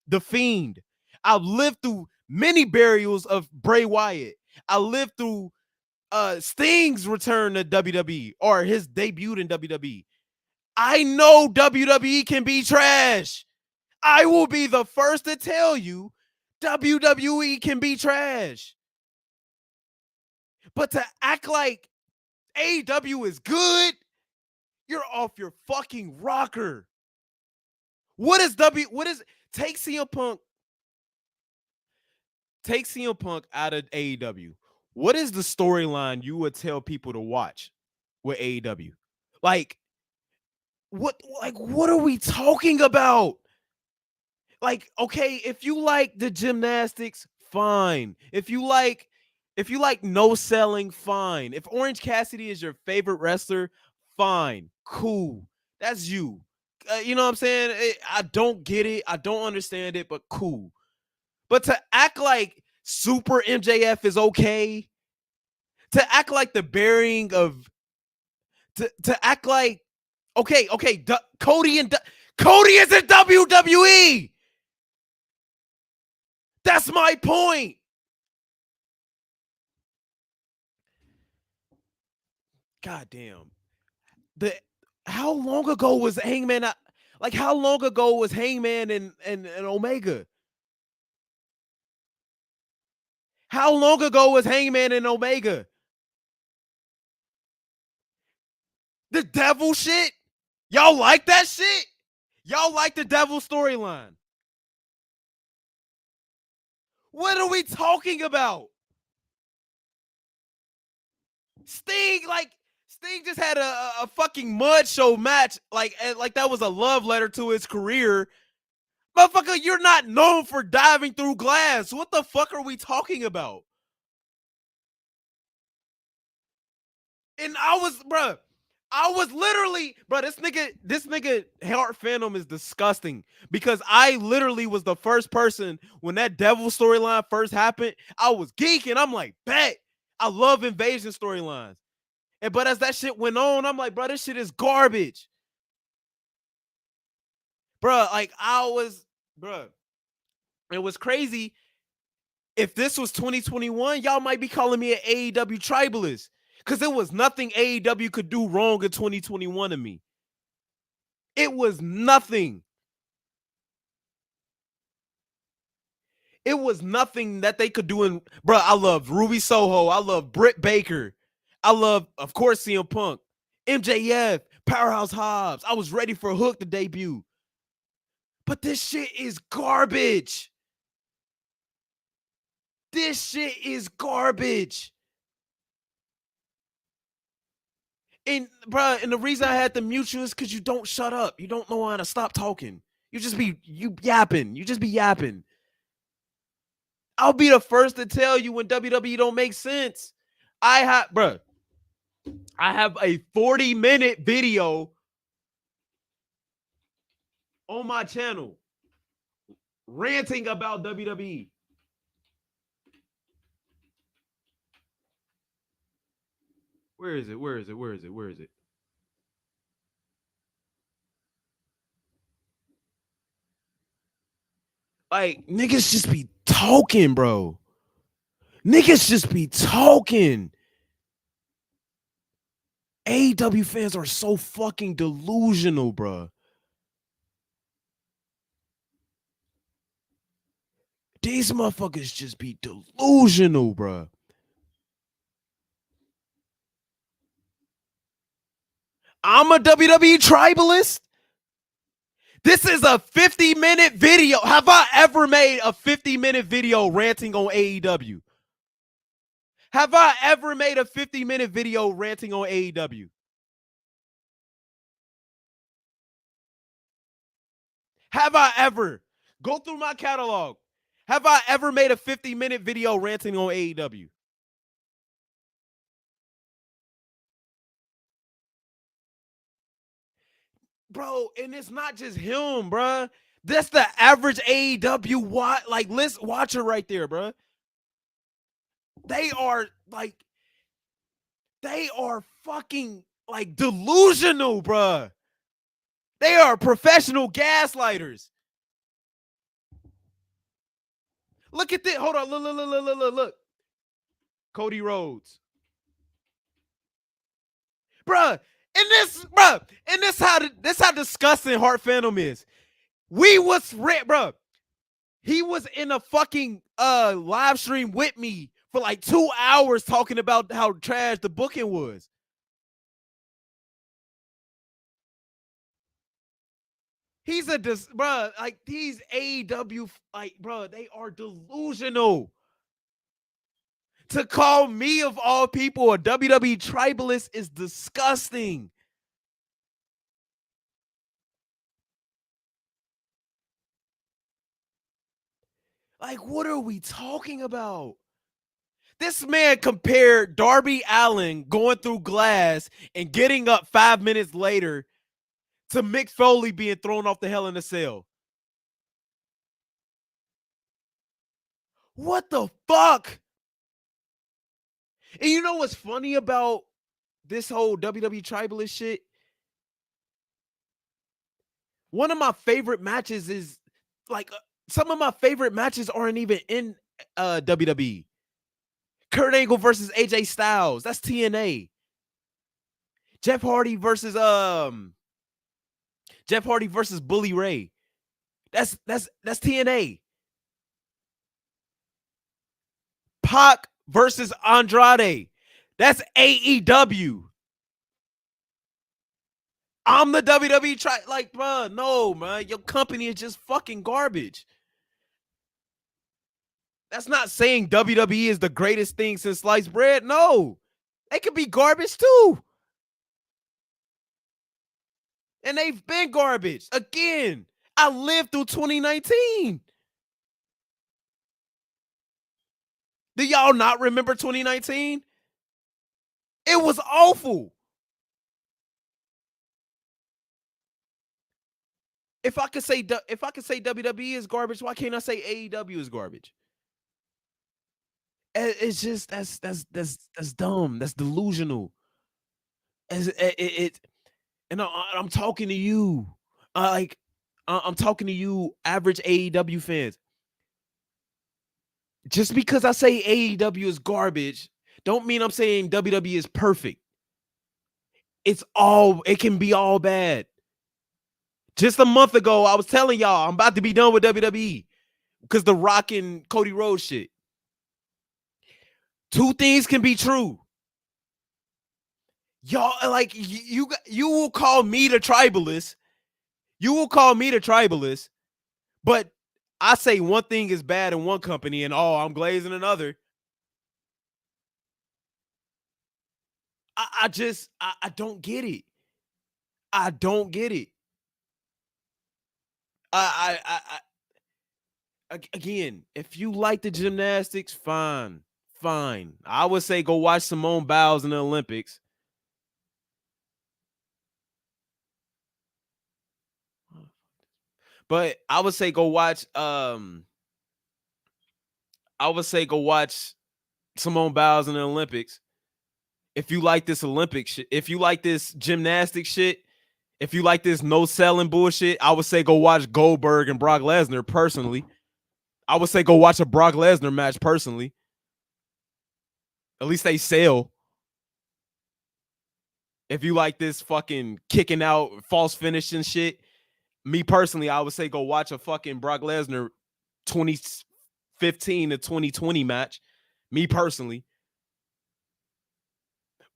The Fiend. I've lived through many burials of Bray Wyatt. I lived through Sting's return to WWE or his debut in WWE. I know WWE can be trash. I will be the first to tell you WWE can be trash. But to act like AEW is good, you're off your fucking rocker. Take CM Punk out of AEW. What is the storyline you would tell people to watch with AEW? Like what are we talking about? Like, okay, if you like the gymnastics, fine. If you like no selling, fine. If Orange Cassidy is your favorite wrestler, fine. Cool. That's you. You know what I'm saying? I don't get it. I don't understand it, but cool. But to act like Super MJF is okay, to act like the burying of, to act like, okay, Cody is in WWE. That's my point. God damn. How long ago was Hangman? How long ago was Hangman and Omega? How long ago was Hangman and Omega? The devil shit? Y'all like that shit? Y'all like the devil storyline? What are we talking about? Sting just had a fucking mud show match, like that was a love letter to his career. Motherfucker, you're not known for diving through glass. What the fuck are we talking about? And I was literally, this nigga Heart Phantom is disgusting because I literally was the first person when that devil storyline first happened. I was geeking. I'm like, bet. I love invasion storylines. But as that shit went on, I'm like, bro, this shit is garbage. Bro, like it was crazy. If this was 2021, y'all might be calling me an AEW tribalist. Because it was nothing AEW could do wrong in 2021 to me. It was nothing. It was nothing that they could do in. Bro, I love Ruby Soho. I love Britt Baker. I love, of course, CM Punk. MJF. Powerhouse Hobbs. I was ready for Hook to debut. But this shit is garbage. This shit is garbage. And bro, and the reason I had to mute you is because you don't shut up. You don't know how to stop talking. You yapping. You just be yapping. I'll be the first to tell you when WWE don't make sense. I have a 40-minute video on my channel ranting about WWE. Where is it? Like, niggas just be talking, bro. Niggas just be talking. AEW fans are so fucking delusional, bro. These motherfuckers just be delusional, bro. I'm a WWE tribalist. This is a 50-minute video. Have I ever made a 50-minute video ranting on AEW? Have I ever made a 50-minute video ranting on AEW? Have I ever? Go through my catalog. Have I ever made a 50-minute video ranting on AEW? Bro, and it's not just him, bro. That's the average AEW watcher right there, bro. They are fucking like delusional, bro. They are professional gaslighters. Look at this. Hold on. Look. Cody Rhodes. Bruh. And this how disgusting Heart Phantom is. He was in a fucking live stream with me for like 2 hours talking about how trash the booking was. These AEW, they are delusional. To call me, of all people, a WWE tribalist is disgusting. Like, what are we talking about? This man compared Darby Allin going through glass and getting up 5 minutes later to Mick Foley being thrown off the Hell in a Cell. What the fuck? And you know what's funny about this whole WWE tribalist shit? One of my favorite matches is some of my favorite matches aren't even in WWE. Kurt Angle versus AJ Styles. That's TNA. Jeff Hardy versus Bully Ray. That's TNA. Pac versus Andrade. That's AEW. I'm the WWE bro, no, man. Your company is just fucking garbage. That's not saying WWE is the greatest thing since sliced bread. No. They could be garbage too. And they've been garbage. Again, I lived through 2019. Do y'all not remember 2019? It was awful. If I could say WWE is garbage, why can't I say AEW is garbage? It's just that's dumb. That's delusional. And I'm talking to you. I'm talking to you, average AEW fans. Just because I say AEW is garbage, don't mean I'm saying WWE is perfect. It can be all bad. Just a month ago, I was telling y'all I'm about to be done with WWE because the Rock and Cody Rhodes shit. Two things can be true. Y'all, like, you will call me the tribalist. You will call me the tribalist, but I say one thing is bad in one company and I'm glazing another. I don't get it. I don't get it. Again, if you like the gymnastics, fine. I would say go watch Simone Biles in the Olympics. But I would say go watch Simone Biles in the Olympics. If you like this Olympic shit, if you like this gymnastic shit, if you like this no selling bullshit, I would say go watch Goldberg and Brock Lesnar personally. I would say go watch a Brock Lesnar match personally. At least they sell. If you like this fucking kicking out, false finishing shit, me personally, I would say go watch a fucking Brock Lesnar 2015 to 2020 match. Me personally.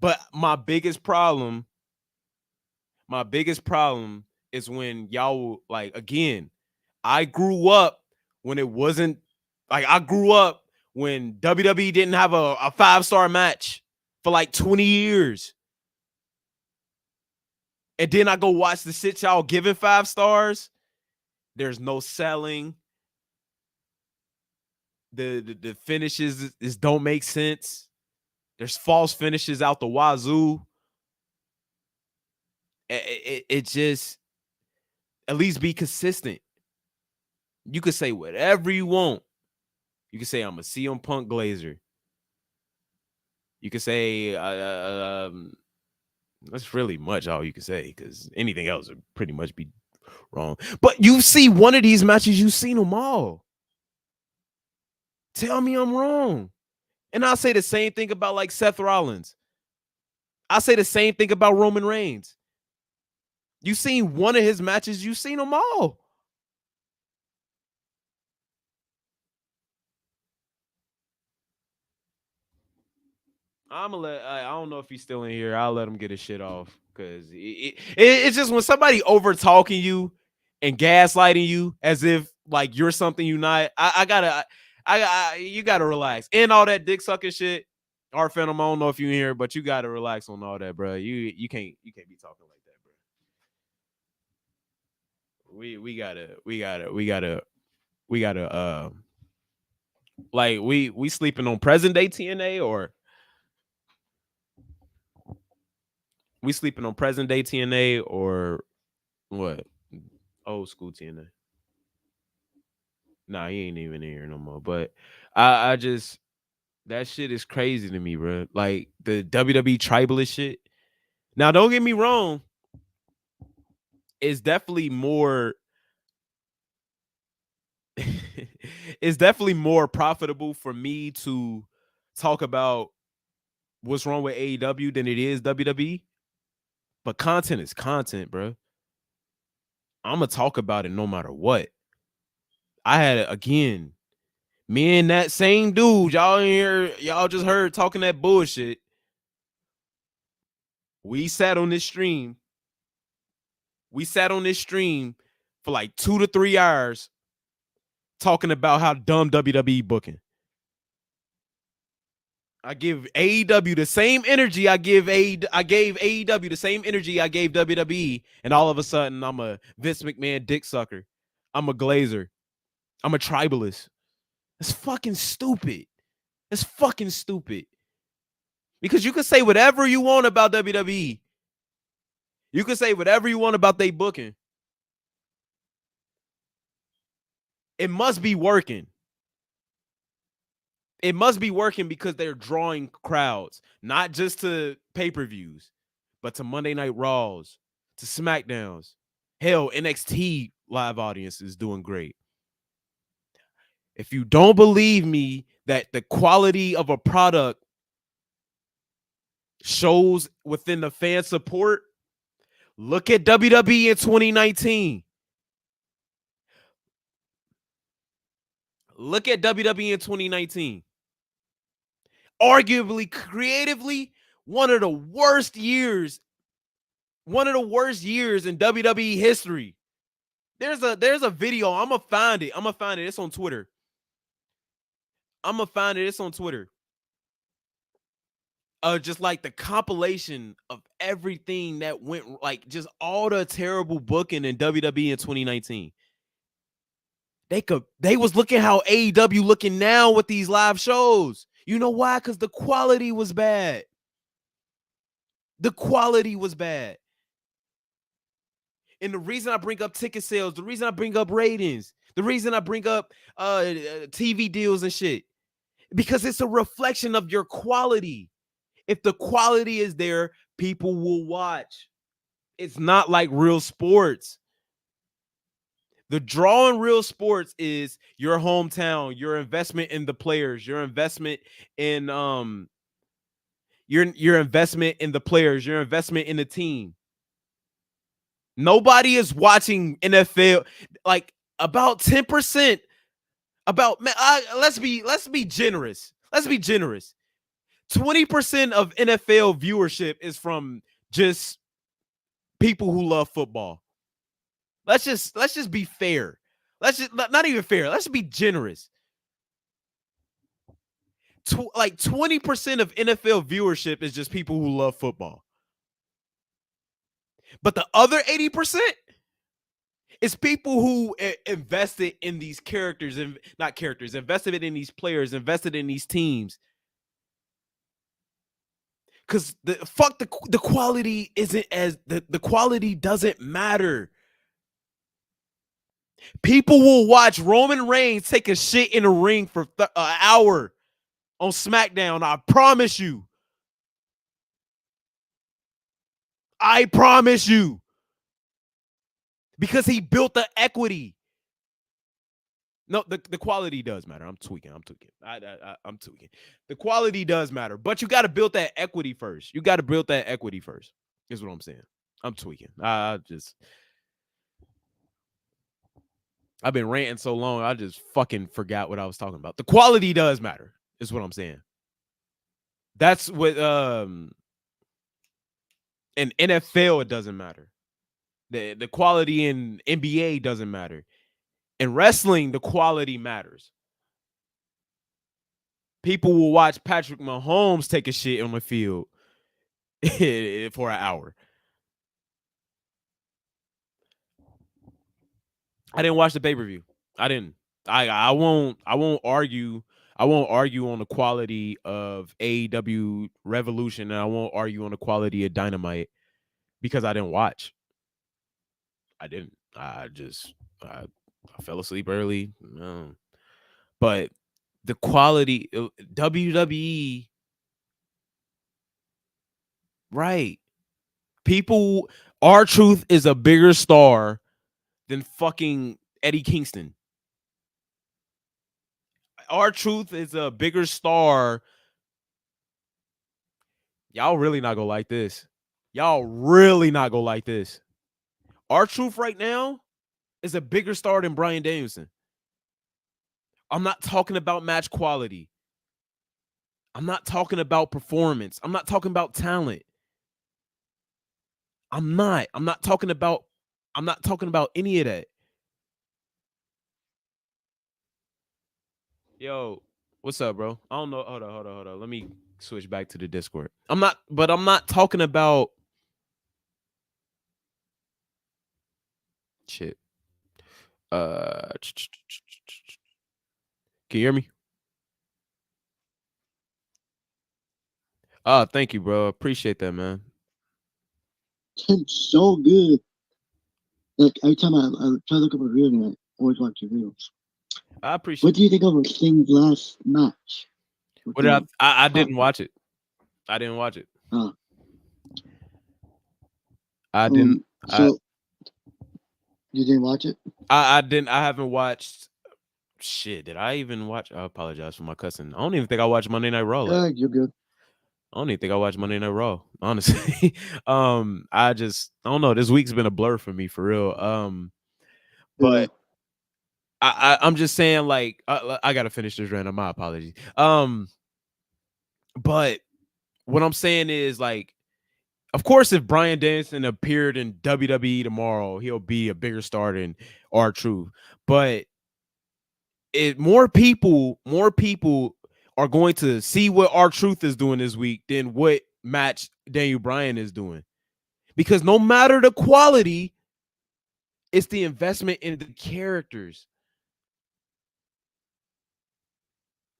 But my biggest problem is when y'all, like, again, I grew up when it wasn't, like, I grew up when WWE didn't have a 5-star match for like 20 years. And then I go watch the shit y'all giving 5 stars. There's no selling. The finishes don't make sense. There's false finishes out the wazoo. It just, at least be consistent. You could say whatever you want. You could say I'm a CM Punk glazer. You could say that's really much all you can say, because anything else would pretty much be wrong. But you see one of these matches, you've seen them all. Tell me I'm wrong. And I'll say the same thing about like Seth Rollins. I'll say the same thing about Roman Reigns. You've seen one of his matches, you've seen them all. I don't know if he's still in here. I'll let him get his shit off, because it's just when somebody over talking you and gaslighting you as if like you're something you're not. You gotta relax. And all that dick sucking shit. Art Phantom, I don't know if you're in here, but you gotta relax on all that, bro. You can't be talking like that, bro. We gotta like we sleeping on present day TNA, or we sleeping on present day TNA, or what? Old school TNA. Nah, he ain't even in here no more. But I just, that shit is crazy to me, bro. Like the WWE tribalist shit. Now, don't get me wrong. It's definitely more. It's definitely more profitable for me to talk about what's wrong with AEW than it is WWE. But content is content, bro. I'm gonna talk about it no matter what. I had, again, me and that same dude, y'all in here, y'all just heard talking that bullshit. We sat on this stream. For like 2 to 3 hours talking about how dumb WWE booking. I give AEW the same energy I gave AEW the same energy I gave WWE, and all of a sudden I'm a Vince McMahon dick sucker. I'm a glazer. I'm a tribalist. It's fucking stupid. It's fucking stupid. Because you can say whatever you want about WWE. You can say whatever you want about they booking. It must be working. It must be working because they're drawing crowds, not just to pay-per-views, but to Monday Night Raws, to SmackDowns. Hell, NXT live audience is doing great. If you don't believe me that the quality of a product shows within the fan support, look at WWE in 2019. Look at WWE in 2019. Arguably, creatively, one of the worst years in WWE history. There's a video. I'm gonna find it. It's on Twitter. It's on Twitter. Just like the compilation of everything that went, like just all the terrible booking in WWE in 2019. They was looking how AEW looking now with these live shows. You know why? Because the quality was bad. The quality was bad. And the reason I bring up ticket sales, the reason I bring up ratings, the reason I bring up TV deals and shit, because it's a reflection of your quality. If the quality is there, people will watch. It's not like real sports. The draw in real sports is your hometown, your investment in the players, your investment in your investment in the players, your investment in the team. Nobody is watching NFL. Like about 10%. Let's be generous. Let's be generous. 20% of NFL viewership is from just people who love football. Let's just be fair. Let's just not even fair. Let's be generous. Like 20% of NFL viewership is just people who love football. But the other 80% is people who invested in these characters and not characters, invested in these players, invested in these teams. Because the quality isn't as the quality doesn't matter. People will watch Roman Reigns take a shit in a ring for an hour on SmackDown. I promise you. I promise you. Because he built the equity. No, the quality does matter. I'm tweaking. I'm tweaking. The quality does matter, but you got to build that equity first. You got to build that equity first. Is what I'm saying. I'm tweaking. I've been ranting so long, I just fucking forgot what I was talking about. The quality does matter. Is what I'm saying. That's what in NFL it doesn't matter. The quality in NBA doesn't matter. In wrestling, the quality matters. People will watch Patrick Mahomes take a shit on the field for an hour. I didn't watch the pay-per-view. I didn't. I won't argue. I won't argue on the quality of AEW Revolution, and I won't argue on the quality of Dynamite because I didn't watch. I didn't. I fell asleep early. No. But the quality WWE, right? People, R-Truth is a bigger star than fucking Eddie Kingston. R-Truth is a bigger star. Y'all really not gonna like this. R-Truth right now is a bigger star than Bryan Danielson. I'm not talking about match quality. I'm not talking about performance. I'm not talking about talent. I'm not talking about any of that. Yo, what's up, bro? I don't know. Hold on. Let me switch back to the Discord. I'm not talking about shit. Can you hear me? Oh, thank you, bro. Appreciate that, man. It's so good. Like every time I try to look up a reel, and I always watch your reels. I appreciate. What do you think of Sting's last match? What did I didn't watch it. I didn't watch it. I didn't. So you didn't watch it? I didn't. I haven't watched. Shit, did I even watch? I apologize for my cussing. I don't even think I watched Monday Night Raw. You're good. I don't even think I watched Monday Night Raw, honestly. I don't know. This week's been a blur for me, for real. But I'm just saying, like, I gotta finish this rant. My apologies. But what I'm saying is, like, of course, if Bryan Danielson appeared in WWE tomorrow, he'll be a bigger star than R-Truth. But more people are going to see what R-Truth is doing this week than what match Daniel Bryan is doing. Because no matter the quality, it's the investment in the characters.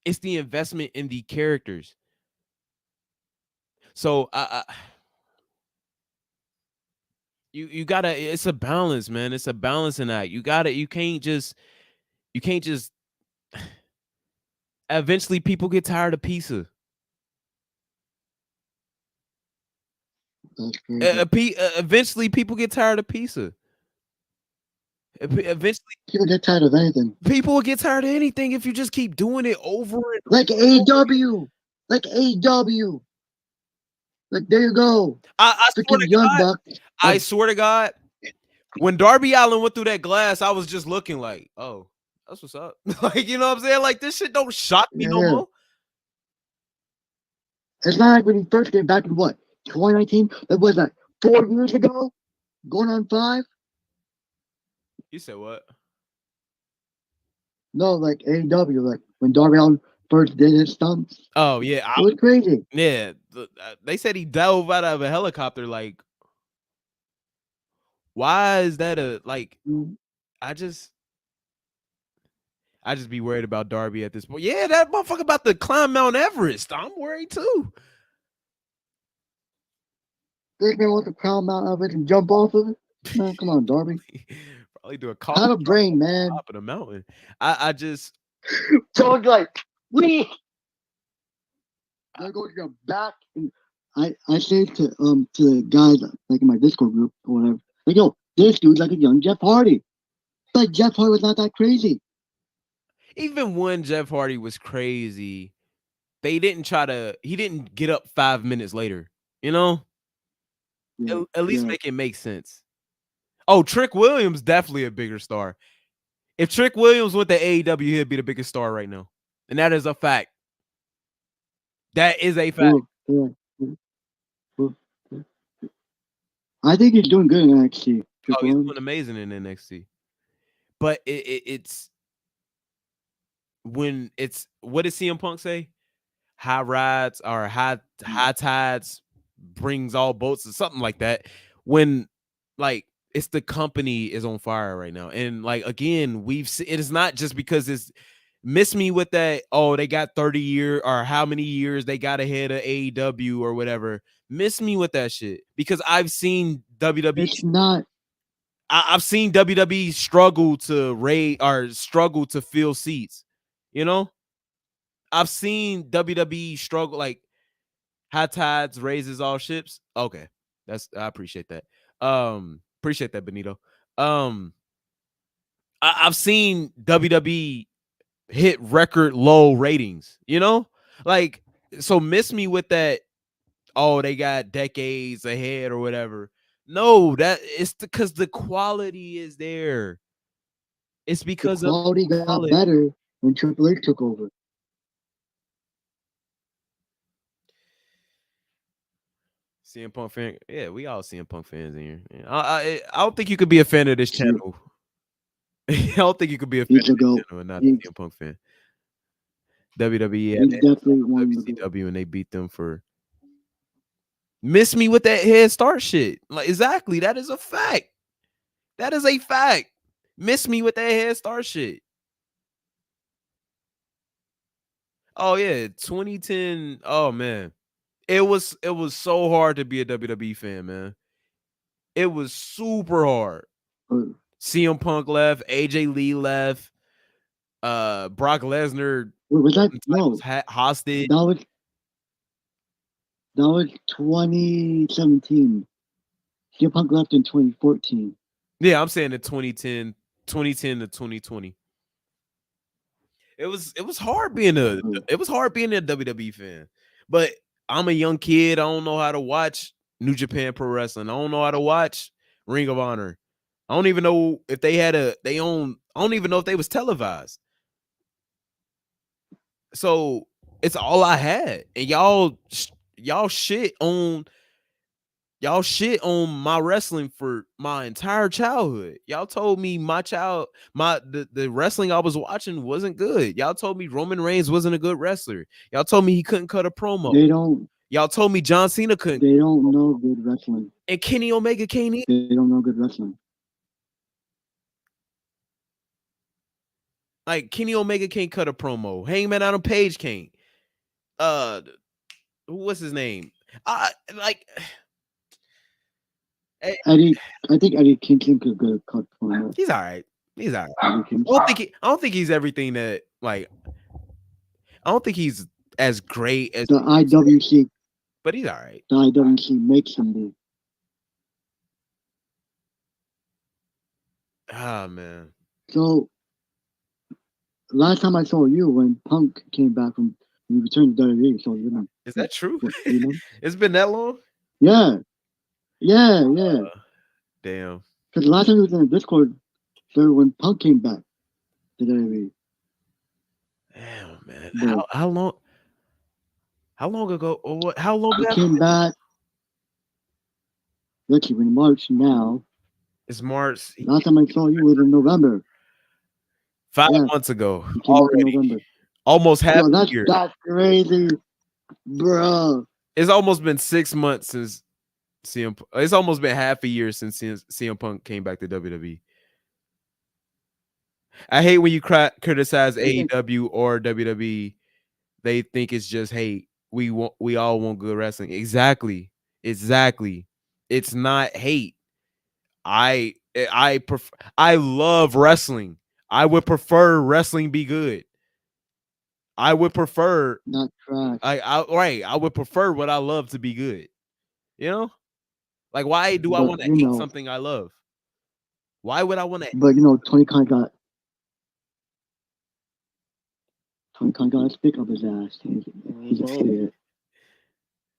It's the investment in the characters. So you gotta, it's a balance, man. It's a balancing act. You can't just eventually people get tired of pizza. Eventually people get tired of pizza. Eventually people get tired of anything. People will get tired of anything if you just keep doing it over and like AEW. Like AEW. Like, there you go. I swear to God, when Darby Allin went through that glass, I was just looking like, oh, that's what's up. Like, you know what I'm saying? Like, this shit don't shock me no more. It's not like when he first came back in what, 2019? That was like 4 years ago? Going on 5? You said what? No, like AEW, like when Darby Allin first did his stunts. Oh, yeah. It was crazy. Yeah. They said he dove out of a helicopter. Like, why is that I just be worried about Darby at this point. Yeah, that motherfucker about to climb Mount Everest. I'm worried too. This man wants to climb Mount Everest and jump off of it? Man, come on, Darby. Probably do a call. Have a brain, man. Top of the mountain. I just. So it's like, we. I go to your back, and I say to the guys like in my Discord group or whatever, like, yo, this dude's like a young Jeff Hardy. But Jeff Hardy was not that crazy. Even when Jeff Hardy was crazy, he didn't get up 5 minutes later, you know? Yeah, at least make it make sense. Oh, Trick Williams, definitely a bigger star. If Trick Williams went to AEW, he'd be the biggest star right now. And that is a fact. That is a fact. I think he's doing good in NXT. He's doing amazing in NXT. But it's when it's, what did CM Punk say? High rides or high tides brings all boats or something like that. When like it's the company is on fire right now. And like, again, it is not just because it's miss me with that. Oh, they got 30 years or how many years they got ahead of AEW or whatever. Miss me with that shit because I've seen WWE. It's not. I've seen WWE struggle to rate or struggle to fill seats. You know, I've seen WWE struggle, like high tides raises all ships. Okay, I appreciate that. Appreciate that, Benito. I've seen WWE hit record low ratings. You know, like, so miss me with that. Oh, they got decades ahead or whatever. No, that it's because the quality is there. It's because the quality got better when Triple H took over. CM Punk fan, yeah, we all CM Punk fans in here. I don't think you could be a fan of this channel. I don't think you could be a fan of this channel and not a CM Punk fan. WWE had WCW and they beat them for. Miss me with that head start shit. Like, exactly. That is a fact. That is a fact. Miss me with that head start shit. Oh yeah, 2010. Oh man. It was so hard to be a WWE fan, man. It was super hard. CM Punk left, AJ Lee left, Brock Lesnar Was that no? hostage. That was 2017. CM Punk left in 2014. Yeah, I'm saying in 2010 to 2020. It was hard being a WWE fan. But I'm a young kid. I don't know how to watch New Japan Pro Wrestling. I don't know how to watch Ring of Honor. I don't even know if they had I don't even know if they was televised. So it's all I had. And y'all shit on my wrestling for my entire childhood. Y'all told me the wrestling I was watching wasn't good. Y'all told me Roman Reigns wasn't a good wrestler. Y'all told me he couldn't cut a promo. Y'all told me John Cena couldn't. They don't know good wrestling. And Kenny Omega can't either. They don't know good wrestling. Like Kenny Omega can't cut a promo. Hangman Adam Page can't. What's his name? Eddie, I think Eddie Kingston could go cut promo. He's all right. I don't think he's everything that I don't think he's as great as the IWC. But he's all right. The IWC makes him be. Ah man. So last time I saw you when Punk came back from he returned to WWE. So is that true? You know? It's been that long? Yeah. Damn. Because last time he was in the Discord, so when Punk came back to WWE. Damn, man. How long? How long ago? Or what? How long? He came back. Let's see, in March now. It's March. Last time I saw you was in November. 5 months ago. He came back in November. Almost half a year. That's crazy, bro. It's almost been 6 months since CM. It's almost been half a year since CM Punk came back to WWE. I hate when you criticize AEW or WWE. They think it's just hate. We all want good wrestling. Exactly. It's not hate. I love wrestling. I would prefer wrestling be good. I would prefer not trash. I would prefer what I love to be good. You know? Like why do I want to hate something I love? Why would I want to? But Tony Khan got a stick up his ass. He's a kid.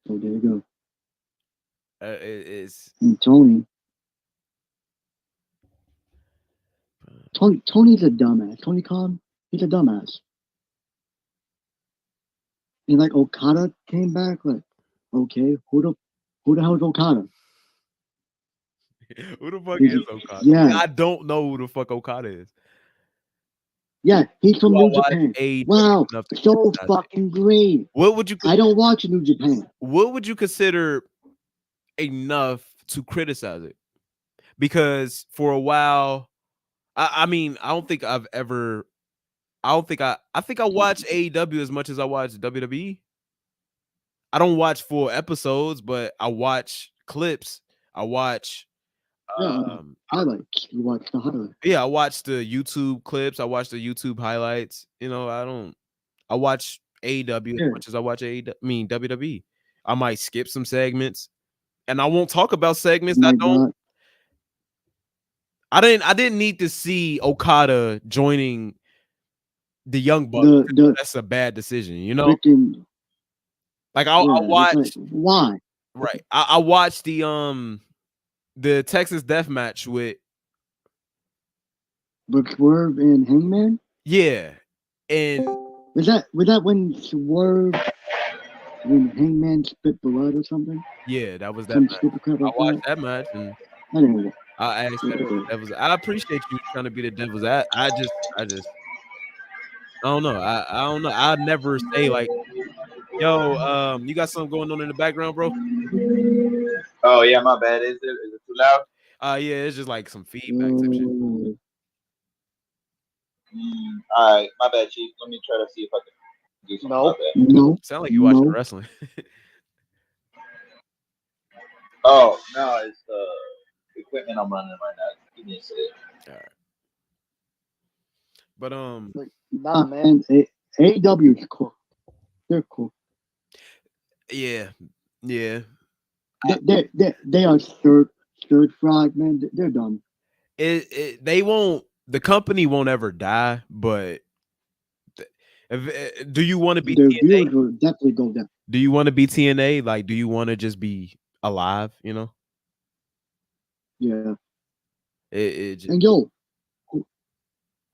So there you go. And Tony's a dumbass. Tony Khan, he's a dumbass. And like Okada came back, like, okay, who the hell is Okada? Who the fuck is Okada? Yeah. I don't know who the fuck Okada is. Yeah, he's from New Japan. Wow, so fucking great. What would you? I don't watch New Japan. What would you consider enough to criticize it? Because for a while, I mean, I think I watch AEW as much as I watch WWE. I don't watch full episodes, but I watch clips. I watch highlights. You watch the highlights. Yeah, I watch the YouTube clips. I watch the YouTube highlights. I watch AEW as much as I watch WWE. I might skip some segments, and I won't talk about segments I didn't need to see Okada joining the Young Bucks. That's a bad decision, Like I watched. Why? Right. I watched the Texas Death Match with Swerve and Hangman. Yeah, and was that when Hangman spit blood or something? Yeah, that was that match. I watched that match and I didn't know. I asked that. I appreciate you trying to be the devil's ad. I don't know. I don't know. I'd never say like, yo, you got something going on in the background, bro? Oh yeah, my bad. Is it too loud? Yeah, it's just like some feedback type shit. All right, my bad, Chief. Let me try to see if I can do something about that. No. Sound like you watching No. wrestling. Oh no, it's the equipment I'm running right now. Give me a second. All right. But Like, nah, man. AEW is cool. They're cool. yeah. They are stir fried, man. They're done. They won't. The company won't ever die. But do you want to be Their TNA? viewers will definitely go down. Do you want to be TNA? Like, do you want to just be alive? You know? Yeah. Just, And yo,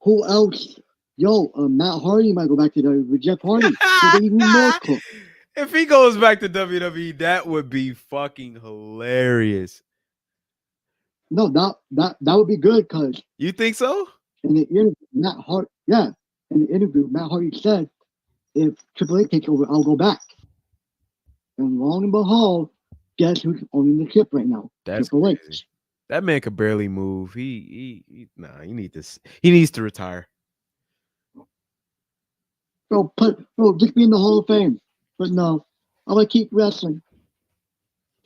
who else? Yo, Matt Hardy might go back to with Jeff Hardy. So they even more cool. if he goes back to WWE, that would be fucking hilarious. No, that would be good because You think so? in the interview, in the interview, Matt Hardy said, if Triple H takes over, I'll go back. And long and behold, guess who's owning the ship right now? That's Triple crazy. H. That man could barely move. He needs to retire. Bro, just be in the Hall of Fame. But no, I'm gonna keep wrestling.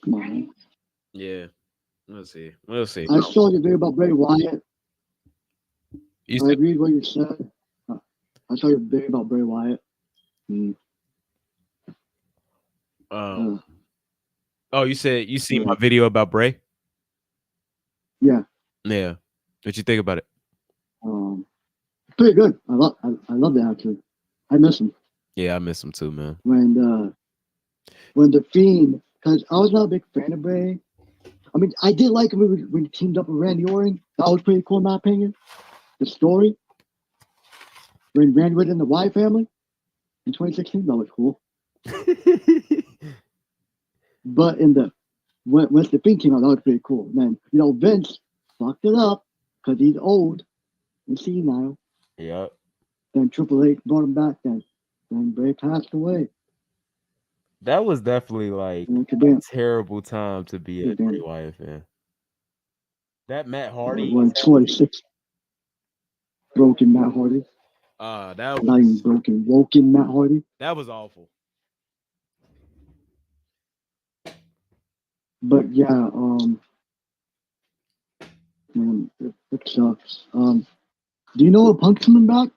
Come on, man. Yeah. We'll see. I saw your video about Bray Wyatt. You I said, agree with what you said. I saw your video about Bray Wyatt. oh, you said you seen my video about Bray? Yeah. Yeah. What you think about it? Pretty good. I love the actor. I miss him. Yeah, I miss him too, man. When the Fiend, because I was not a big fan of Bray. I mean, I did like him when he teamed up with Randy Orton. That was pretty cool in my opinion. The story when Randy was in the Y family in 2016, that was cool. But once the Fiend came out, that was pretty cool. Man, Vince fucked it up because he's old and senile. Yep. Then Triple H brought him back. Then Bray passed away. That was definitely like a terrible time to be a Bray Wyatt fan. That Matt Hardy. 26. Broken Matt Hardy. That was not even broken. Woken Matt Hardy. That was awful. But yeah, man, it sucks. Do you know if Punk's coming back?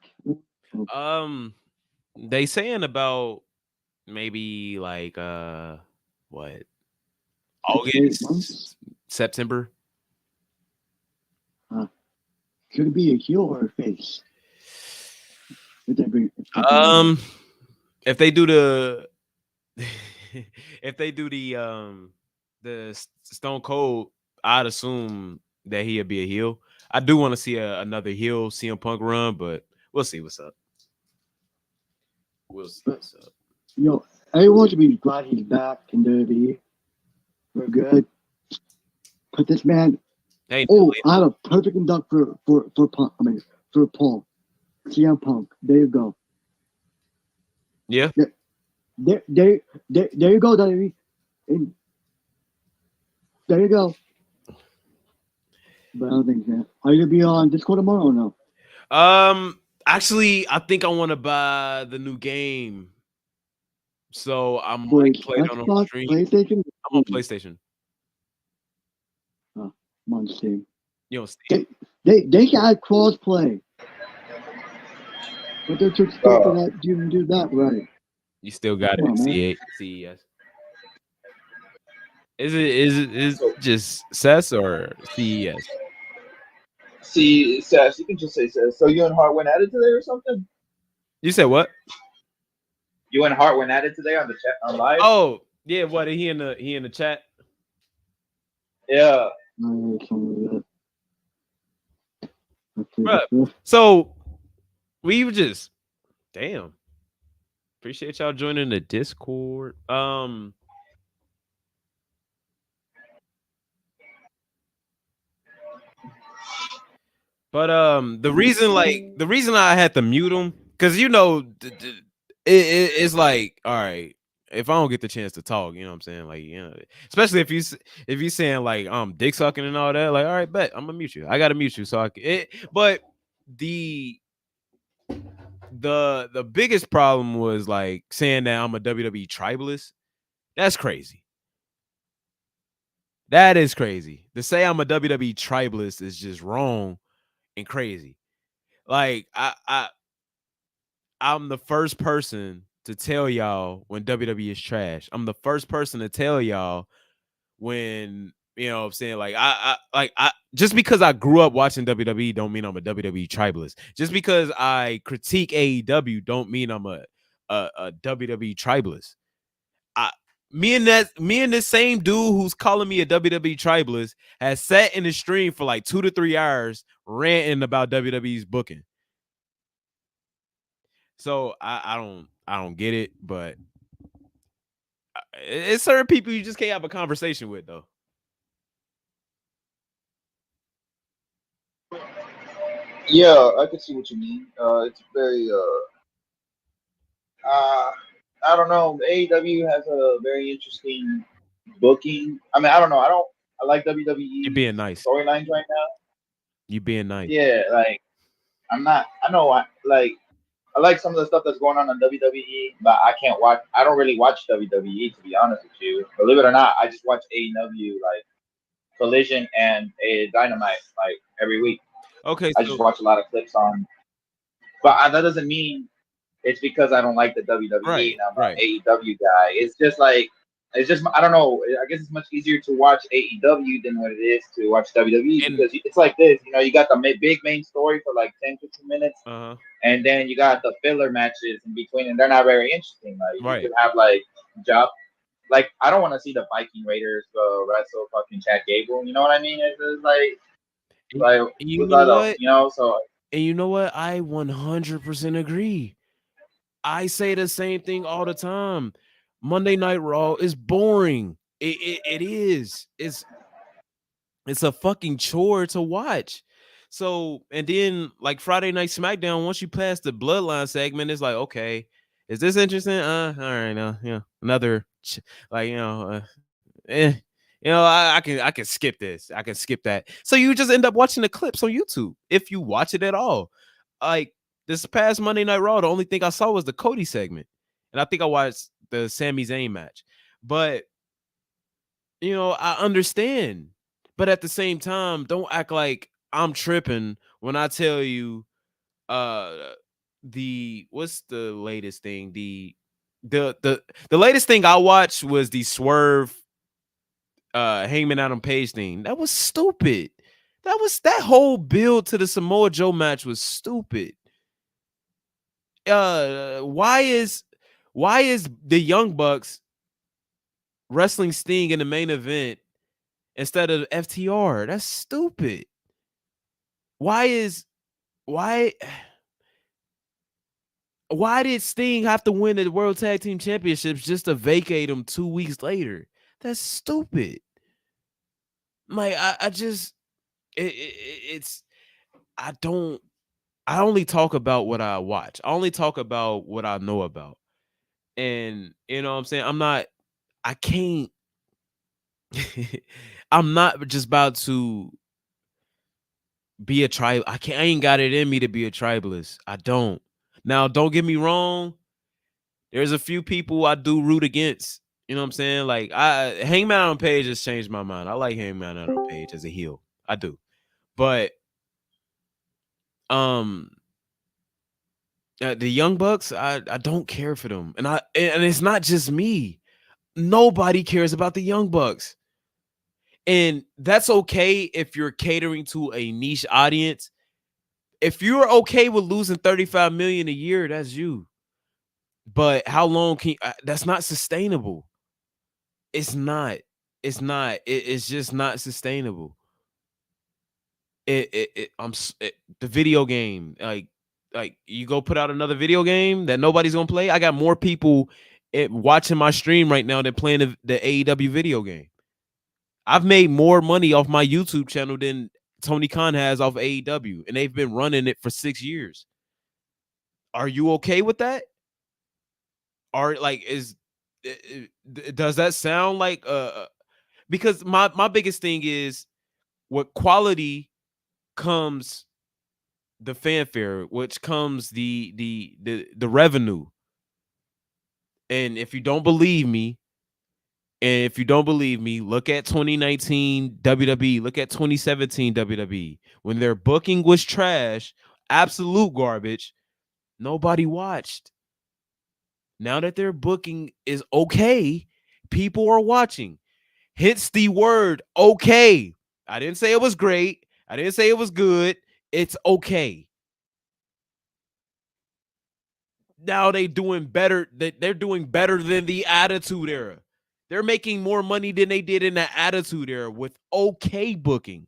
They saying about maybe like what? August, September. Could it be a heel or a face? If they do the the Stone Cold, I'd assume that he'd be a heel. I do want to see another heel CM Punk run, but we'll see what's up. We'll see what's up. Everyone should be glad he's back in WWE. We're good. But this man, I have a perfect induct for Punk. I mean, for Paul, CM Punk. There you go. Yeah. There you go, WWE. There you go. But I don't think that. Are you gonna be on Discord tomorrow or no? Actually, I think I want to buy the new game, so I might play it on stream. PlayStation. I'm on PlayStation. I'm on Steam. You know, Steam. They got crossplay, but they're too expensive that you can do that right. You still got it. CES. Is it just CES or CES? CES. You can just say CES. So you and Hart went at it today or something? You said what? You and Hart went at it today on the chat on live? Oh yeah, what he in the chat? Yeah. Bruh, so we were just appreciate y'all joining the Discord. But the reason I had to mute him, because it's like, all right, if I don't get the chance to talk, you know what I'm saying? Like, especially if you saying like dick sucking and all that, like, all right, bet I'm gonna mute you. I gotta mute you so I can but the biggest problem was like saying that I'm a WWE tribalist. That's crazy. That is crazy. To say I'm a WWE tribalist is just wrong and crazy. Like I'm the first person to tell y'all when WWE is trash. I'm the first person to tell y'all when, you know what I'm saying, like I just because I grew up watching WWE don't mean I'm a WWE tribalist. Just because I critique AEW don't mean I'm a WWE tribalist. Me and this same dude who's calling me a WWE tribalist has sat in the stream for like 2 to 3 hours ranting about WWE's booking. So I don't get it, but it's certain people you just can't have a conversation with though. Yeah, I can see what you mean. It's very I don't know. AEW has a very interesting booking. I mean, I don't know. I like WWE You're being nice. storylines right now. You being nice. Yeah, like I'm not. I know. I like some of the stuff that's going on WWE, but I can't watch. I don't really watch WWE to be honest with you. Believe it or not, I just watch AEW like Collision and a Dynamite like every week. Okay, I just watch a lot of clips on. But that doesn't mean it's because I don't like the WWE and I'm an AEW guy. It's just I don't know. I guess it's much easier to watch AEW than what it is to watch WWE because it's like this. You know, you got the big main story for like 10, 15 minutes, and then you got the filler matches in between, and they're not very interesting. Like you could have like job. Like I don't want to see the Viking Raiders wrestle fucking Chad Gable. You know what I mean? It's like you know what? You know, so. And you know what? I 100% agree. I say the same thing all the time. Monday Night Raw is boring. It is. It's a fucking chore to watch. So, and then like Friday Night SmackDown, once you pass the Bloodline segment, it's like, okay, is this interesting? All right, now, another like, I can skip this. I can skip that. So you just end up watching the clips on YouTube if you watch it at all. Like this past Monday Night Raw, the only thing I saw was the Cody segment, and I think I watched the Sami Zayn match. But I understand. But at the same time, don't act like I'm tripping when I tell you what's the latest thing? The latest thing I watched was the Swerve Hangman Adam Page thing. That was stupid. That whole build to the Samoa Joe match was stupid. Why is the Young Bucks wrestling Sting in the main event instead of FTR? That's stupid. Why did Sting have to win the World Tag Team Championships just to vacate them 2 weeks later? That's stupid. Like I only talk about what I watch. I only talk about what I know about. And you know what I'm saying? I'm not just about to be a tribe. I ain't got it in me to be a tribalist. I don't. Now, don't get me wrong. There's a few people I do root against. You know what I'm saying? Like Hangman on Page has changed my mind. I like Hangman on Page as a heel. I do. But the Young Bucks, I don't care for them. And it's not just me. Nobody cares about the Young Bucks. And that's okay if you're catering to a niche audience. If you're okay with losing 35 million a year, that's you. But how long can that's not sustainable. It's not. It's just not sustainable. The video game, like you go put out another video game that nobody's gonna play. I got more people watching my stream right now than playing the AEW video game. I've made more money off my YouTube channel than Tony Khan has off AEW, and they've been running it for 6 years. Are you okay with that? Or like does that sound like because my biggest thing is with quality comes the fanfare, which comes the revenue. And if you don't believe me, look at 2019 WWE, look at 2017 WWE. When their booking was trash, absolute garbage, nobody watched. Now that their booking is okay, people are watching. Hence the word okay. I didn't say it was great. I didn't say it was good. It's okay. Now they're doing better. They're doing better than the Attitude Era. They're making more money than they did in the Attitude Era with okay booking.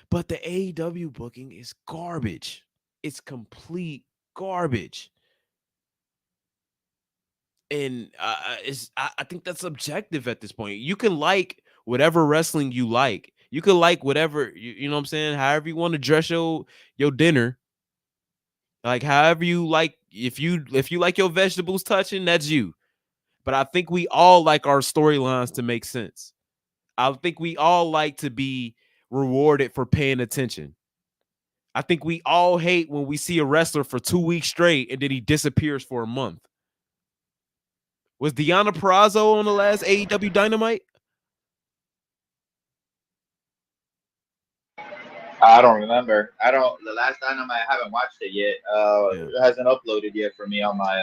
But the AEW booking is garbage. It's complete garbage. And I think that's subjective at this point. You can like whatever wrestling you like. You can like whatever, you know what I'm saying? However you want to dress your dinner. Like however you like, if you like your vegetables touching, that's you. But I think we all like our storylines to make sense. I think we all like to be rewarded for paying attention. I think we all hate when we see a wrestler for 2 weeks straight and then he disappears for a month. Was Deonna Purrazzo on the last AEW Dynamite? I don't remember. The last Dynamite, I haven't watched it yet. It hasn't uploaded yet for me on my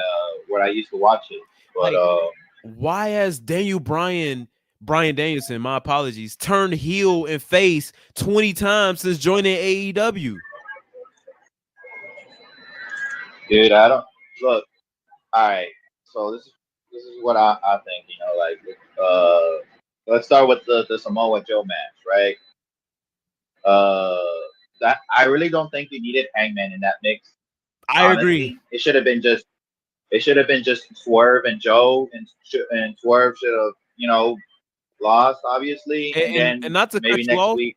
where I used to watch it. But why has Brian Danielson, my apologies, turned heel and face 20 times since joining AEW? Dude, I don't look. All right, so this is what I think. You know, like let's start with the Samoa Joe match, right? That I really don't think you needed Hangman in that mix. I agree. It should have been just Swerve and Joe, and Swerve should have lost obviously, and then not to maybe cut you next off, week.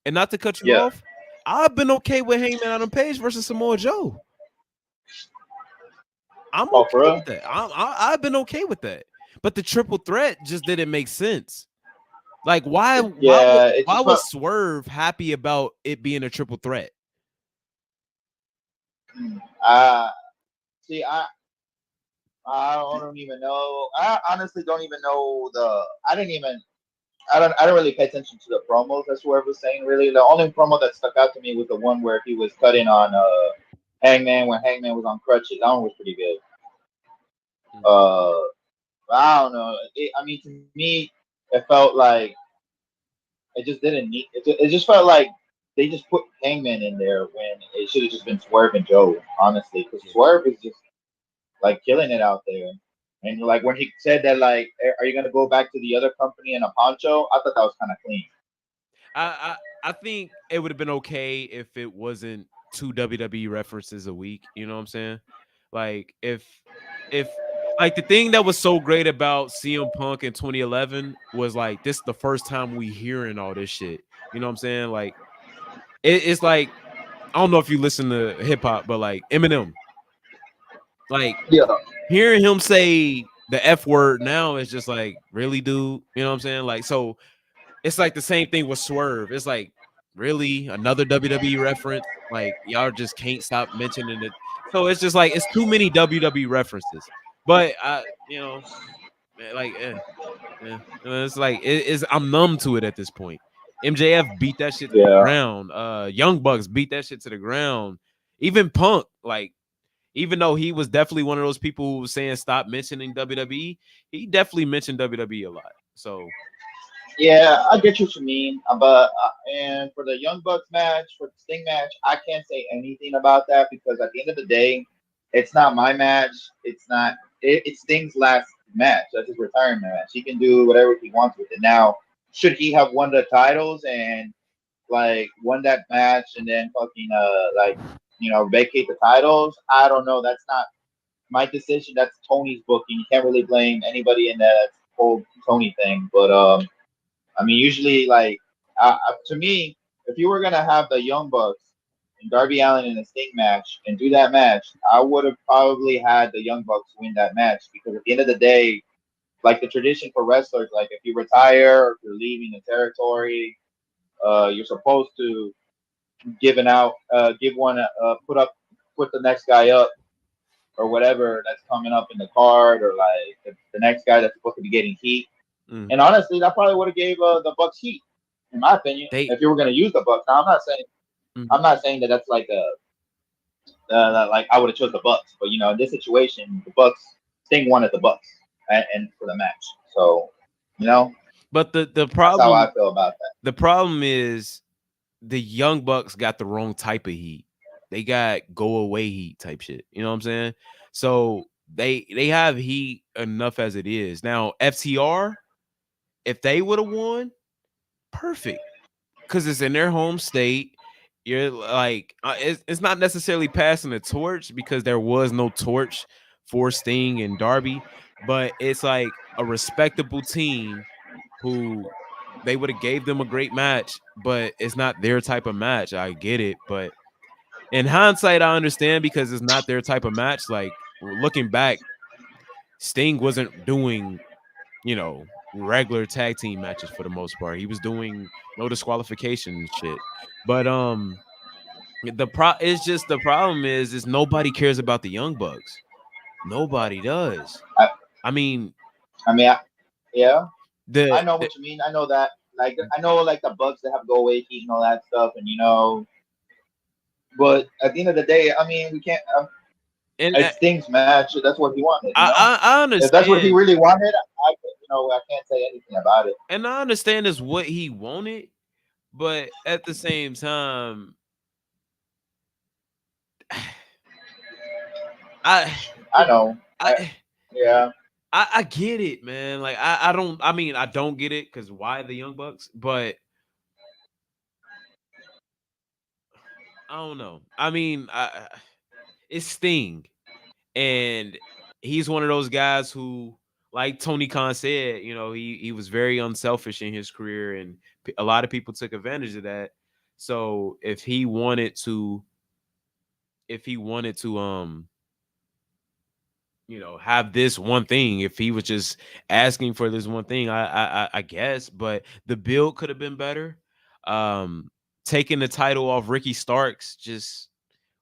And not to cut you off, I've been okay with Hangman Adam Page versus Samoa Joe. I'm okay with that. I've been okay with that. But the triple threat just didn't make sense. Like, why was Swerve happy about it being a triple threat? See, I don't even know. I honestly don't even know I don't really pay attention to the promos that Swerve was saying. Really, the only promo that stuck out to me was the one where he was cutting on Hangman when Hangman was on crutches. That one was pretty good. I don't know. To me, it felt like it just didn't need. It just felt like they just put Hangman in there when it should have just been Swerve and Joe. Honestly, because Swerve is just like killing it out there. And like when he said that, like, are you gonna go back to the other company in a poncho? I thought that was kind of clean. I think it would have been okay if it wasn't 2 WWE references a week. You know what I'm saying? Like if like the thing that was so great about CM Punk in 2011 was like this is the first time we hearing all this shit. You know what I'm saying? Like it's like I don't know if you listen to hip hop, but like Eminem, like hearing him say the F word now is just like really, dude. You know what I'm saying? Like so, it's like the same thing with Swerve. It's like really another WWE reference. Like y'all just can't stop mentioning it. So it's just like it's too many WWE references. But it's like I'm numb to it at this point. MJF beat that shit to the ground. Young Bucks beat that shit to the ground. Even Punk, like, even though he was definitely one of those people who was saying stop mentioning WWE, he definitely mentioned WWE a lot. So yeah, I get what you mean. But and for the Young Bucks match, for the Sting match, I can't say anything about that because at the end of the day, it's not my match. It's not. It's Sting's last match. That's his retirement match. He can do whatever he wants with it. Now, should he have won the titles and like won that match and then fucking vacate the titles? I don't know. That's not my decision. That's Tony's booking. You can't really blame anybody in that whole Tony thing. But usually, like, to me, if you were gonna have the Young Bucks and Darby Allin in a Sting match and do that match, I would have probably had the Young Bucks win that match because at the end of the day, like the tradition for wrestlers, like if you retire or if you're leaving the territory, you're supposed to giving out, put the next guy up or whatever that's coming up in the card, or like the next guy that's supposed to be getting heat. And honestly, that probably would have gave the Bucks heat, in my opinion, if you were going to use the Bucks. Now, I'm not saying that that's like like I would have chose the Bucks, but in this situation, the Bucks, Sting wanted the Bucks and for the match. So, But the that's problem, how I feel about that. The problem is the Young Bucks got the wrong type of heat. They got go away heat type shit. You know what I'm saying? So they have heat enough as it is. Now FTR, if they would have won, perfect, because it's in their home state. You're like, it's not necessarily passing the torch because there was no torch for Sting and Darby, but it's like a respectable team who they would have gave them a great match, but it's not their type of match. I get it, but in hindsight, I understand because it's not their type of match. Like looking back, Sting wasn't doing, regular tag team matches for the most part. He was doing no disqualification shit. But the problem is nobody cares about the Young Bucks. Nobody does. I mean, yeah. I know what you mean. I know that. Like I know like the Bucks that have go away heat and all that stuff, and but at the end of the day, I mean, we can't. It's Sting's match. That's what he wanted. I understand. If that's what he really wanted, I can't say anything about it. And I understand it's what he wanted, but at the same time, I know. Yeah. I get it, man. Like I don't get it because why the Young Bucks, but I don't know. I mean, it's Sting, and he's one of those guys who, like Tony Khan said, he was very unselfish in his career, and a lot of people took advantage of that. So if he wanted to, have this one thing, if he was just asking for this one thing, I guess, but the build could have been better. Taking the title off Ricky Starks, just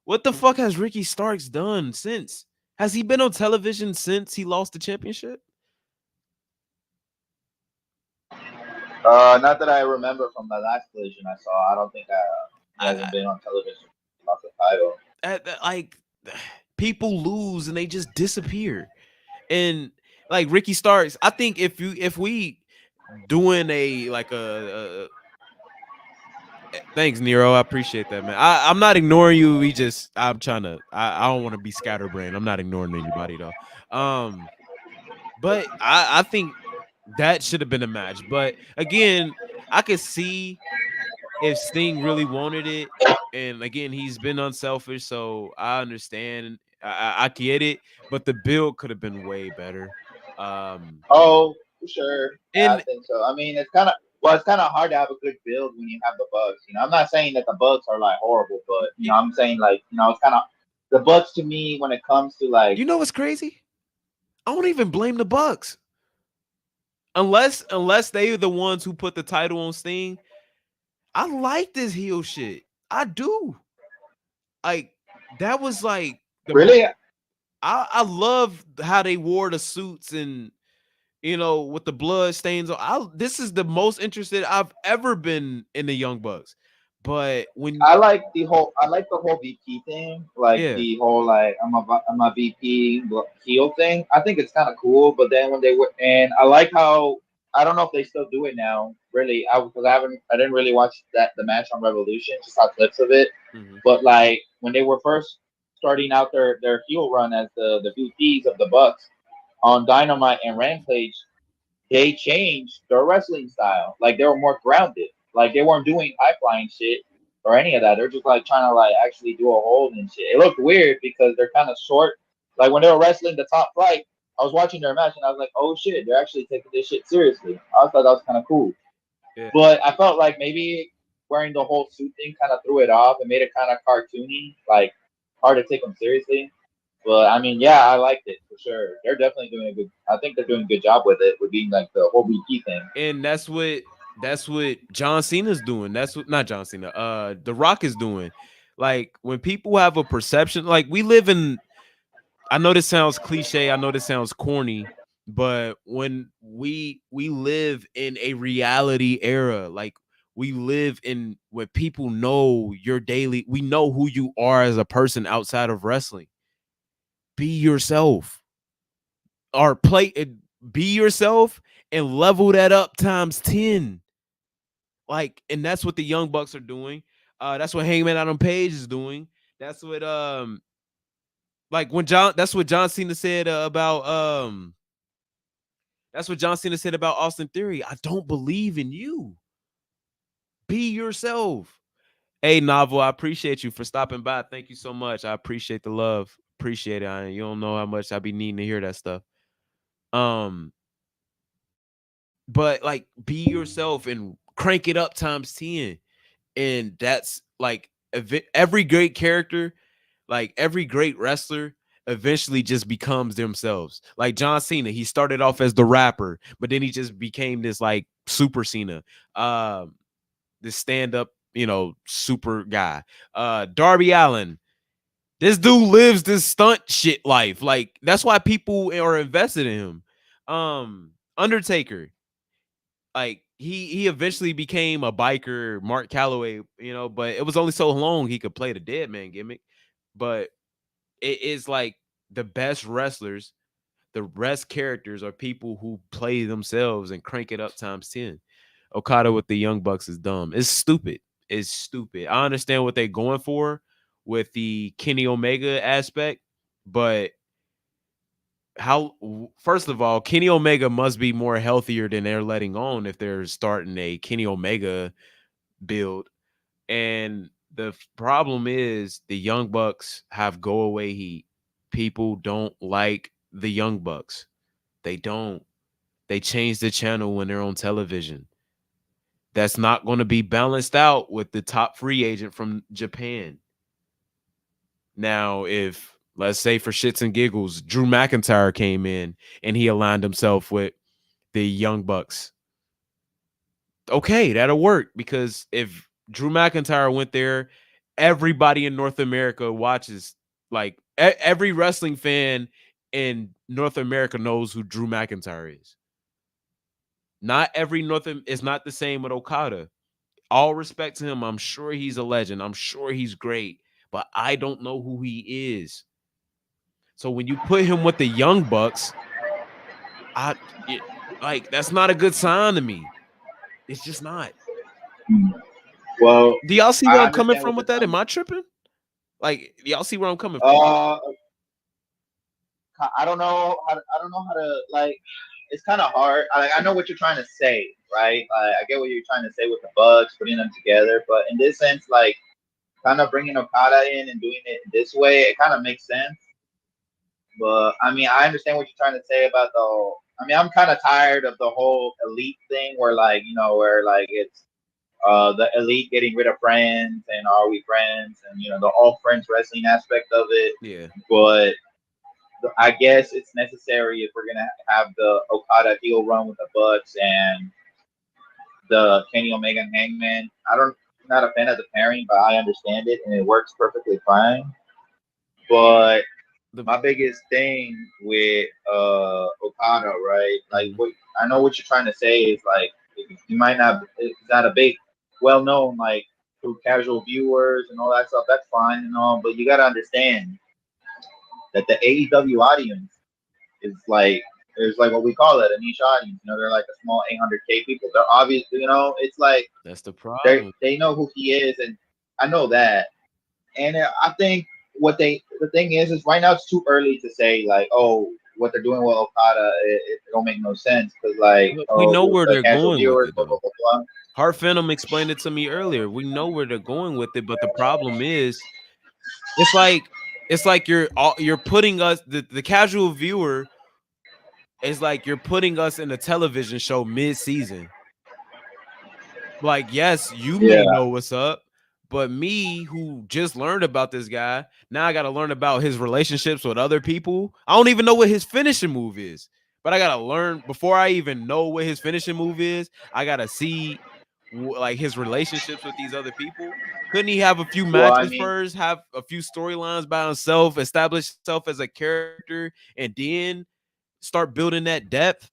what the fuck has Ricky Starks done since? Has he been on television since he lost the championship? Not that I remember from the last collision I saw. I don't think I hasn't been on television. Lost the title. Like people lose and they just disappear. And like Ricky Starks, I think if we doing a thanks, Nero. I appreciate that, man. I'm not ignoring you. I'm trying to. I don't want to be scatterbrained. I'm not ignoring anybody though. But I think that should have been a match. But again, I could see if Sting really wanted it, and again, he's been unselfish, so I understand. I get it, but the build could have been way better. Oh, for sure. Yeah, I think so. I mean, it's kind of hard to have a good build when you have the Bucks. I'm not saying that the Bucks are like horrible, but I'm saying like it's kind of the Bucks to me when it comes to like. What's crazy? I don't even blame the Bucks, unless they're the ones who put the title on Sting. I like this heel shit. I do. Like that was like really. I love how they wore the suits and with the blood stains. This is the most interested I've ever been in the Young Bucks. But when I like the whole VP thing, like the whole like I'm a VP heel thing. I think it's kind of cool. But then when they were, and I like how I don't know if they still do it now. Really, because I didn't really watch the match on Revolution, just saw clips of it. Mm-hmm. But like when they were first starting out their heel run as the VPs of the Bucks on Dynamite and Rampage, they changed their wrestling style. Like they were more grounded. Like they weren't doing high flying shit or any of that. They're just like trying to like actually do a hold and shit. It looked weird because they're kind of short. Like when they were wrestling the Top Flight, I was watching their match and I was like, oh shit, they're actually taking this shit seriously. I thought that was kind of cool. Yeah. But I felt like maybe wearing the whole suit thing kind of threw it off and made it kind of cartoony, like hard to take them seriously. But I mean, yeah, I liked it for sure. They're definitely doing a good. I think they're doing a good job with it, with being like the whole BP thing. And that's what That's what John Cena's doing. That's what not John Cena. The Rock is doing. Like when people have a perception, like we live in. I know this sounds cliche. I know this sounds corny, but when we live in a reality era, like we live in where people know your daily. We know who you are as a person outside of wrestling. Be yourself, or play. Be yourself and level that up times 10. Like, and that's what the Young Bucks are doing. That's what Hangman Adam Page is doing. That's what like when that's what John Cena said about that's what John Cena said about Austin Theory. I don't believe in you. Be yourself. Hey, Novel, I appreciate you for stopping by. Thank you so much. I appreciate the love. Appreciate it. You don't know how much I be needing to hear that stuff. But like be yourself and crank it up times 10. And that's like every great character, like every great wrestler eventually just becomes themselves. Like John Cena, he started off as the rapper, but then he just became this like super Cena, this stand-up, super guy. Darby Allin, this dude lives this stunt shit life. Like that's why people are invested in him. Undertaker, like he eventually became a biker, Mark Calloway, but it was only so long he could play the dead man gimmick. But it is like the best wrestlers, the best characters are people who play themselves and crank it up times 10. Okada with the Young Bucks is dumb. It's stupid. It's stupid. I understand what they're going for with the Kenny Omega aspect, but first of all, Kenny Omega must be more healthier than they're letting on if they're starting a Kenny Omega build. And the problem is the Young Bucks have go away heat. People don't like the Young Bucks. They don't. They change the channel when they're on television. That's not going to be balanced out with the top free agent from Japan. Now, if let's say for shits and giggles, Drew McIntyre came in and he aligned himself with the Young Bucks, okay, that'll work, because if Drew McIntyre went there, everybody in North America watches. Like every wrestling fan in North America knows who Drew McIntyre is. Not every it's not the same with Okada. All respect to him. I'm sure he's a legend. I'm sure he's great, but I don't know who he is. So when you put him with the Young Bucks, that's not a good sign to me. It's just not. Well, do y'all see where I I'm coming understand from what with that? you're Am I tripping? Like, y'all see where I'm coming from? I don't know how to like. It's kind of hard. I know what you're trying to say, right? I get what you're trying to say with the Bucks, putting them together. But in this sense, like, kind of bringing Okada in and doing it this way, it kind of makes sense. But I mean, I understand what you're trying to say about the. I mean, I'm kind of tired of the whole elite thing, where it's the elite getting rid of friends and are we friends, and the all friends wrestling aspect of it. Yeah. But I guess it's necessary if we're gonna have the Okada heel run with the Bucks and the Kenny Omega and Hangman. I'm not a fan of the pairing, but I understand it and it works perfectly fine. But my biggest thing with Okada, right? Like, I know what you're trying to say is like you might not. It's not a big, well known like through casual viewers and all that stuff. That's fine and all, but you got to understand that the AEW audience is like what we call it, a niche audience. They're like a small 800K people. They're obviously, it's like that's the problem. They know who he is, and I know that. And I think the thing is right now it's too early to say like, oh, what they're doing with Okada, it don't make no sense, because like we know where they're going with it, blah, though. blah, blah, blah. Heart Phantom explained it to me earlier. We know where they're going with it, but the problem is, it's like you're putting us, the casual viewer is like you're putting us in a television show mid-season. Like, yes, you may know what's up, but me, who just learned about this guy, now I got to learn about his relationships with other people. I don't even know what his finishing move is. but I gotta learn before I even know what his finishing move is. I gotta see like his relationships with these other people. Couldn't he have a few Well, I matches mean, first, have a few storylines by himself, establish himself as a character, and then start building that depth?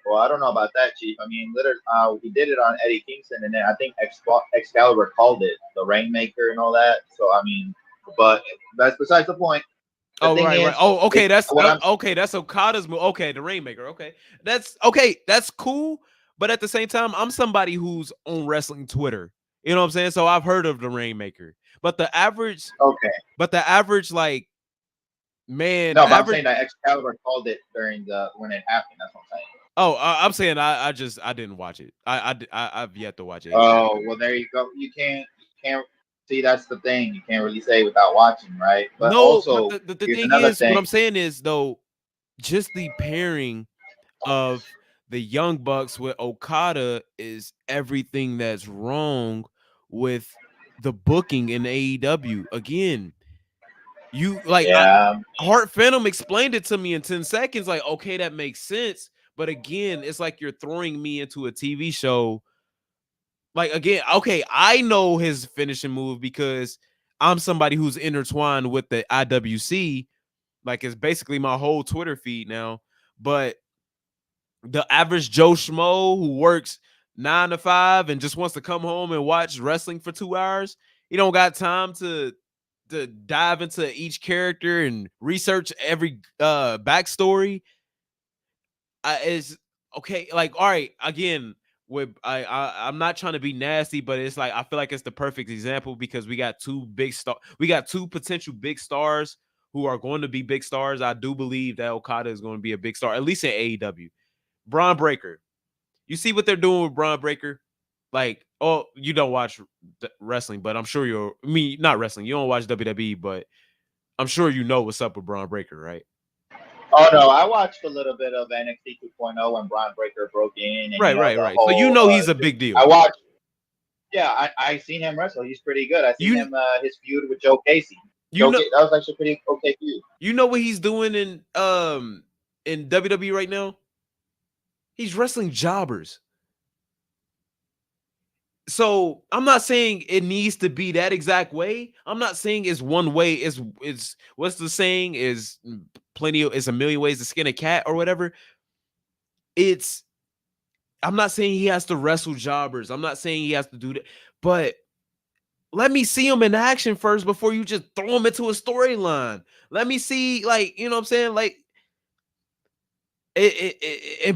well, I don't know about that, Chief. I mean, literally, we did it on Eddie Kingston, and then I think Excalibur called it the Rainmaker and all that. So I mean, but that's besides the point. The thing Right. is, Oh, okay. That's what I'm okay. That's Okada's move. Okay, the Rainmaker. Okay, that's okay. That's cool. But at the same time, I'm somebody who's on wrestling Twitter. You know what I'm saying? So I've heard of the Rainmaker. But the average, like man, no, but I'm saying that Excalibur called it during when it happened. That's what I'm saying. Oh, I'm saying I didn't watch it. I've yet to watch it. Oh, well, there you go. You can't see. That's the thing. You can't really say without watching, right? But No, also, but the here's thing another is, thing. what I'm saying is though, just the pairing of the Young Bucks with Okada is everything that's wrong with the booking in AEW. Again, you like Heart Phantom explained it to me in 10 seconds. Like, okay, that makes sense. But again, it's like you're throwing me into a TV show. Like, again, okay, I know his finishing move because I'm somebody who's intertwined with the IWC. Like, it's basically my whole Twitter feed now. But the average Joe Schmo who works 9 to 5 and just wants to come home and watch wrestling for 2 hours, he don't got time to dive into each character and research every backstory. Is okay. Like, all right, again, with I'm not trying to be nasty, but it's like I feel like it's the perfect example because we got two potential big stars who are going to be big stars. I do believe that Okada is going to be a big star, at least in AEW. Braun Breaker. You see what they're doing with Braun Breaker? Like, oh, you don't watch wrestling, but I'm sure not wrestling. You don't watch WWE, but I'm sure you know what's up with Braun Breaker, right? Oh no, I watched a little bit of NXT 2.0 when Braun Breaker broke in, and Right. whole, So you know he's a big deal. I watched. Yeah, I seen him wrestle. He's pretty good. I seen him his feud with Joe Casey. That was actually pretty okay feud. You know what he's doing in WWE right now? He's wrestling jobbers. So I'm not saying it needs to be that exact way. I'm not saying it's one way. It's what's the saying? Is it's a million ways to skin a cat or whatever. I'm not saying he has to wrestle jobbers. I'm not saying he has to do that, but let me see him in action first before you just throw him into a storyline. Let me see, like, you know what I'm saying? Like,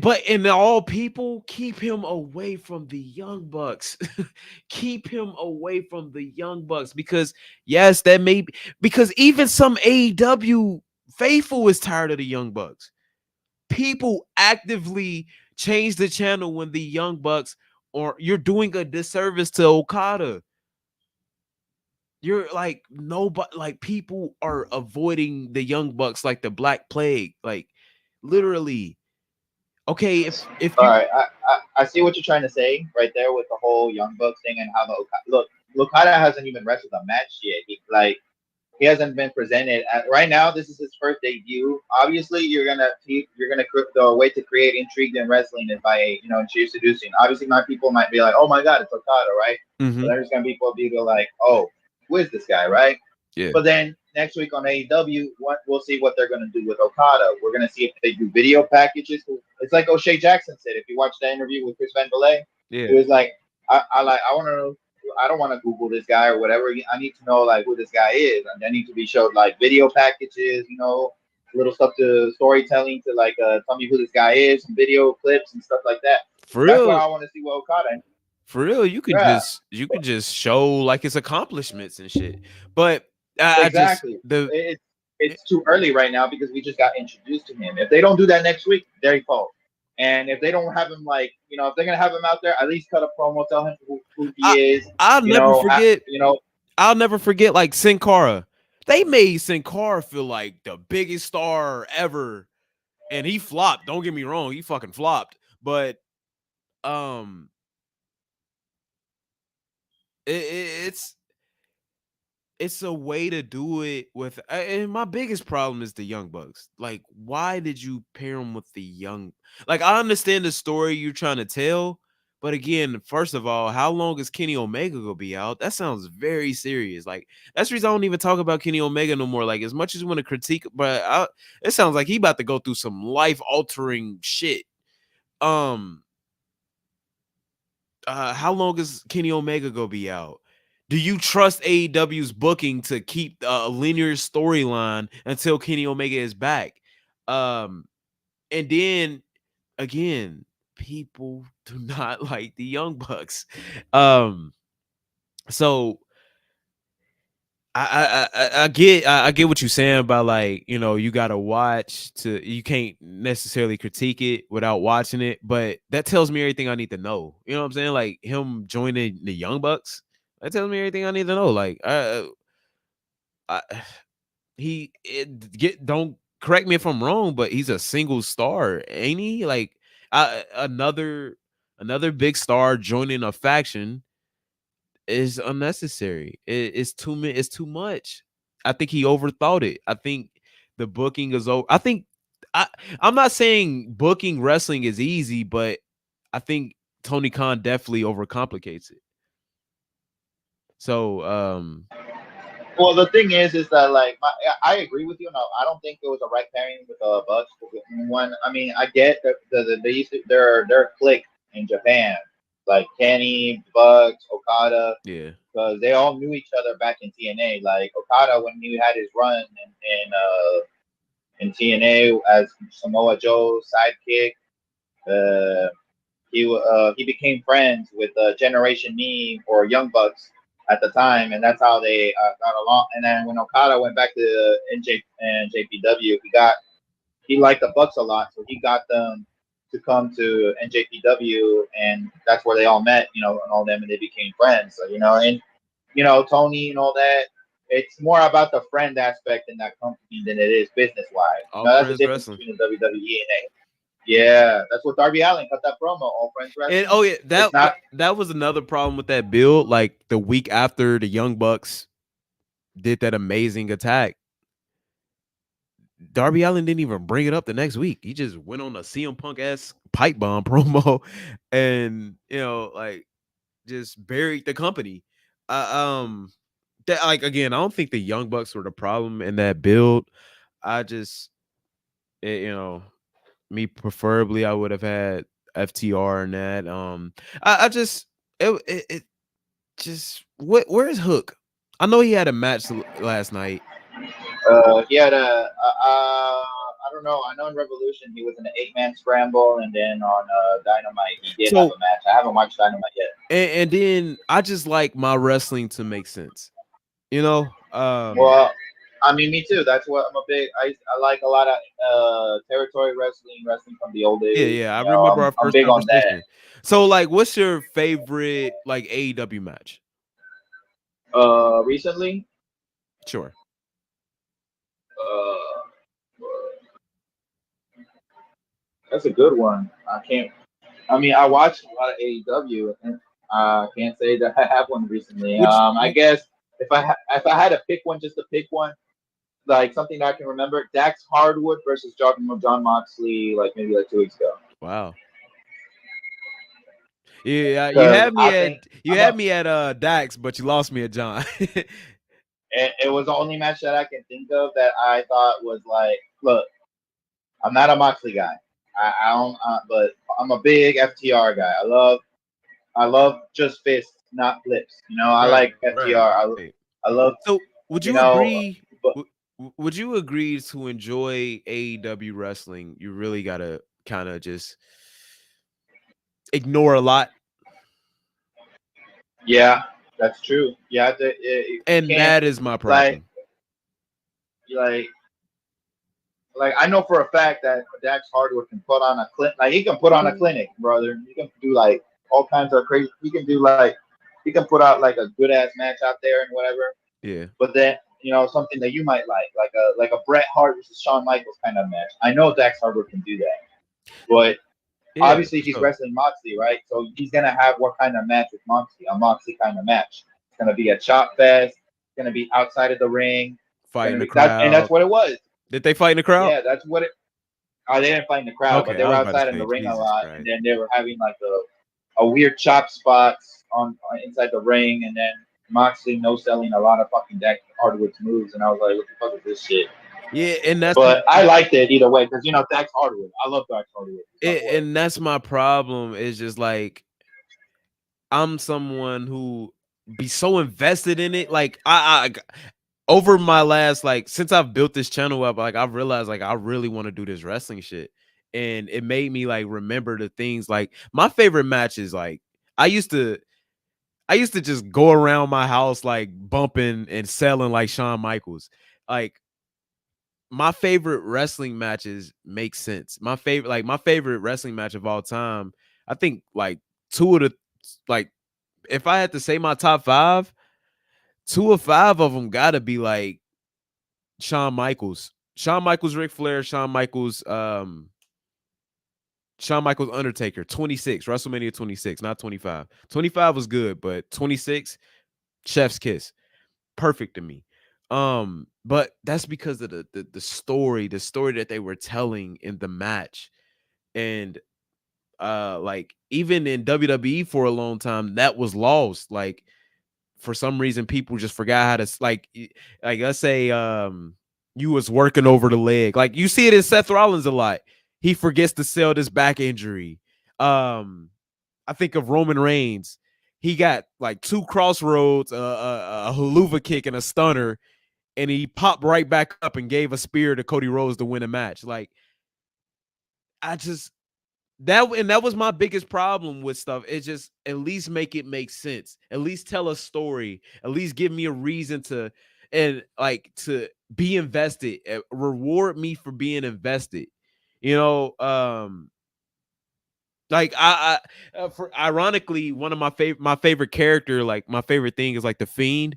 but in all people, keep him away from the Young Bucks. Keep him away from the Young Bucks because yes, that may be because even some AEW faithful is tired of the Young Bucks. People actively change the channel when the Young Bucks, or you're doing a disservice to Okada. You're like nobody, like people are avoiding the Young Bucks like the Black Plague, like literally. Okay, if all right, I see what you're trying to say right there with the whole Young Bucks thing and how the Okada hasn't even wrestled a match yet. He hasn't been presented right now. This is his first debut. Obviously, the way to create intrigue in wrestling is by introducing. Obviously, my people might be like, oh my god, it's Okada, right? Mm-hmm. But there's gonna be people be like, oh, who is this guy, right? Yeah. But then next week on AEW, we'll see what they're going to do with Okada. We're going to see if they do video packages. It's like O'Shea Jackson said. If you watch the interview with Chris Van Vliet, he was like, I want to know. I don't want to Google this guy or whatever. I need to know like who this guy is, and I need to be showed like video packages, little stuff to storytelling to like tell me who this guy is, some video clips and stuff like that. For That's real, why I want to see what Okada. For real, you could just show like his accomplishments and shit. But exactly, it's too early right now because we just got introduced to him. If they don't do that next week, there he falls. And if they don't have him, like, if they're gonna have him out there, at least cut a promo, tell him who he is. I'll never forget like Sin Cara. They made Sin Cara feel like the biggest star ever, and he flopped. Don't get me wrong, he fucking flopped. But it's it's a way to do it with. And my biggest problem is the Young Bucks. Like, why did you pair them with the young? Like, I understand the story you're trying to tell, but again, first of all, how long is Kenny Omega gonna be out? That sounds very serious. Like, that's the reason I don't even talk about Kenny Omega no more. Like, as much as you want to critique, but it sounds like he about to go through some life altering shit. How long is Kenny Omega gonna be out? Do you trust AEW's booking to keep a linear storyline until Kenny Omega is back? And then again, people do not like the Young Bucks. So I get what you're saying about, like, you know, you gotta watch you can't necessarily critique it without watching it, but that tells me everything I need to know. You know what I'm saying? Like him joining the Young Bucks, that tells me everything I need to know. Like I don't correct me if I'm wrong, but he's a single star, ain't he? Like another big star joining a faction is unnecessary. It's it's too much. I think he overthought it. I think the booking is over. I I'm not saying booking wrestling is easy, but I think Tony Khan definitely overcomplicates it. So Well, the thing is that like I agree with you. No, I don't think it was a right pairing with the Bucks. One, I mean, I get that they used to, their clique in Japan, like Kenny, Bucks, Okada, yeah. because they all knew each other back in TNA. Like Okada, when he had his run in TNA as Samoa Joe's sidekick, he became friends with Generation Me or Young Bucks at the time, and that's how they got along. And then when Okada went back to NJ and JPW, he liked the Bucks a lot, so he got them to come to NJPW, and that's where they all met, you know, and all them, and they became friends. So, you know, and you know, Tony and all that. It's more about the friend aspect in that company than it is business wise. All You know, that's the friends difference wrestling. between the WWE and A. Yeah, that's what Darby Allin cut that promo. All friends wrestling. And oh yeah, It's not. that was another problem with that build. Like the week after the Young Bucks did that amazing attack, Darby Allin didn't even bring it up the next week. He just went on a CM Punk ass pipe bomb promo, and you know, like just buried the company. That, like, again, I don't think the Young Bucks were the problem in that build. I just, you know, me preferably, I would have had FTR in that. I just it just where's Hook? I know he had a match last night. He had I don't know. I know in Revolution he was in an 8-man scramble, and then on Dynamite he did have So a match. I haven't watched Dynamite yet. and then I just like my wrestling to make sense. You know, Well, I mean, me too. That's what I'm a big. I like a lot of territory wrestling from the old days. yeah. I You know, remember our I'm first big on that. conversation. So, like, what's your favorite like AEW match? Recently, Sure. that's a good one. I can't. I mean, I watched a lot of AEW, and I can't say that I have one recently. Which I guess if I had to pick one, just to pick one, like something that I can remember, Dax Hardwood versus John Moxley, like maybe like 2 weeks ago. wow. Yeah, Because I think you had me at Dax, but you lost me at John. it was the only match that I can think of that I thought was like, look, I'm not a Moxley guy. I don't, but I'm a big FTR guy. I love just fists, not flips. You know, I like FTR. Right. I love. So, would you know, agree? but- Would you agree to enjoy AEW wrestling? You really gotta kind of just ignore a lot, Yeah, that's true. Yeah, and that is my problem. Like I know for a fact that Dax Hardwood can put on a clinic. Like he can put on a clinic, brother. He can do like all kinds of crazy. He can put out like a good ass match out there and whatever. Yeah. But then something that you might like a Bret Hart versus Shawn Michaels kind of match. I know Dax Hardwood can do that, but Yeah, obviously he's sure. wrestling Moxley, right? So he's gonna have what kind of match with Moxley? A Moxley kind of match. It's gonna be a chop fest. gonna be outside of the ring. Fighting the And that's crowd. what it was. Did they fight in the crowd? Yeah, that's what it. They didn't fight in the crowd, but Okay, they I were was about to outside in say, the ring a Jesus lot, Christ. and then they were having like a weird chop spots on inside the ring, and then Moxley no selling a lot of fucking Dax Hardwood's moves, and I was like, what the fuck is this shit? Yeah, and that's But I liked it either way because Dax Hardwood. I love Dax Hardwood. and that's my problem. Is just like I'm someone who be so invested in it. Like I over my last since I've built this channel up, I've realized I really want to do this wrestling shit. And it made me remember the things my favorite matches. I used to just go around my house bumping and selling like Shawn Michaels. My favorite wrestling matches make sense. My favorite wrestling match of all time, I think two of the if I had to say my top 5, 2 or 5 of them gotta be Shawn Michaels, Ric Flair, Shawn Michaels, Undertaker, 26, WrestleMania 26, not 25. 25 was good, but 26, chef's kiss, perfect to me. But that's because of the story that they were telling in the match. And even in WWE for a long time, that was lost. For some reason, people just forgot how to let's say you was working over the leg. You see it in Seth Rollins a lot. He forgets to sell this back injury. I think of Roman Reigns. He got 2 crossroads, a haluva kick and a stunner, and he popped right back up and gave a spear to Cody Rhodes to win a match. That was my biggest problem with stuff. It's just at least make it make sense. At least tell a story. At least give me a reason to be invested. Reward me for being invested. Ironically, one of my favorite character, my favorite thing is the Fiend.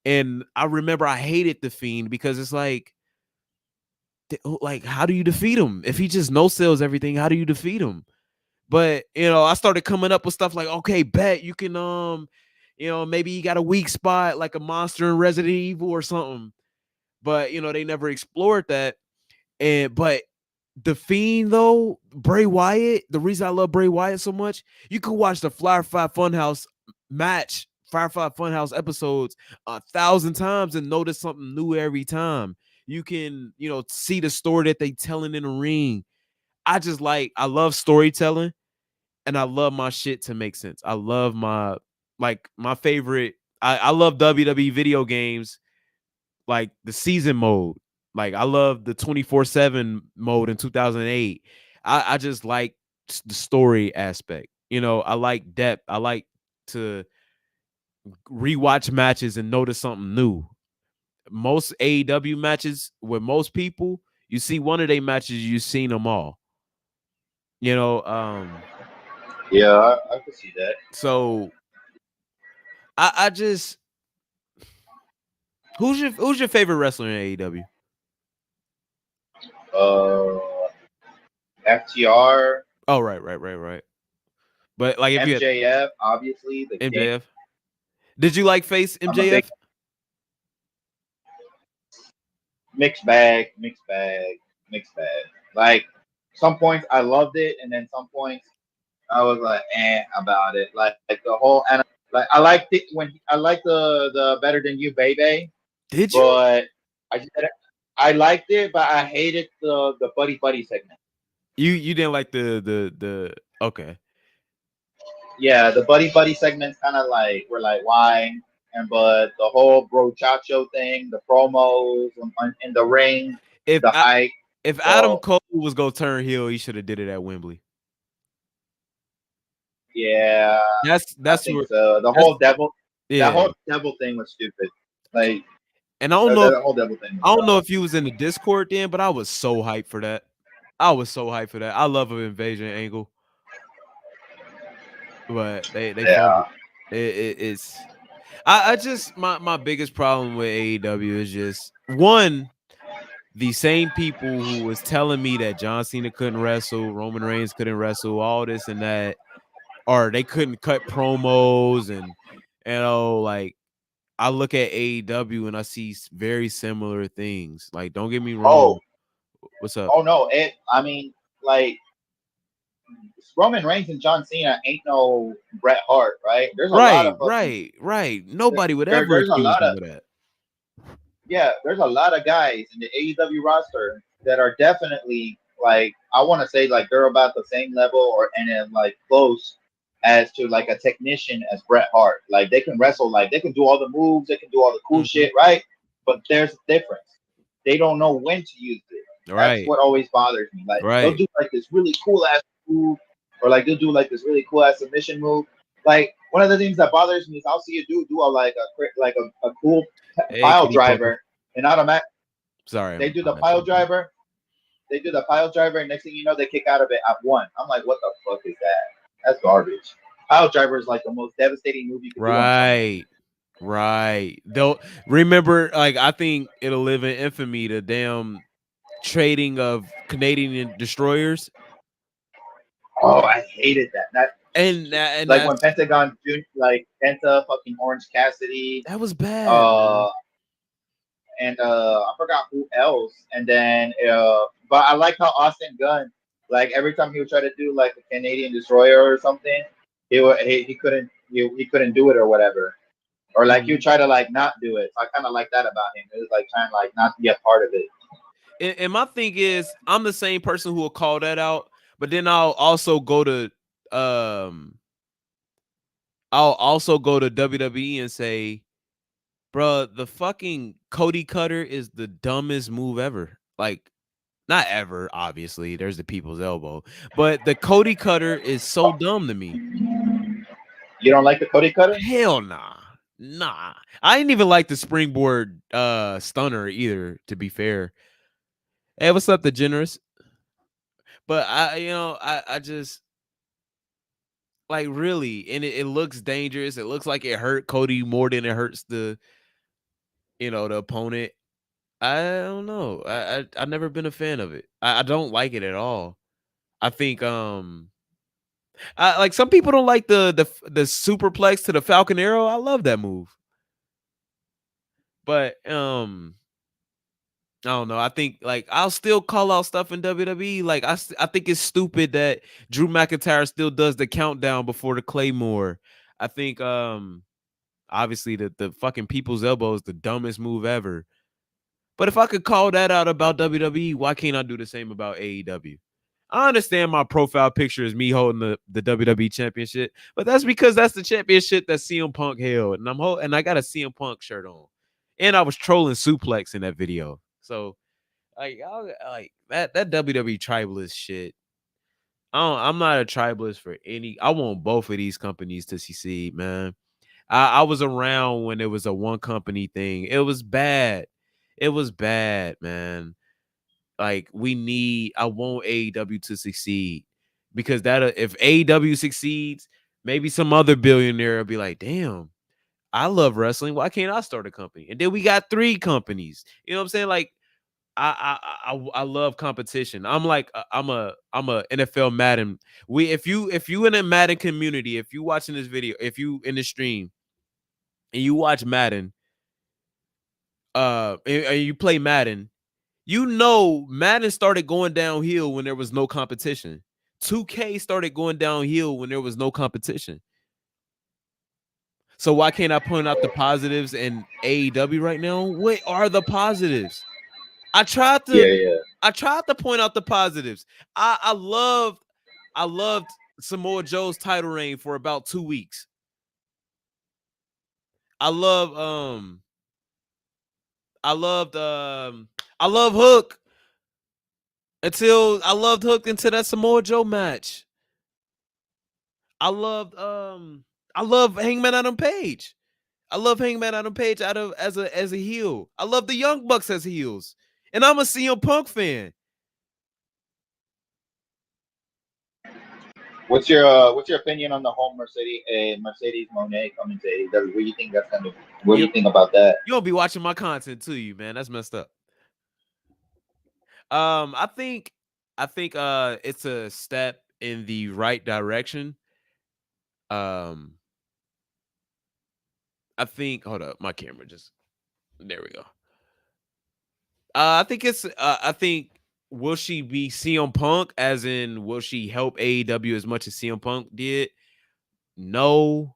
And I remember I hated the Fiend because it's how do you defeat him? If he just no sells everything, how do you defeat him? But I started coming up with stuff okay, bet you can maybe you got a weak spot like a monster in Resident Evil or something. But they never explored that. But the Fiend though, Bray Wyatt, the reason I love Bray Wyatt so much, you could watch the Firefly Funhouse episodes 1,000 times and notice something new every time. You can, see the story that they telling in the ring. I love storytelling. And I love my shit to make sense. I love my favorite. I love WWE video games, the season mode. I love the 24/7 mode in 2008. I just like the story aspect. I like depth. I like to rewatch matches and notice something new. Most AEW matches with most people, you see one of their matches, you've seen them all. Yeah, I can see that. So I just who's your favorite wrestler in AEW? FTR. Oh, right. But if MJF, you had obviously the MJF, king. did you face MJF? Mixed bag. Some points I loved it, and then some points I was about it. The whole I liked it I liked the Better Than You Baby. Did you? But I liked it, but I hated the buddy segment. You didn't like the okay. Yeah, the buddy segments kind of were why, but the whole brochacho thing, the promos in the ring, If hype. If Adam Cole was gonna turn heel, he should have did it at Wembley. Yeah, that's where the whole devil. Yeah. That whole devil thing was stupid. And I don't know. That whole devil thing. I don't know if you was in the Discord then, but I was so hyped for that. I love an invasion angle, but they fumbled. It's I just my biggest problem with AEW is just one, the same people who was telling me that John Cena couldn't wrestle, Roman Reigns couldn't wrestle, all this and that, or they couldn't cut promos and I look at AEW and I see very similar things. Like, don't get me Oh, wrong. What's up? oh no, I mean, like Roman Reigns and John Cena ain't no Bret Hart, right? There's a lot of Right. Nobody would ever there's a accuse lot them of of that. there's a lot of guys in the AEW roster that are definitely like I want to say like they're about the same level or and then like close as to like a technician as Bret Hart. Like they can wrestle, like they can do all the moves, they can do all the cool shit, right? But there's a difference. They don't know when to use it. That's what always bothers me. Like they'll do like this really cool ass move, or like they'll do like this really cool ass submission move. Like one of the things that bothers me is I'll see a dude do a cool pile driver and automatic. Sorry, They do the pile driver. They do the pile driver, and next thing you know, they kick out of it at one. I'm like, what the fuck is that? That's garbage. Pile driver is like the most devastating move you can do. Right. They'll remember, like, I think it'll live in infamy, the damn trading of Canadian destroyers. Oh, I hated that. And like when Pentagon, like Penta, fucking Orange Cassidy. That was bad. And I forgot who else. And then, but I like how Austin Gunn, like every time he would try to do like a Canadian destroyer or something, he couldn't do it or whatever. Or like he would try to like not do it. So I kind of like that about him. It was like trying like not to be a part of it. And my thing is, I'm the same person who will call that out, but then I'll also go to WWE and say, bruh, the fucking Cody Cutter is the dumbest move ever. Like, not ever, obviously. There's the people's elbow. But the Cody Cutter is so dumb to me. You don't like the Cody Cutter? Hell nah. Nah. I didn't even like the springboard stunner either, to be fair. Hey, what's up, the generous? But I just like really, and it looks dangerous. It looks like it hurt Cody more than it hurts the opponent. I don't know. I've never been a fan of it. I don't like it at all. I think like some people don't like the superplex to the Falcon Arrow. I love that move. But I don't know. I think like I'll still call out stuff in WWE. Like I think it's stupid that Drew McIntyre still does the countdown before the Claymore. I think obviously the fucking people's elbow is the dumbest move ever. But if I could call that out about WWE, why can't I do the same about AEW? I understand my profile picture is me holding the WWE championship, but that's because that's the championship that CM Punk held, and I got a CM Punk shirt on, and I was trolling Suplex in that video. So, like that WWE tribalist shit. I'm not a tribalist for any. I want both of these companies to succeed, man. I was around when it was a one company thing. It was bad. It was bad, man. Like I want AEW to succeed because if AEW succeeds, maybe some other billionaire will be like, damn, I love wrestling. Why can't I start a company? And then we got 3 companies. You know what I'm saying? Like I love competition. I'm like I'm a NFL Madden. If you in a Madden community, if you watching this video, if you in the stream and you watch Madden, and you play Madden, Madden started going downhill when there was no competition. 2K started going downhill when there was no competition. So why can't I point out the positives in AEW right now? What are the positives? I tried to point out the positives. I loved Samoa Joe's title reign for about 2 weeks. I love Hook until that Samoa Joe match. I love Hangman Adam Page. I love Hangman Adam Page as a heel. I love the Young Bucks as heels. And I'm a CM Punk fan. What's your opinion on the whole Mercedes Monet coming to AEW? What do you think that's gonna? What do you think about that? You don't be watching my content too, you man. That's messed up. I think it's a step in the right direction. I think. Hold up, my camera just. There we go. I think it's. I think. Will she be CM Punk? As in, will she help AEW as much as CM Punk did? No,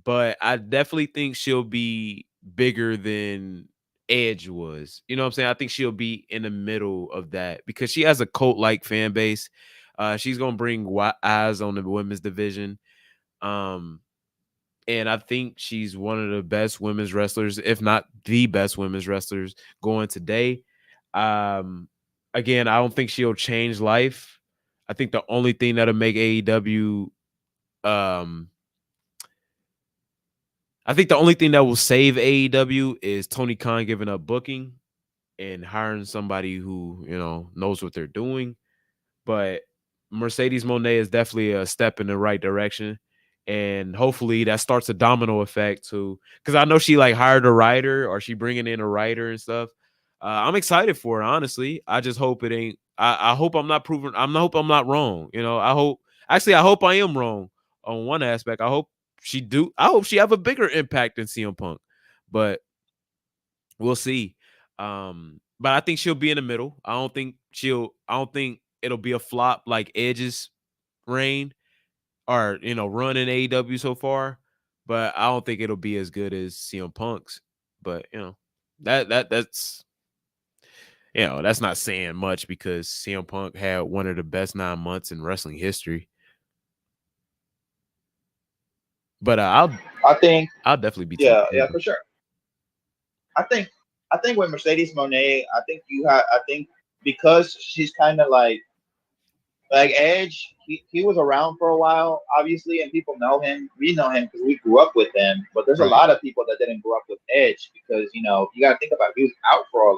but I definitely think she'll be bigger than Edge was. You know what I'm saying? I think she'll be in the middle of that because she has a cult-like fan base. She's gonna bring eyes on the women's division. And I think she's one of the best women's wrestlers, if not the best women's wrestlers going today. Again, I don't think she'll change life. I think the only thing that'll make AEW, I think the only thing that will save AEW is Tony Khan giving up booking and hiring somebody who, knows what they're doing. But Mercedes Moné is definitely a step in the right direction. And hopefully that starts a domino effect too. Because I know she hired a writer, or she bringing in a writer and stuff. I'm excited for it, honestly. I just hope it ain't. I hope I'm not proven. I hope I'm not wrong. I hope. Actually, I hope I am wrong on one aspect. I hope she have a bigger impact than CM Punk, but we'll see. But I think she'll be in the middle. I don't think it'll be a flop like Edge's reign or run in AEW so far. But I don't think it'll be as good as CM Punk's. But that's that's not saying much because CM Punk had one of the best 9 months in wrestling history. But I think I'll definitely be yeah, for sure. I think with Mercedes Moné, I think because she's kind of like Edge, he was around for a while, obviously, and people know him. We know him because we grew up with him. But there's a lot of people that didn't grow up with Edge because you got to think about it, he was out for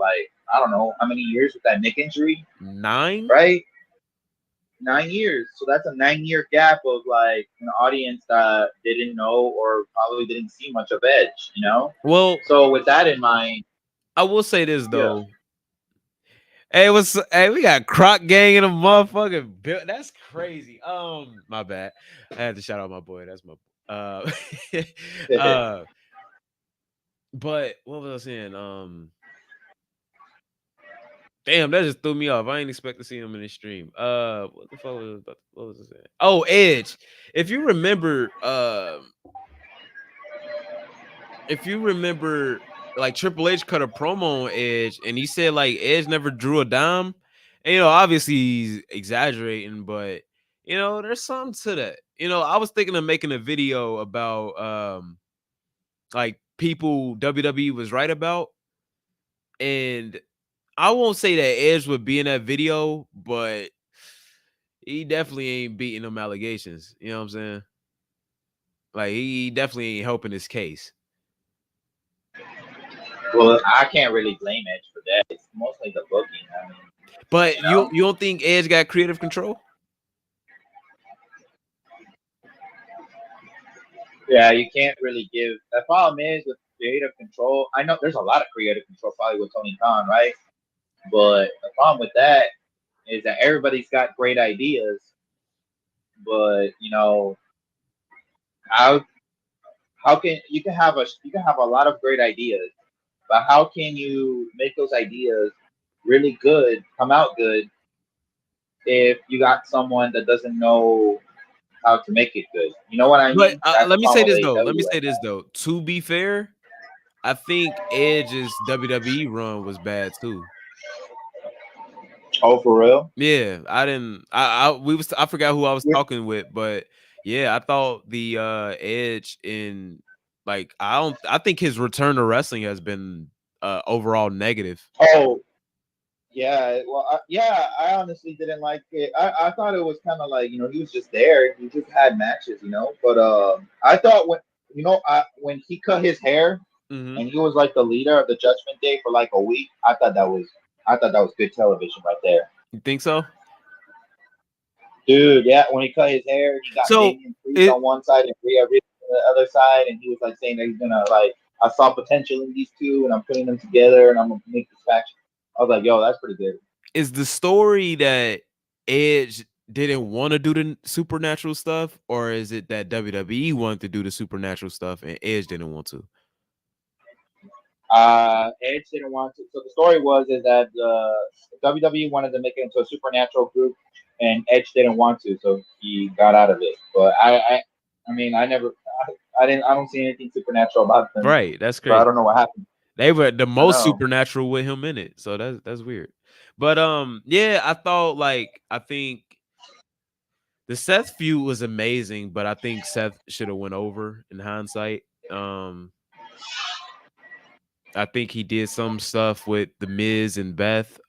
I don't know how many years with that neck injury. 9, right? 9 years. So that's a 9-year gap of an audience that didn't know or probably didn't see much of Edge. Well, so with that in mind, I will say this though. Yeah. Hey, we got Croc Gang in a motherfucking build. That's crazy. My bad. I had to shout out my boy. That's my but what was I saying? Damn, that just threw me off. I ain't expect to see him in the stream. What the fuck was I saying? Oh, Edge. If you remember, Triple H cut a promo on Edge, and he said Edge never drew a dime. And obviously he's exaggerating, but there's something to that. I was thinking of making a video about people WWE was right about, and I won't say that Edge would be in that video, but he definitely ain't beating them allegations. You know what I'm saying? He definitely ain't helping his case. Well, I can't really blame Edge for that. It's mostly the booking. But you don't think Edge got creative control? Yeah, you can't really give. The problem is with creative control. I know there's a lot of creative control probably with Tony Khan, right? But the problem with that is that everybody's got great ideas, but how can you have a lot of great ideas, but how can you make those ideas really good, come out good, if you got someone that doesn't know how to make it good? You know what I mean? But let me say this though. To be fair, I think Edge's WWE run was bad too. Oh, for real? Yeah, I didn't. I forgot who I was talking with, but yeah, I thought the Edge in I think his return to wrestling has been overall negative. Oh, yeah. Well, I honestly didn't like it. I thought it was kind of he was just there. He just had matches, But I thought when he cut his hair and he was the leader of the Judgment Day for a week, I thought that was good television right there. You think so? Dude, yeah. When he cut his hair, he got Damian Priest on one side and Rhea Ripley on the other side, and he was saying that he's gonna I saw potential in these two, and I'm putting them together, and I'm gonna make this match. I was like, yo, that's pretty good. Is the story that Edge didn't want to do the supernatural stuff, or is it that WWE wanted to do the supernatural stuff and Edge didn't want to? Edge didn't want to. So the story is that WWE wanted to make it into a supernatural group, and Edge didn't want to, so he got out of it. But I mean, I don't see anything supernatural about them. Right, that's So I crazy. don't know what happened. They were the most know. supernatural with him in it, so that's weird. But yeah, I think the Seth feud was amazing, but I think Seth should have went over in hindsight. I think he did some stuff with the Miz and Beth.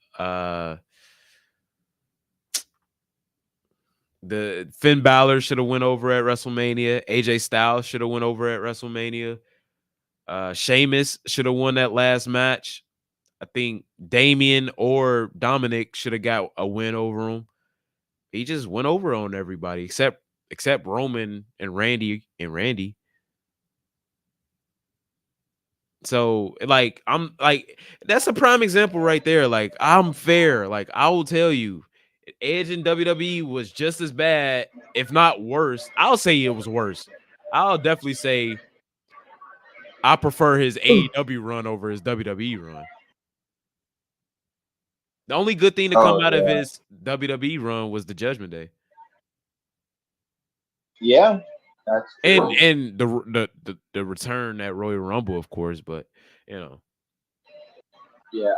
The Finn Balor should have went over at WrestleMania. AJ Styles should have went over at WrestleMania. Sheamus should have won that last match. I think Damian or Dominic should have got a win over him. He just went over on everybody except Roman and Randy. So like that's a prime example right there. Like I'm fair. Like I will tell you, Edge in WWE was just as bad, if not worse. I'll say it was worse. I'll definitely say I prefer his AEW run over his WWE run. The only good thing to come out of his WWE run was the Judgment Day. Yeah, that's true. And the return at Royal Rumble, of course, but you know. Yeah.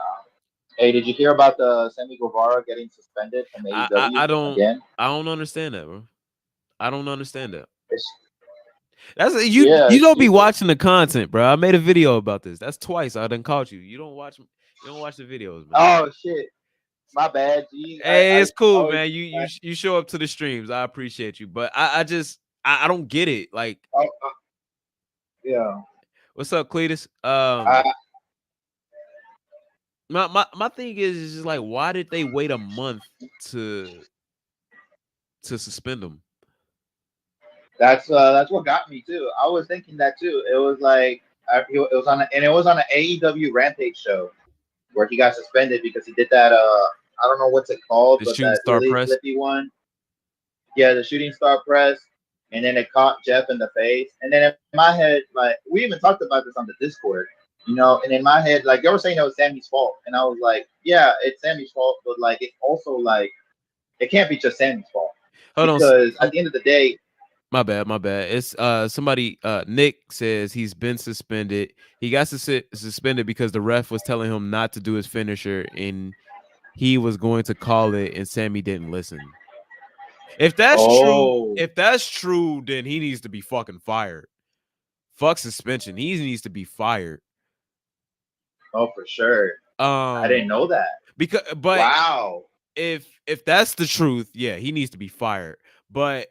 Hey, did you hear about the Sammy Guevara getting suspended from AEW again? I don't understand that, bro. I don't understand that. That's you don't be watching the content, bro. I made a video about this. That's twice I done caught you. You don't watch the videos, man. Oh shit. My bad. Geez, hey, it's cool, man. You show up to the streams. I appreciate you. But I don't get it. Like yeah. What's up, Cletus? My thing is just like, why did they wait a month to suspend him? That's what got me too. I was thinking that too. It was like it was on an AEW Rampage show where he got suspended because he did that. I don't know what's it called, but that really flippy one. Yeah, the shooting star press, and then it caught Jeff in the face. And then in my head, like we even talked about this on the Discord, and in my head, like they were saying it was Sammy's fault, and I was like, yeah, it's Sammy's fault, but like it's also like it can't be just Sammy's fault because at the end of the day. My bad. It's somebody Nick says he's been suspended. He got suspended because the ref was telling him not to do his finisher and he was going to call it and Sammy didn't listen. If that's true, then he needs to be fucking fired. Fuck suspension. He needs to be fired. Oh, for sure. I didn't know that. But wow. If that's the truth, yeah, he needs to be fired. But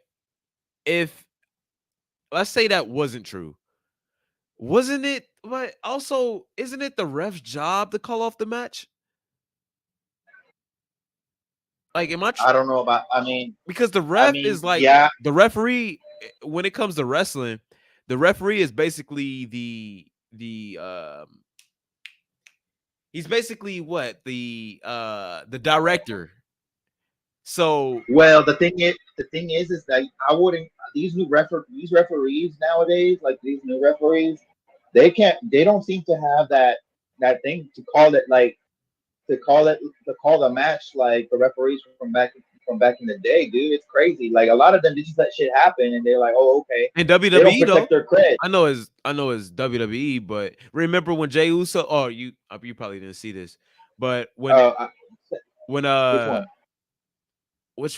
if let's say that wasn't true, wasn't it? But also, isn't it the ref's job to call off the match? Like, I don't know about. I mean, because the ref is like the referee when it comes to wrestling. The referee is basically he's basically what the director. So the thing is that I wouldn't these referees nowadays, like these new referees, they don't seem to have that thing to call it to call the match like the referees from back in the day, dude. It's crazy. Like a lot of them just let shit happen and they're like, oh, okay. And WWE they don't protect their cred. I know it's WWE, but remember when Jey Uso? Oh, you probably didn't see this, but which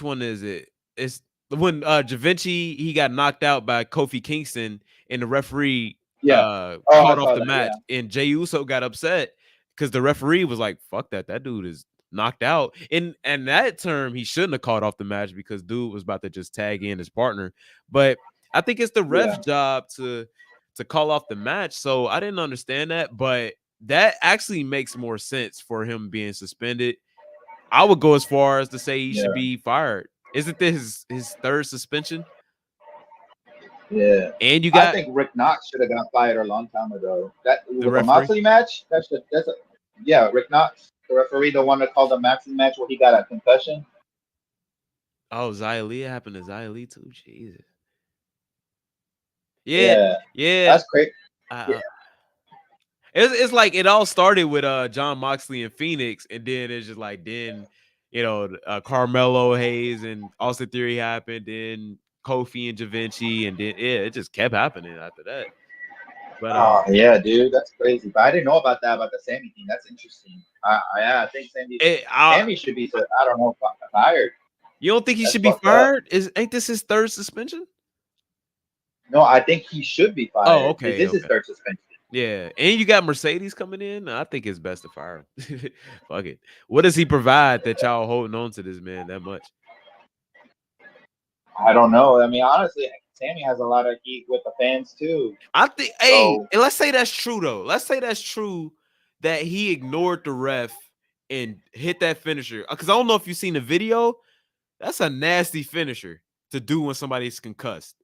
one is it? It's when Javinci he got knocked out by Kofi Kingston and the referee called off the match, and Jey Uso got upset because the referee was like, "Fuck that dude is knocked out." And that term he shouldn't have called off the match because dude was about to just tag in his partner. But I think it's the ref's job to call off the match. So I didn't understand that, but that actually makes more sense for him being suspended. I would go as far as to say he should be fired. Isn't this his third suspension? Yeah, and I think Rick Knox should have got fired a long time ago. That with the Moxley match, Rick Knox, the referee, the one that called the Moxley match where he got a concussion. Oh, Xia Li, it happened to Xia Li too. Jesus. Yeah. That's crazy. It's like it all started with John Moxley and Phoenix, and then it's just like Carmelo Hayes and Austin Theory happened, then Kofi and Javinci, and then it just kept happening after that. But oh yeah, dude, that's crazy. But I didn't know about the Sammy thing. That's interesting. I think Sammy should be. I don't know, fired. You don't think he should be fired? Ain't this his third suspension? No, I think he should be fired. Oh, okay. This is his third suspension. Yeah, and you got Mercedes coming in. I think it's best to fire him. Fuck it. What does he provide that y'all holding on to this man that much? I don't know. I mean, honestly, Sammy has a lot of heat with the fans too. I think. Hey, and let's say that's true though. Let's say that's true that he ignored the ref and hit that finisher. Because I don't know if you've seen the video. That's a nasty finisher to do when somebody's concussed.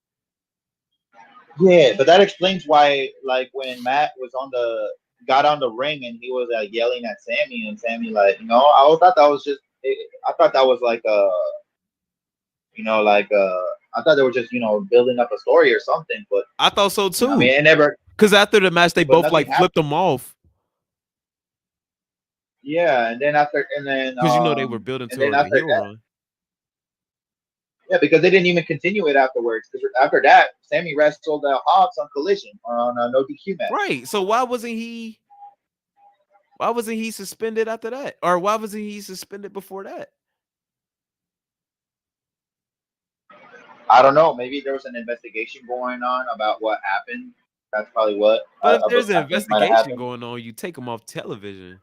Yeah, but that explains why, like, when Matt got on the ring and he was yelling at Sammy, and Sammy, like, I thought that was just, I thought that was like I thought they were just, building up a story or something. But I thought so too. I mean, it never. Because after the match, they both flipped them off. Yeah, and then because they were building to a heel run. Yeah, because they didn't even continue it afterwards. Because after that, Sammy wrestled Hobbs on Collision on a no DQ match. Right. So why wasn't he suspended after that? Or why wasn't he suspended before that? I don't know. Maybe there was an investigation going on about what happened. That's probably what. But if there's an investigation going on, you take them off television.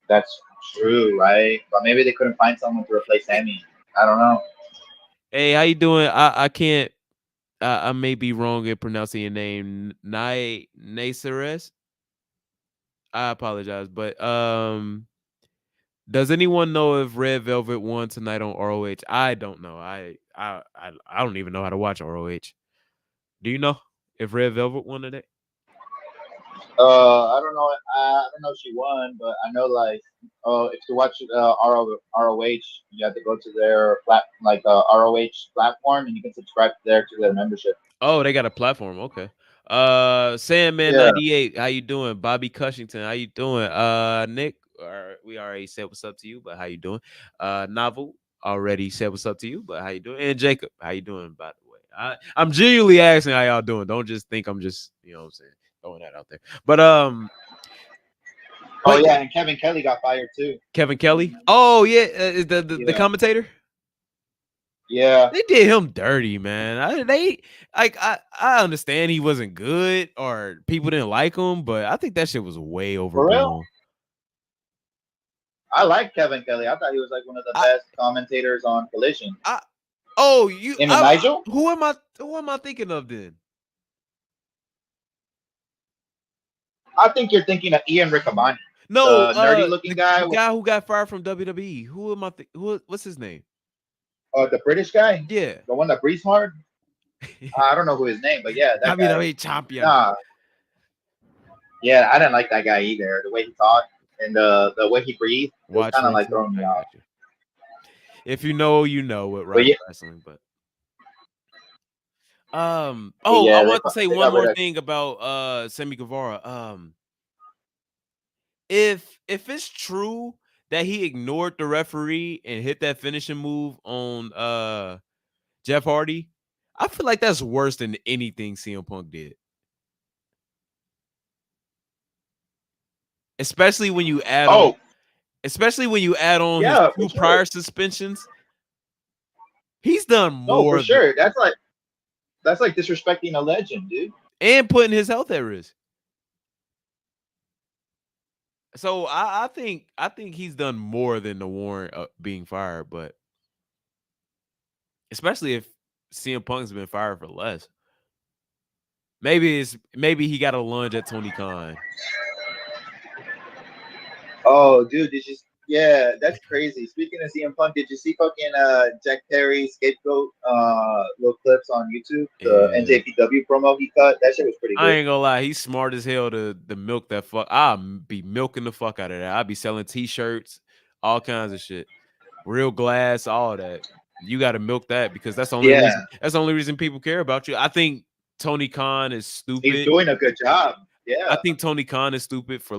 That's true, right? But maybe they couldn't find someone to replace Sammy. I don't know. Hey, how you doing? I can't. I may be wrong in pronouncing your name. Naceres. I apologize, but does anyone know if Red Velvet won tonight on ROH? I don't know. I don't even know how to watch ROH. Do you know if Red Velvet won today? I don't know. I don't know if she won, but I know if you watch ROH, you have to go to their ROH platform, and you can subscribe to their membership. Oh, they got a platform. Okay. Sandman 98, how you doing? Bobby Cushington, how you doing? Nick, we already said what's up to you, but how you doing? Novel already said what's up to you, but how you doing? And Jacob, how you doing? By the way, I'm genuinely asking how y'all doing. Don't just think I'm just what I'm saying, throwing that out there. But oh yeah, and Kevin Kelly got fired too. Kevin Kelly? Oh yeah, is the commentator? Yeah, they did him dirty, man. I understand he wasn't good or people didn't like him, but I think that shit was way overblown. I like Kevin Kelly. I thought he was like one of the best commentators on Collision. Nigel? Who am I thinking of then? I think you're thinking of Ian Riccaboni. No, the nerdy looking guy. The guy who got fired from WWE. Who am I? What's his name? The British guy? Yeah. The one that breathes hard? I don't know who his name, but yeah. That WWE champion. Nah. Yeah, I didn't like that guy either. The way he talked and the way he breathed was kind of like throwing me off. If you know, you know with wrestling, but I want to say one more thing about Sammy Guevara. If it's true that he ignored the referee and hit that finishing move on Jeff Hardy, I feel like that's worse than anything CM Punk did. Especially when you add on his two prior suspensions. He's done more. For sure. That's like disrespecting a legend, dude. And putting his health at risk. So I think he's done more than the warrant being fired, but especially if CM Punk's been fired for less. Maybe he got a lunge at Tony Khan. Oh, dude, that's crazy. Speaking of CM Punk, did you see fucking Jack Perry scapegoat little clips on YouTube? The NJPW promo he cut? That shit was pretty good. I ain't gonna lie, he's smart as hell to milk that fuck. I'll be milking the fuck out of that. I'll be selling t-shirts, all kinds of shit. Real glass, all that. You gotta milk that because that's the only reason, that's the only reason people care about you. I think Tony Khan is stupid. He's doing a good job. Yeah. I think Tony Khan is stupid for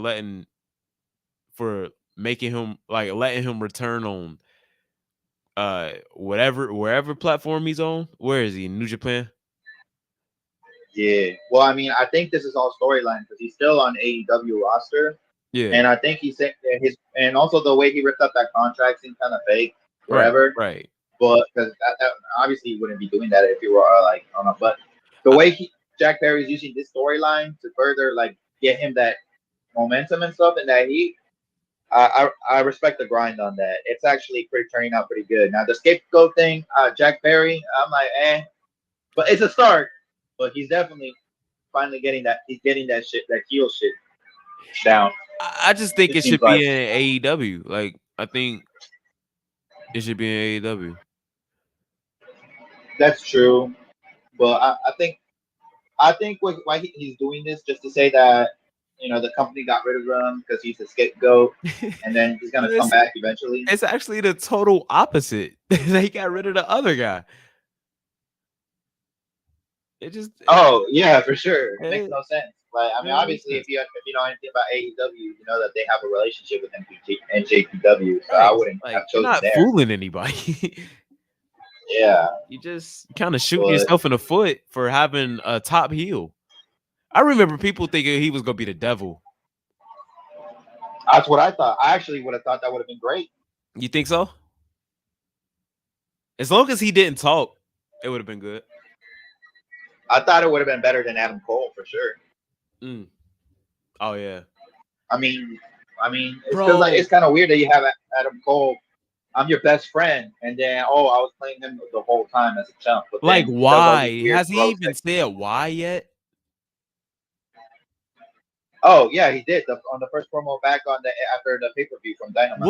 making him letting him return on wherever platform he's on. Where is he? New Japan? Yeah. Well, I mean, I think this is all storyline because he's still on AEW roster. Yeah. And I think he said and also the way he ripped up that contract seemed kind of fake, whatever. Right. But because obviously he wouldn't be doing that if he were like on a. But the way Jack Perry's using this storyline to further like get him that momentum and stuff, and that I respect the grind on that. It's actually turning out pretty good. Now the scapegoat thing, Jack Perry, I'm like, but it's a start. But he's definitely finally getting that. He's getting that shit, that heel shit down. I just think it should like, be in AEW. Like, I think it should be in AEW. That's true, but I think why he's doing this just to say that the company got rid of him because he's a scapegoat, and then he's gonna come back eventually. It's actually the total opposite. They got rid of the other guy. Oh yeah, for sure. It makes no sense. Like, I mean, obviously, if you know anything about AEW, you know that they have a relationship with NJPW, so I wouldn't have chosen not there. fooling anybody. Yeah, you just kind of shooting yourself in the foot for having a top heel. I remember people thinking he was gonna be the devil. That's what I thought. I actually would have thought that would have been great. You think so? As long as he didn't talk, it would have been good. I thought it would have been better than Adam Cole for sure. Oh yeah. I mean, it's kind of weird that you have Adam Cole. I'm your best friend, and then I was playing him the whole time as a chump. But like, why has he even said why yet? Oh yeah, he did on the first promo back after the pay-per-view from Dynamite.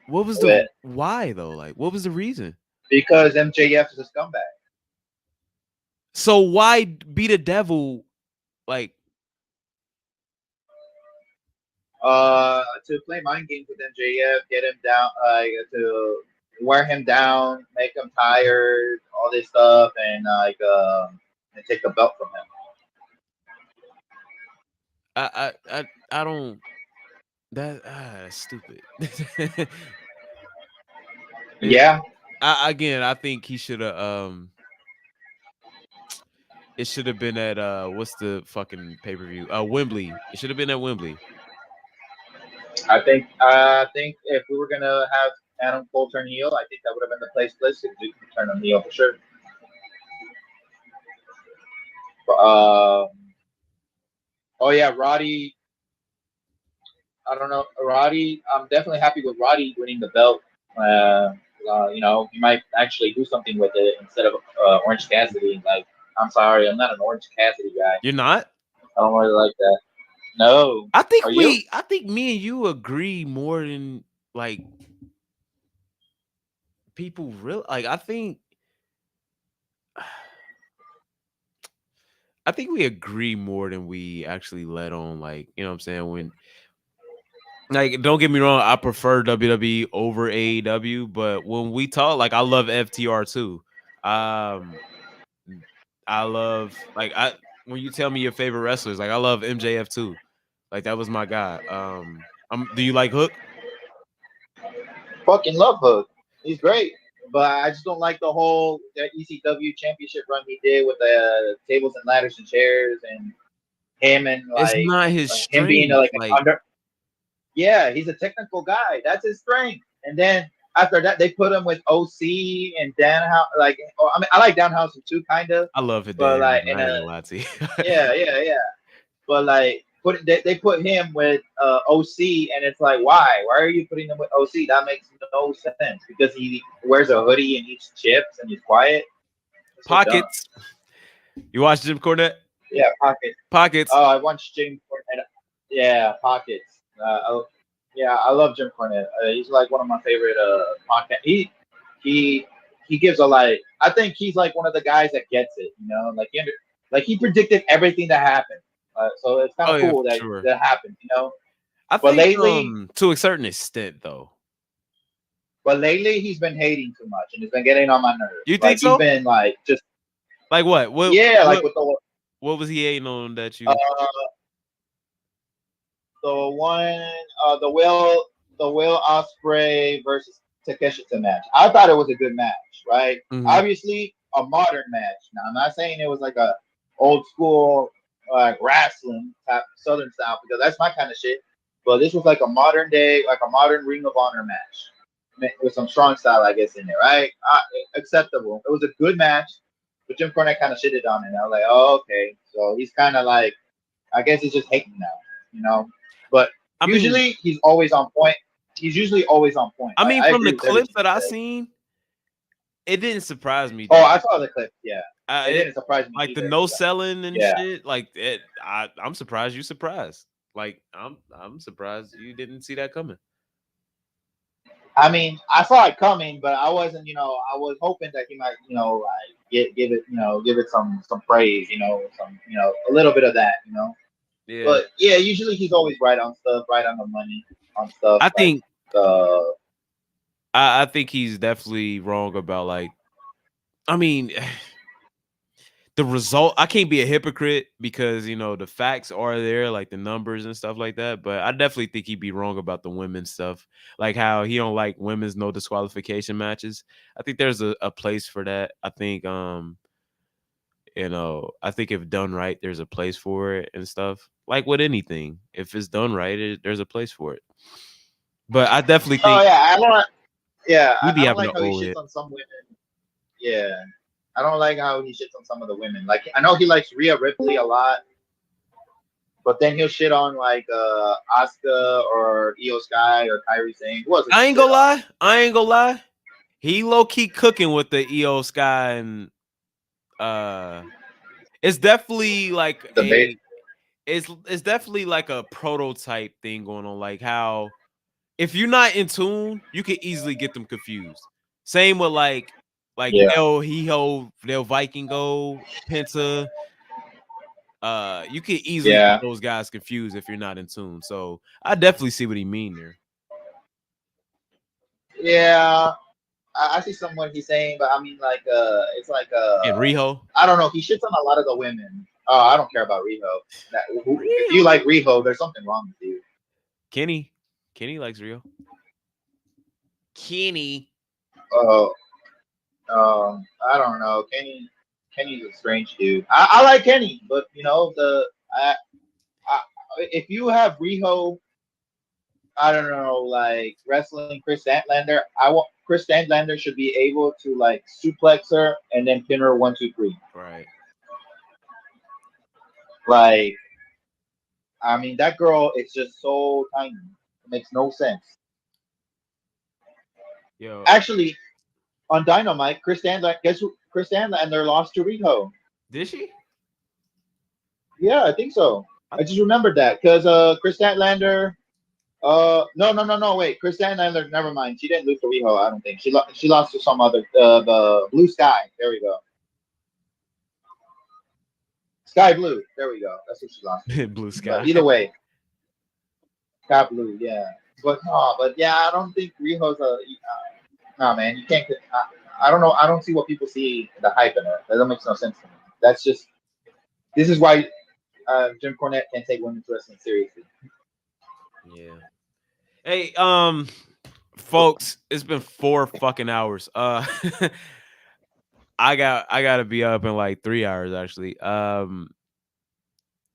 What was the why though? Like, what was the reason? Because MJF is a scumbag. So why be the devil? Like, to play mind games with MJF, get him down, to wear him down, make him tired, all this stuff, and and take the belt from him. I don't. That's stupid. Yeah. I think he should have. It should have been at what's the fucking pay-per-view? Wembley. It should have been at Wembley. I think if we were gonna have Adam Cole turn heel, I think that would have been the place to turn him heel for sure. Oh yeah, Roddy. I don't know, Roddy. I'm definitely happy with Roddy winning the belt. He might actually do something with it instead of Orange Cassidy. Like, I'm sorry, I'm not an Orange Cassidy guy. You're not? I don't really like that. No. I think I think me and you agree more than like people really like. I think we agree more than we actually let on. Like, you know what I'm saying? When, like, don't get me wrong, I prefer WWE over AEW, but when we talk, like, I love FTR too. I love when you tell me your favorite wrestlers, like, I love MJF too. Like, that was my guy. Do you like Hook? Fucking love Hook. He's great. But I just don't like the whole ECW championship run he did with the tables and ladders and chairs and him and like it's not his strength. Him being like an under. Yeah, he's a technical guy. That's his strength. And then after that, they put him with OC and Danhausen. Like, I mean, I like Danhausen too, kind of. I love it. But like, yeah. But like, they put him with OC, and it's like, why? Why are you putting him with OC? That makes no sense because he wears a hoodie and eats chips and he's quiet. Pockets. You watch Jim Cornette? Yeah, Pockets. Oh, I watched Jim Cornette. Yeah, Pockets. I love Jim Cornette. He's like one of my favorite podcasts. He gives a like. I think he's like one of the guys that gets it. You know, like he predicted everything that happened. So it's kind of cool that happened, you know. I think lately, to a certain extent, though. But lately, he's been hating too much, and it's been getting on my nerves. You think so? He's been like just like what? With the what was he hating on that you? the Will Ospreay versus Takeshita match. I thought it was a good match, right? Mhm. Obviously, a modern match. Now, I'm not saying it was like a old school like wrestling type Southern style because that's my kind of shit. But this was like a modern day, like a modern Ring of Honor match with some strong style, I guess, in there, right? Acceptable. It was a good match, but Jim Cornette kind of shitted on it. I was like, oh, okay. So he's kind of like, I guess he's just hating now, you know? But usually he's always on point. He's usually always on point. I mean, I from the agree with clips everything that you I said. seen, it didn't surprise me. Oh, dude. I saw the clip. Yeah, it didn't surprise me. Like the either. no selling and Yeah. shit. Like it, I'm surprised you surprised. Like I'm surprised you didn't see that coming. I mean, I saw it coming, but I wasn't. You know, I was hoping that he might, you know, like give it some praise. You know, a little bit of that. You know. Yeah. But yeah, usually he's always right on stuff, right on the money on stuff. I think. I think he's definitely wrong about like. I mean. The result, I can't be a hypocrite because, you know, the facts are there, like the numbers and stuff like that. But I definitely think he'd be wrong about the women's stuff, like how he don't like women's no disqualification matches. I think there's a place for that. I think, you know, I think if done right, there's a place for it and stuff. Like with anything, if it's done right, there's a place for it. But I definitely think. Oh yeah, I don't. Yeah, I be don't having like how he shits it. on some women. Yeah. I don't like how he shits on some of the women. Like I know he likes Rhea Ripley a lot, but then he'll shit on like Asuka or Io Sky or Kairi Sane. I ain't gonna lie. He low key cooking with the Io Sky and it's definitely like it's definitely like a prototype thing going on. Like how if you're not in tune, you can easily get them confused. Same with like El Hijo, Del Vikingo, Penta. You can easily get those guys confused if you're not in tune. So I definitely see what he mean there. Yeah, I see what he's saying, but I mean, like, it's like, and Riho. I don't know. He shits on a lot of the women. Oh, I don't care about Riho. If you like Riho, there's something wrong with you. Kenny likes Riho. Kenny. Oh, I don't know. Kenny's a strange dude. I like Kenny, but you know if you have Riho, I don't know, like wrestling Chris Statlander, Chris Statlander should be able to like suplex her and then pin her 1, 2, 3. Right. Like, I mean, that girl is just so tiny. It makes no sense. Yo. Actually, on Dynamite, Chris Statlander lost to Riho. Did she? Yeah, I think so. I just remembered that because Chris Statlander. No. Wait, Chris Statlander. Never mind. She didn't lose to Riho. I don't think she lost to some other. The Blue Sky. There we go. Sky Blue. There we go. That's what she lost to. Blue Sky. But either way, Sky Blue. Yeah. But yeah, I don't think Riho's a. No, man, you can't. I don't know. I don't see what people see the hype in it. That makes no sense to me. That's just. This is why Jim Cornette can't take women's wrestling seriously. Yeah. Hey, folks, it's been 4 fucking hours. I gotta be up in like 3 hours actually.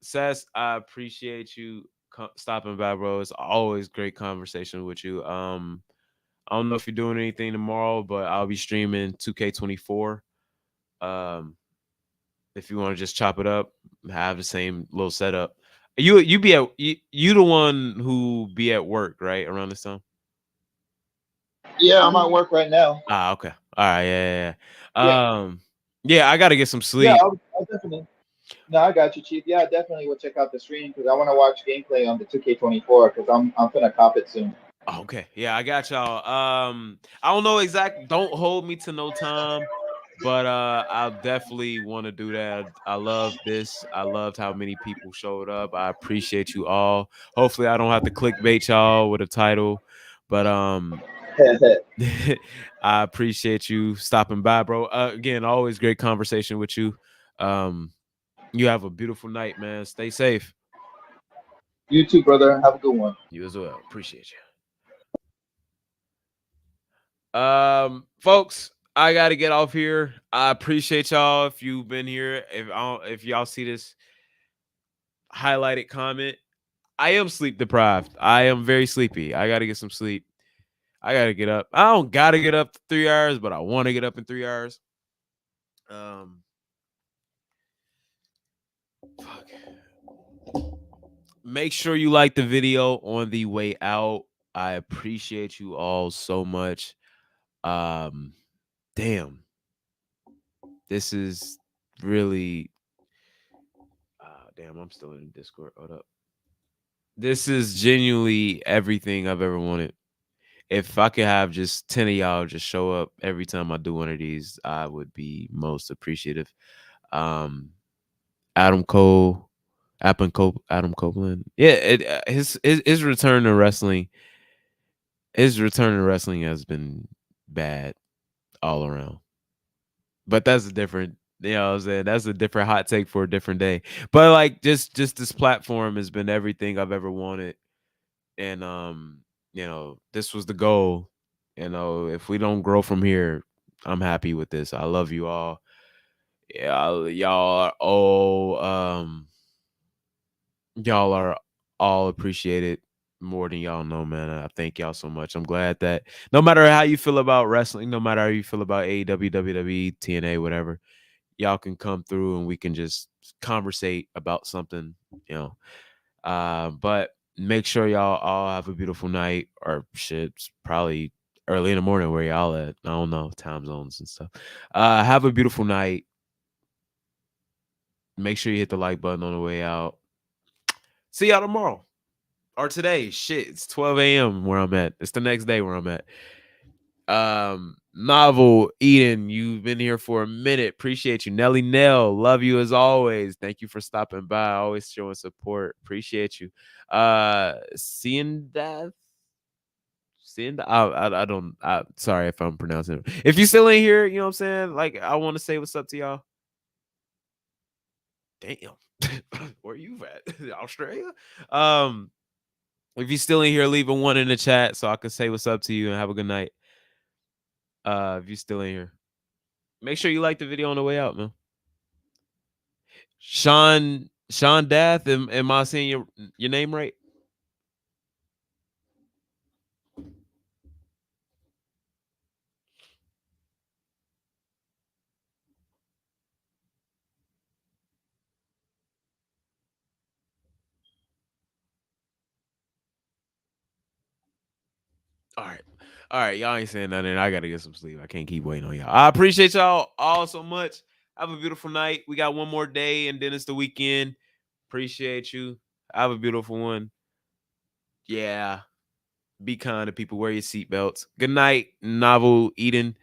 Sess, I appreciate you stopping by, bro. It's always great conversation with you. I don't know if you're doing anything tomorrow, but I'll be streaming 2K24. If you want to just chop it up, have the same little setup. You be at you the one who be at work, right, around this time? Yeah, I'm at work right now. Okay. All right. Yeah. Yeah, I gotta get some sleep. Yeah, I'll definitely. No, I got you, Chief. Yeah, I definitely will check out the stream because I want to watch gameplay on the 2K24 because I'm gonna cop it soon. Okay. Yeah, I got y'all. I don't know exact. Don't hold me to no time, but I'll definitely want to do that. I love this. I loved how many people showed up. I appreciate you all. Hopefully, I don't have to clickbait y'all with a title, but I appreciate you stopping by, bro. Again, always great conversation with you. You have a beautiful night, man. Stay safe. You too, brother. Have a good one. You as well. Appreciate you. Folks, I gotta get off here. I appreciate y'all if you've been here. If y'all see this highlighted comment, I am sleep deprived. I am very sleepy. I gotta get some sleep. I gotta get up. I don't gotta get up 3 hours, but I want to get up in 3 hours. Fuck. Make sure you like the video on the way out. I appreciate you all so much. Damn. This is really damn, I'm still in Discord. Hold up. This is genuinely everything I've ever wanted. If I could have just 10 of y'all just show up every time I do one of these, I would be most appreciative. Adam Copeland. Yeah, his return to wrestling. His return to wrestling has been bad all around. But that's a different, you know what I'm saying? That's a different hot take for a different day. But like just this platform has been everything I've ever wanted. And you know, this was the goal. You know, if we don't grow from here, I'm happy with this. I love you all. Yeah, y'all are all appreciated more than y'all know, man. I thank y'all so much. I'm glad that no matter how you feel about wrestling, no matter how you feel about AEW, WWE, TNA, whatever, y'all can come through and we can just conversate about something, you know. But make sure y'all all have a beautiful night, or shit, it's probably early in the morning where y'all at. I don't know, time zones and stuff. Have a beautiful night. Make sure you hit the like button on the way out. See y'all tomorrow. Or today. Shit, it's 12 a.m. where I'm at. It's the next day where I'm at. Novel Eden, you've been here for a minute. Appreciate you. Nelly Nell, love you as always. Thank you for stopping by. Always showing support. Appreciate you. Seeing that. I don't. Sorry if I'm pronouncing it. If you still ain't here, you know what I'm saying? Like, I want to say what's up to y'all. Damn. Where you at? Australia? If you still in here, leave a 1 in the chat so I can say what's up to you and have a good night. If you still in here, make sure you like the video on the way out, man. Sean Dath, am I saying your name right? All right, y'all ain't saying nothing. I gotta get some sleep. I can't keep waiting on y'all. I appreciate y'all all so much. Have a beautiful night. We got one more day and then it's the weekend. Appreciate you. Have a beautiful one. Yeah. Be kind to people. Wear your seatbelts. Good night, Novel Eden.